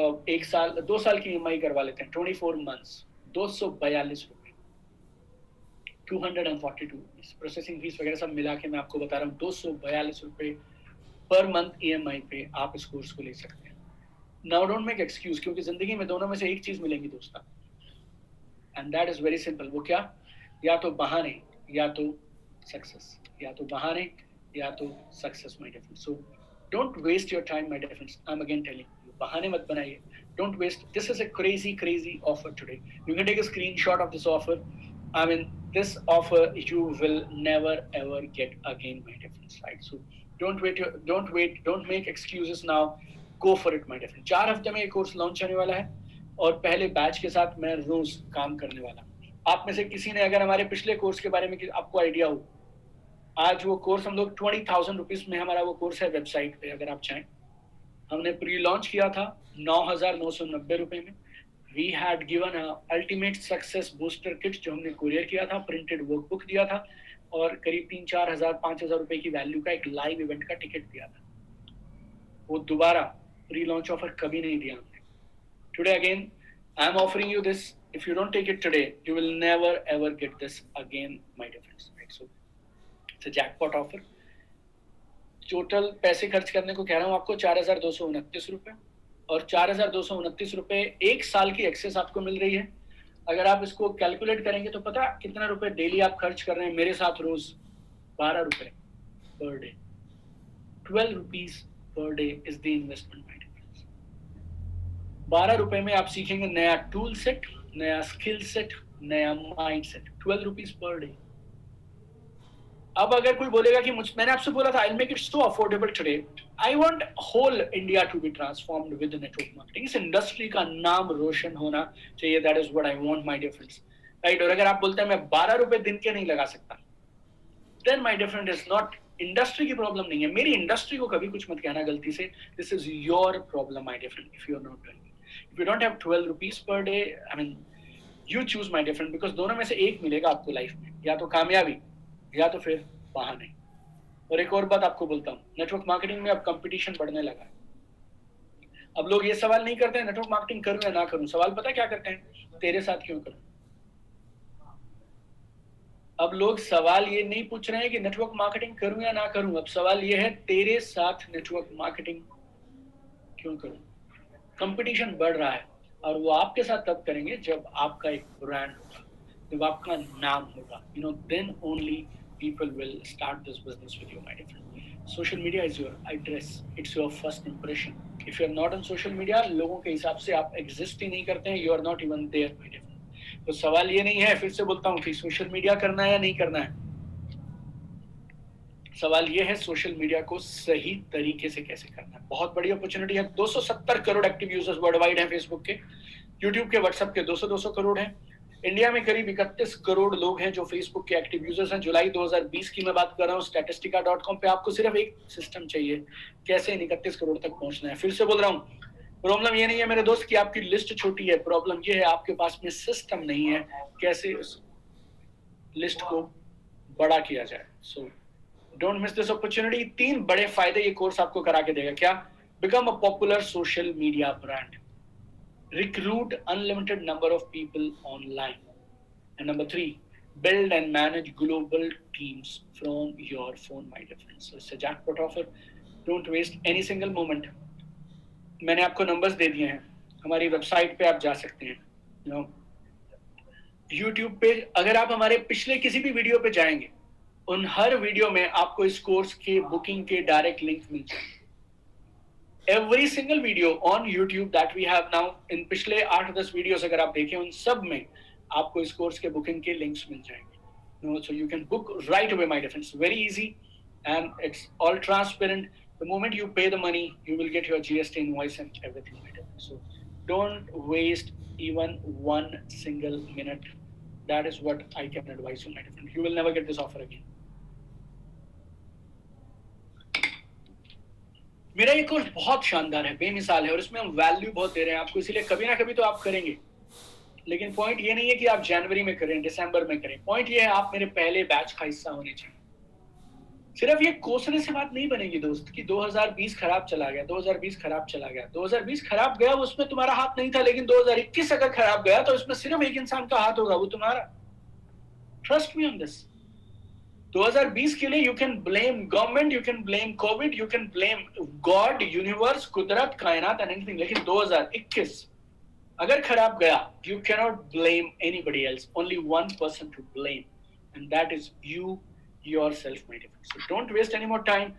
2 साल की EMI करवा लेते हैं, 24 months, 242 रुपए, 242 रुपीज. प्रोसेसिंग फीस वगैरह सब मिला के मैं आपको बता रहा हूँ, 242 रुपए पर मंथ EMI पे आप इस कोर्स को ले सकते हैं. नाउ डोंट मेक एक्सक्यूज, क्योंकि जिंदगी में दोनों में से एक चीज मिलेंगी दोस्तों, and that is very simple. वो क्या? या तो बहाने या तो सक्सेस, या तो बहाने या तो success, my dear friends. So don't waste your time, my dear friends. I am again telling you, बहाने मत बनाइए. Don't waste. This is a crazy offer today. You can take a screenshot of this offer. I mean, this offer you will never ever get again, my dear friends. Right? So don't make excuses now. Go for it, my dear friend. 4 हफ्ते में ये course launch होने वाला है, और पहले batch के साथ मैं रोज काम करने वाला हूँ. आप में से किसी ने अगर हमारे पिछले कोर्स के बारे में आपको आइडिया हो, आज वो कोर्स हम लोग 20,000 रुपीज में, हमारा वो कोर्स है वेबसाइट पे, अगर आप चाहें. हमने प्री लॉन्च किया था 9,990 रुपए में. We had given a ultimate success booster kit जो हमने कुरियर किया था, प्रिंटेड वर्कबुक दिया था, और करीब 3-4 हजार 5,000 रुपए की वैल्यू का एक लाइव इवेंट का टिकट दिया था. वो दोबारा प्री लॉन्च ऑफर कभी नहीं दिया हमने. Today again I am offering you this. If you don't take it today, you will never ever get this again, my dear friends. Right? So it's a jackpot offer. Total पैसे खर्च करने को कह रहा हूँ आपको 4,229 रुपए, और 4,229 रुपए 1 साल की एक्सेस आपको मिल रही है. अगर आप इसको कैलकुलेट करेंगे तो पता कितना रुपए डेली आप खर्च कर रहे हैं मेरे साथ रोज? 12 रुपए per day. 12 rupees per day is the investment, my dear friends. 12 रुपए में आप सीखेंगे नया टूल सेट, नया स्किल सेट, नया mindset. 12 rupees per day. अब अगर कोई बोलेगा कि मैंने आपसे बोला था, I'll make it so affordable today. I want whole India to be transformed with the network marketing. इस इंडस्ट्री का नाम रोशन होना चाहिए. That is what I want, my dear friends. Right? और अगर आप बोलते हैं मैं 12 रुपए दिन के नहीं लगा सकता, then my dear friend is not, industry की प्रॉब्लम नहीं है. मेरी इंडस्ट्री को कभी कुछ मत कहना गलती से. This is your problem, my dear friend, if you are not doing it. If you don't have 12 rupees per day, I mean, you choose my different, because दोनों में से एक मिलेगा आपको लाइफ में, या तो कामयाबी या तो फिर बहाने। और एक और बात आपको बोलता हूँ, नेटवर्क मार्केटिंग में अब कंपटीशन बढ़ने लगा है। अब लोग ये सवाल नहीं करते हैं नेटवर्क मार्केटिंग करूं या ना करूं, सवाल पता क्या करते हैं, तेरे साथ क्यों करूं। अब लोग सवाल ये नहीं पूछ रहे हैं कि नेटवर्क मार्केटिंग करूं या ना करूं, अब सवाल ये है तेरे साथ नेटवर्क मार्केटिंग क्यों करूं। कंपटीशन बढ़ रहा है और वो आपके साथ तब करेंगे जब आपका एक ब्रांड होगा, जब आपका नाम होगा, then only people will start this business with you, my dear friend. Social media is your address, it's your first impression. If you are not on social media, लोगों के हिसाब से आप exist ही नहीं करते हैं, you are not even there, my dear friend. तो सवाल ये नहीं है, फिर से बोलता हूँ कि सोशल मीडिया करना है या नहीं करना है, सवाल ये है सोशल मीडिया को सही तरीके से कैसे करना है। बहुत बड़ी अपॉर्चुनिटी है, 270 crore active users world wide हैं फेसबुक के, यूट्यूब के, व्हाट्सएप के 200 करोड़ हैं। इंडिया में करीब 31 करोड़ लोग हैं जो फेसबुक के एक्टिव यूजर्स हैं। जुलाई 2020 की मैं बात कर रहा हूँ, statistica.com पे आपको सिर्फ एक सिस्टम चाहिए कैसे इन 31 करोड़ तक पहुंचना है। फिर से बोल रहा हूँ, प्रॉब्लम ये नहीं है मेरे दोस्त कि आपकी लिस्ट छोटी है, प्रॉब्लम ये है आपके पास में सिस्टम नहीं है कैसे उस लिस्ट को बड़ा किया जाए। So don't miss this opportunity. 3 बड़े फायदे ये कोर्स आपको करा के देगा। क्या? Become a popular social media brand, recruit unlimited number of people online, and number 3, build and manage global teams from your phone, my dear friends. So it's a jackpot offer, don't waste any single moment. मैंने आपको numbers they दिए हैं, हमारी website पे आप जा सकते हैं, यूट्यूब पे अगर आप हमारे पिछले किसी भी वीडियो पे जाएंगे, उन हर वीडियो में आपको इस कोर्स के बुकिंग के डायरेक्ट लिंक मिल जाएंगे। Every single video on YouTube that we have now, in पिछले 8-10 वीडियोस अगर आप देखें, उन सब में आपको इस कोर्स के बुकिंग के लिंक्स मिल जाएंगे। So you can book right away, my dear friends. Very easy and it's all transparent. The moment you pay the money, you will get your GST invoice and everything, my dear friends. So don't waste even one single minute. That is what I can advise you, my dear friend. You will never get this offer again. मेरा ये course बहुत शानदार है, बेमिसाल है, और इसमें हम वैल्यू बहुत दे रहे हैं आपको, इसीलिए कभी ना कभी तो आप करेंगे। लेकिन पॉइंट ये नहीं है कि आप जनवरी में करें, दिसंबर में करें, पॉइंट ये है आप मेरे पहले बैच का हिस्सा होने चाहिए। सिर्फ ये कोसने से बात नहीं बनेगी दोस्त कि 2020 खराब चला गया, 2020 खराब चला गया। 2020 खराब गया उसमें तुम्हारा हाथ नहीं था, लेकिन 2021 अगर खराब गया तो उसमें सिर्फ एक इंसान का हाथ होगा, वो तुम्हारा। Trust me on this. 2020 के लिए you can blame government, you can blame COVID, you can blame God, universe, कुदरत, कायनात एंड एनीथिंग, लेकिन 2021 अगर खराब गया, you can not blame anybody else, only one person to blame, and that is you yourself, my dear friends. So don't waste any more time.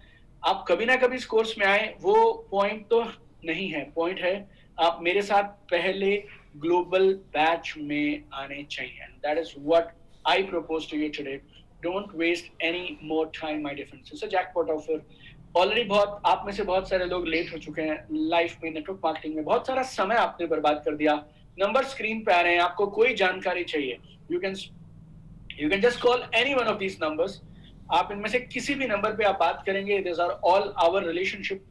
आप कभी ना कभी इस कोर्स में आए, वो पॉइंट तो नहीं है, पॉइंट है आप मेरे साथ पहले ग्लोबल बैच में आने चाहिए, and that is what I propose to you today. Don't waste any more time, my dear friends. It's a jackpot offer. Already बहुत आप में से बहुत सारे लोग लेट हो चुके हैं लाइफ में, नेटवर्क मार्केटिंग में बहुत सारा समय आपने बर्बाद कर दिया। नंबर स्क्रीन पे आ रहे हैं, आपको कोई जानकारी चाहिए, you can just call any one of these numbers. आप इनमें से किसी भी नंबर पे आप बात करेंगे, these are all our relationship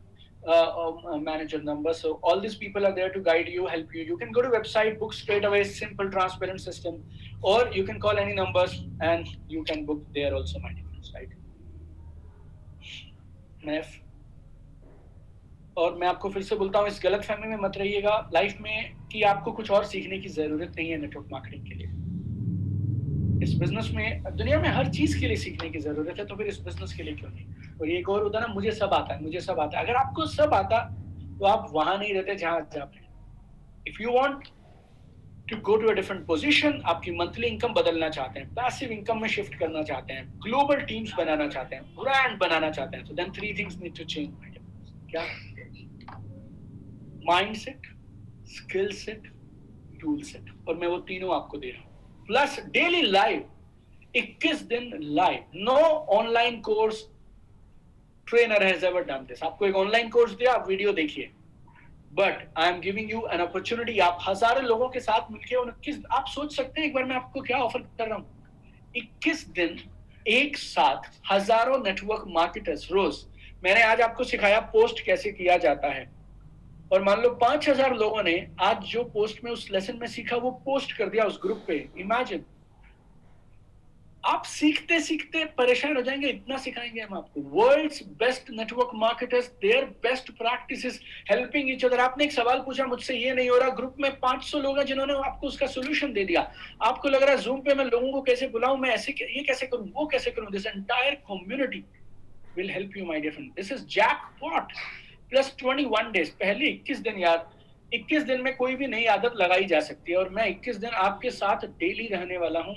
manager numbers. So all these people are there to guide you, help you. You can go to website, book straight away, simple, transparent system, or you can call any numbers and you can book there also, my dear friends, right? और मैं आपको फिर से बोलता हूँ, इस गलत फहमी में मत रहिएगा लाइफ में कि आपको कुछ और सीखने की जरूरत नहीं है नेटवर्क मार्केटिंग के लिए। इस बिजनेस में, दुनिया में हर चीज के लिए सीखने की जरूरत है, तो फिर इस बिजनेस के लिए क्यों नहीं। और ये एक और होता है ना, मुझे सब आता है, मुझे सब आता है। अगर आपको सब आता तो आप वहां नहीं रहते जहां आप रहे। If you want to go to a different position, आपकी मंथली इनकम बदलना चाहते हैं, पैसिव इनकम में शिफ्ट करना चाहते हैं, ग्लोबल टीम्स बनाना चाहते हैं, ब्रांड बनाना चाहते हैं, तो then 3 things need to change. क्या? Mindset, skill set, tool set, और मैं वो तीनों आपको दे रहा हूं, प्लस डेली लाइव, 21 दिन लाइव। No online course trainer has ever done this. आपको एक ऑनलाइन कोर्स दिया, आप वीडियो देखिए, but I am giving you an opportunity. आप हजारों लोगों के साथ मिलकर 21, आप सोच सकते हैं एक बार मैं आपको क्या ऑफर कर रहा हूं, 21 दिन एक साथ, हजारों नेटवर्क मार्केटर्स रोज। मैंने आज आपको सिखाया पोस्ट कैसे किया जाता है, और मान लो 5,000 लोगों ने आज जो पोस्ट में उस लेसन में सीखा वो पोस्ट कर दिया उस ग्रुप पे। इमेजिन, आप सीखते सीखते परेशान हो जाएंगे, इतना सिखाएंगे हम आपको। World's best network marketers, their best practices, helping each other. आपने एक सवाल पूछा मुझसे, ये नहीं हो रहा, ग्रुप में 500 लोग हैं जिन्होंने आपको उसका सोल्यूशन दे दिया। आपको लग रहा है जूम पे मैं लोगों को कैसे बुलाऊं, मैं ऐसे ये कैसे करूं, वो कैसे करूं। This entire community will help you, my dear friend. This is jackpot. Plus 21 days, पहले 21 दिन यार, 21 दिन में कोई भी नई आदत लगाई जा सकती है और मैं 21 दिन आपके साथ डेली रहने वाला हूं।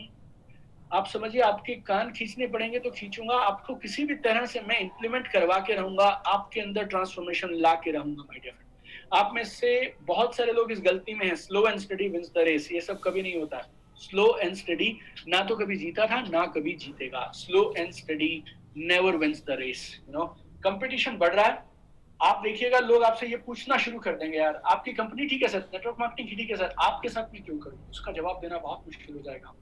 आप समझिए, आपके कान खींचने पड़ेंगे तो खींचूंगा, आपको किसी भी तरह से मैं इंप्लीमेंट करवा के रहूंगा, आपके अंदर ट्रांसफॉर्मेशन ला के रहूंगा माय डियर फ्रेंड। आप में से बहुत सारे लोग इस गलती में हैं, slow and steady wins the race. ये सब कभी नहीं होता। स्लो एंड स्टडी ना तो कभी जीता था, ना कभी जीतेगा। Slow and steady never wins the race. You know, competition बढ़ रहा है। आप देखिएगा, लोग आपसे ये पूछना शुरू कर देंगे, यार आपकी कंपनी ठीक है सर, नेटवर्क मार्केटिंग ठीक है सर, आपके साथ में क्यों करूं? उसका जवाब देना बहुत मुश्किल हो जाएगा।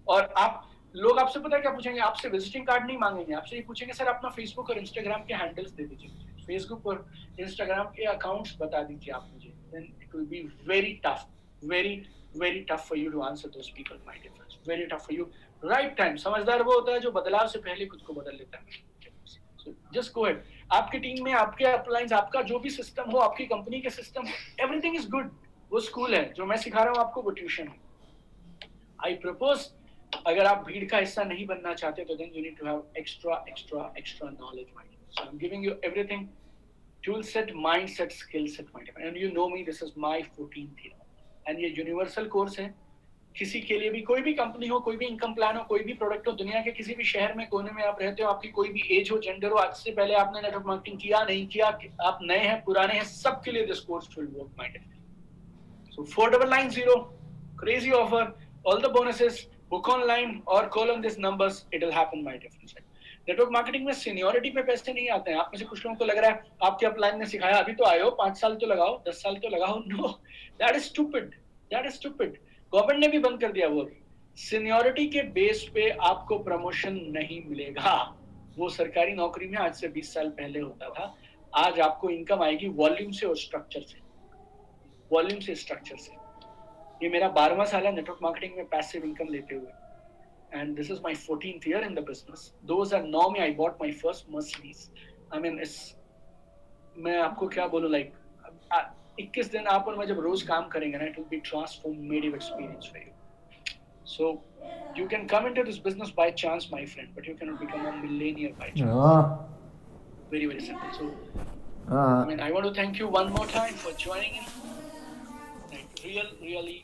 और आप लोग आपसे पता है क्या पूछेंगे? आपसे विजिटिंग कार्ड नहीं मांगेंगे, आपसे ये पूछेंगे सर अपना फेसबुक और इंस्टाग्राम के हैंडल्स दे दीजिए, फेसबुक और इंस्टाग्राम के अकाउंट्स बता दीजिए आप मुझे। Then it will be very tough, very tough for you to answer those people my dear friends, very tough for you. Right time. समझदार वो होता है जो बदलाव से पहले खुद को बदल लेता है। Just go ahead. आपकी टीम में, आपके अपलाइंस, आपका जो भी सिस्टम हो, आपकी कंपनी के सिस्टम, एवरीथिंग इज गुड। वो स्कूल है, जो मैं सिखा रहा हूँ आपको वो ट्यूशन है। आई प्रपोज, अगर आप भीड़ का हिस्सा नहीं बनना चाहते तो then you need to have extra knowledge my dear. So I am giving you everything, tool set, mind set, skill set my dear. And you know me, this is my 14th year and ये universal course है। किसी के लिए भी, कोई भी company हो, कोई भी इनकम प्लान हो, कोई भी प्रोडक्ट हो, दुनिया के किसी भी शहर में, कोने में आप रहते हो, आपकी कोई भी एज हो, जेंडर हो, आज से पहले आपने नेटवर्क मार्केटिंग किया नहीं किया, आप नए हैं पुराने हैं, सबके लिए this course will work my dear. So 4990 crazy offer, all the bonuses, book online or call on these numbers, it will happen my dear friends। Network marketing में सीनियरिटी पे पैसे नहीं आते हैं। आप में से कुछ लोगों को लग रहा है आपके अपलाइन ने सिखाया, अभी तो आए हो, 5 साल तो लगाओ, 10 साल तो लगाओ। No, that is stupid. Government ने भी बंद कर दिया वो अभी। सीनियरिटी के बेस पे आपको प्रमोशन नहीं मिलेगा। वो सरकारी नौकरी में आज से 20 साल पहले होता था। आज आपको इनकम आएगी वॉल्यूम से और स्ट्रक्चर से, वॉल्यूम से, स्ट्रक्चर से। ये मेरा 12वां साल है नेटवर्क मार्केटिंग में पैसिव इनकम लेते हुए, and this is my 14th year in the business। 2009 में I bought my first Mercedes। I mean, मैं आपको क्या बोलूं, लाइक 21 दिन आप और मैं जब रोज काम करेंगे ना, it will be transformative experience for you। So you can come into this business by chance my friend, but you cannot become a millionaire by chance। very simple। So I mean, I want to thank you one more time for joining in, like really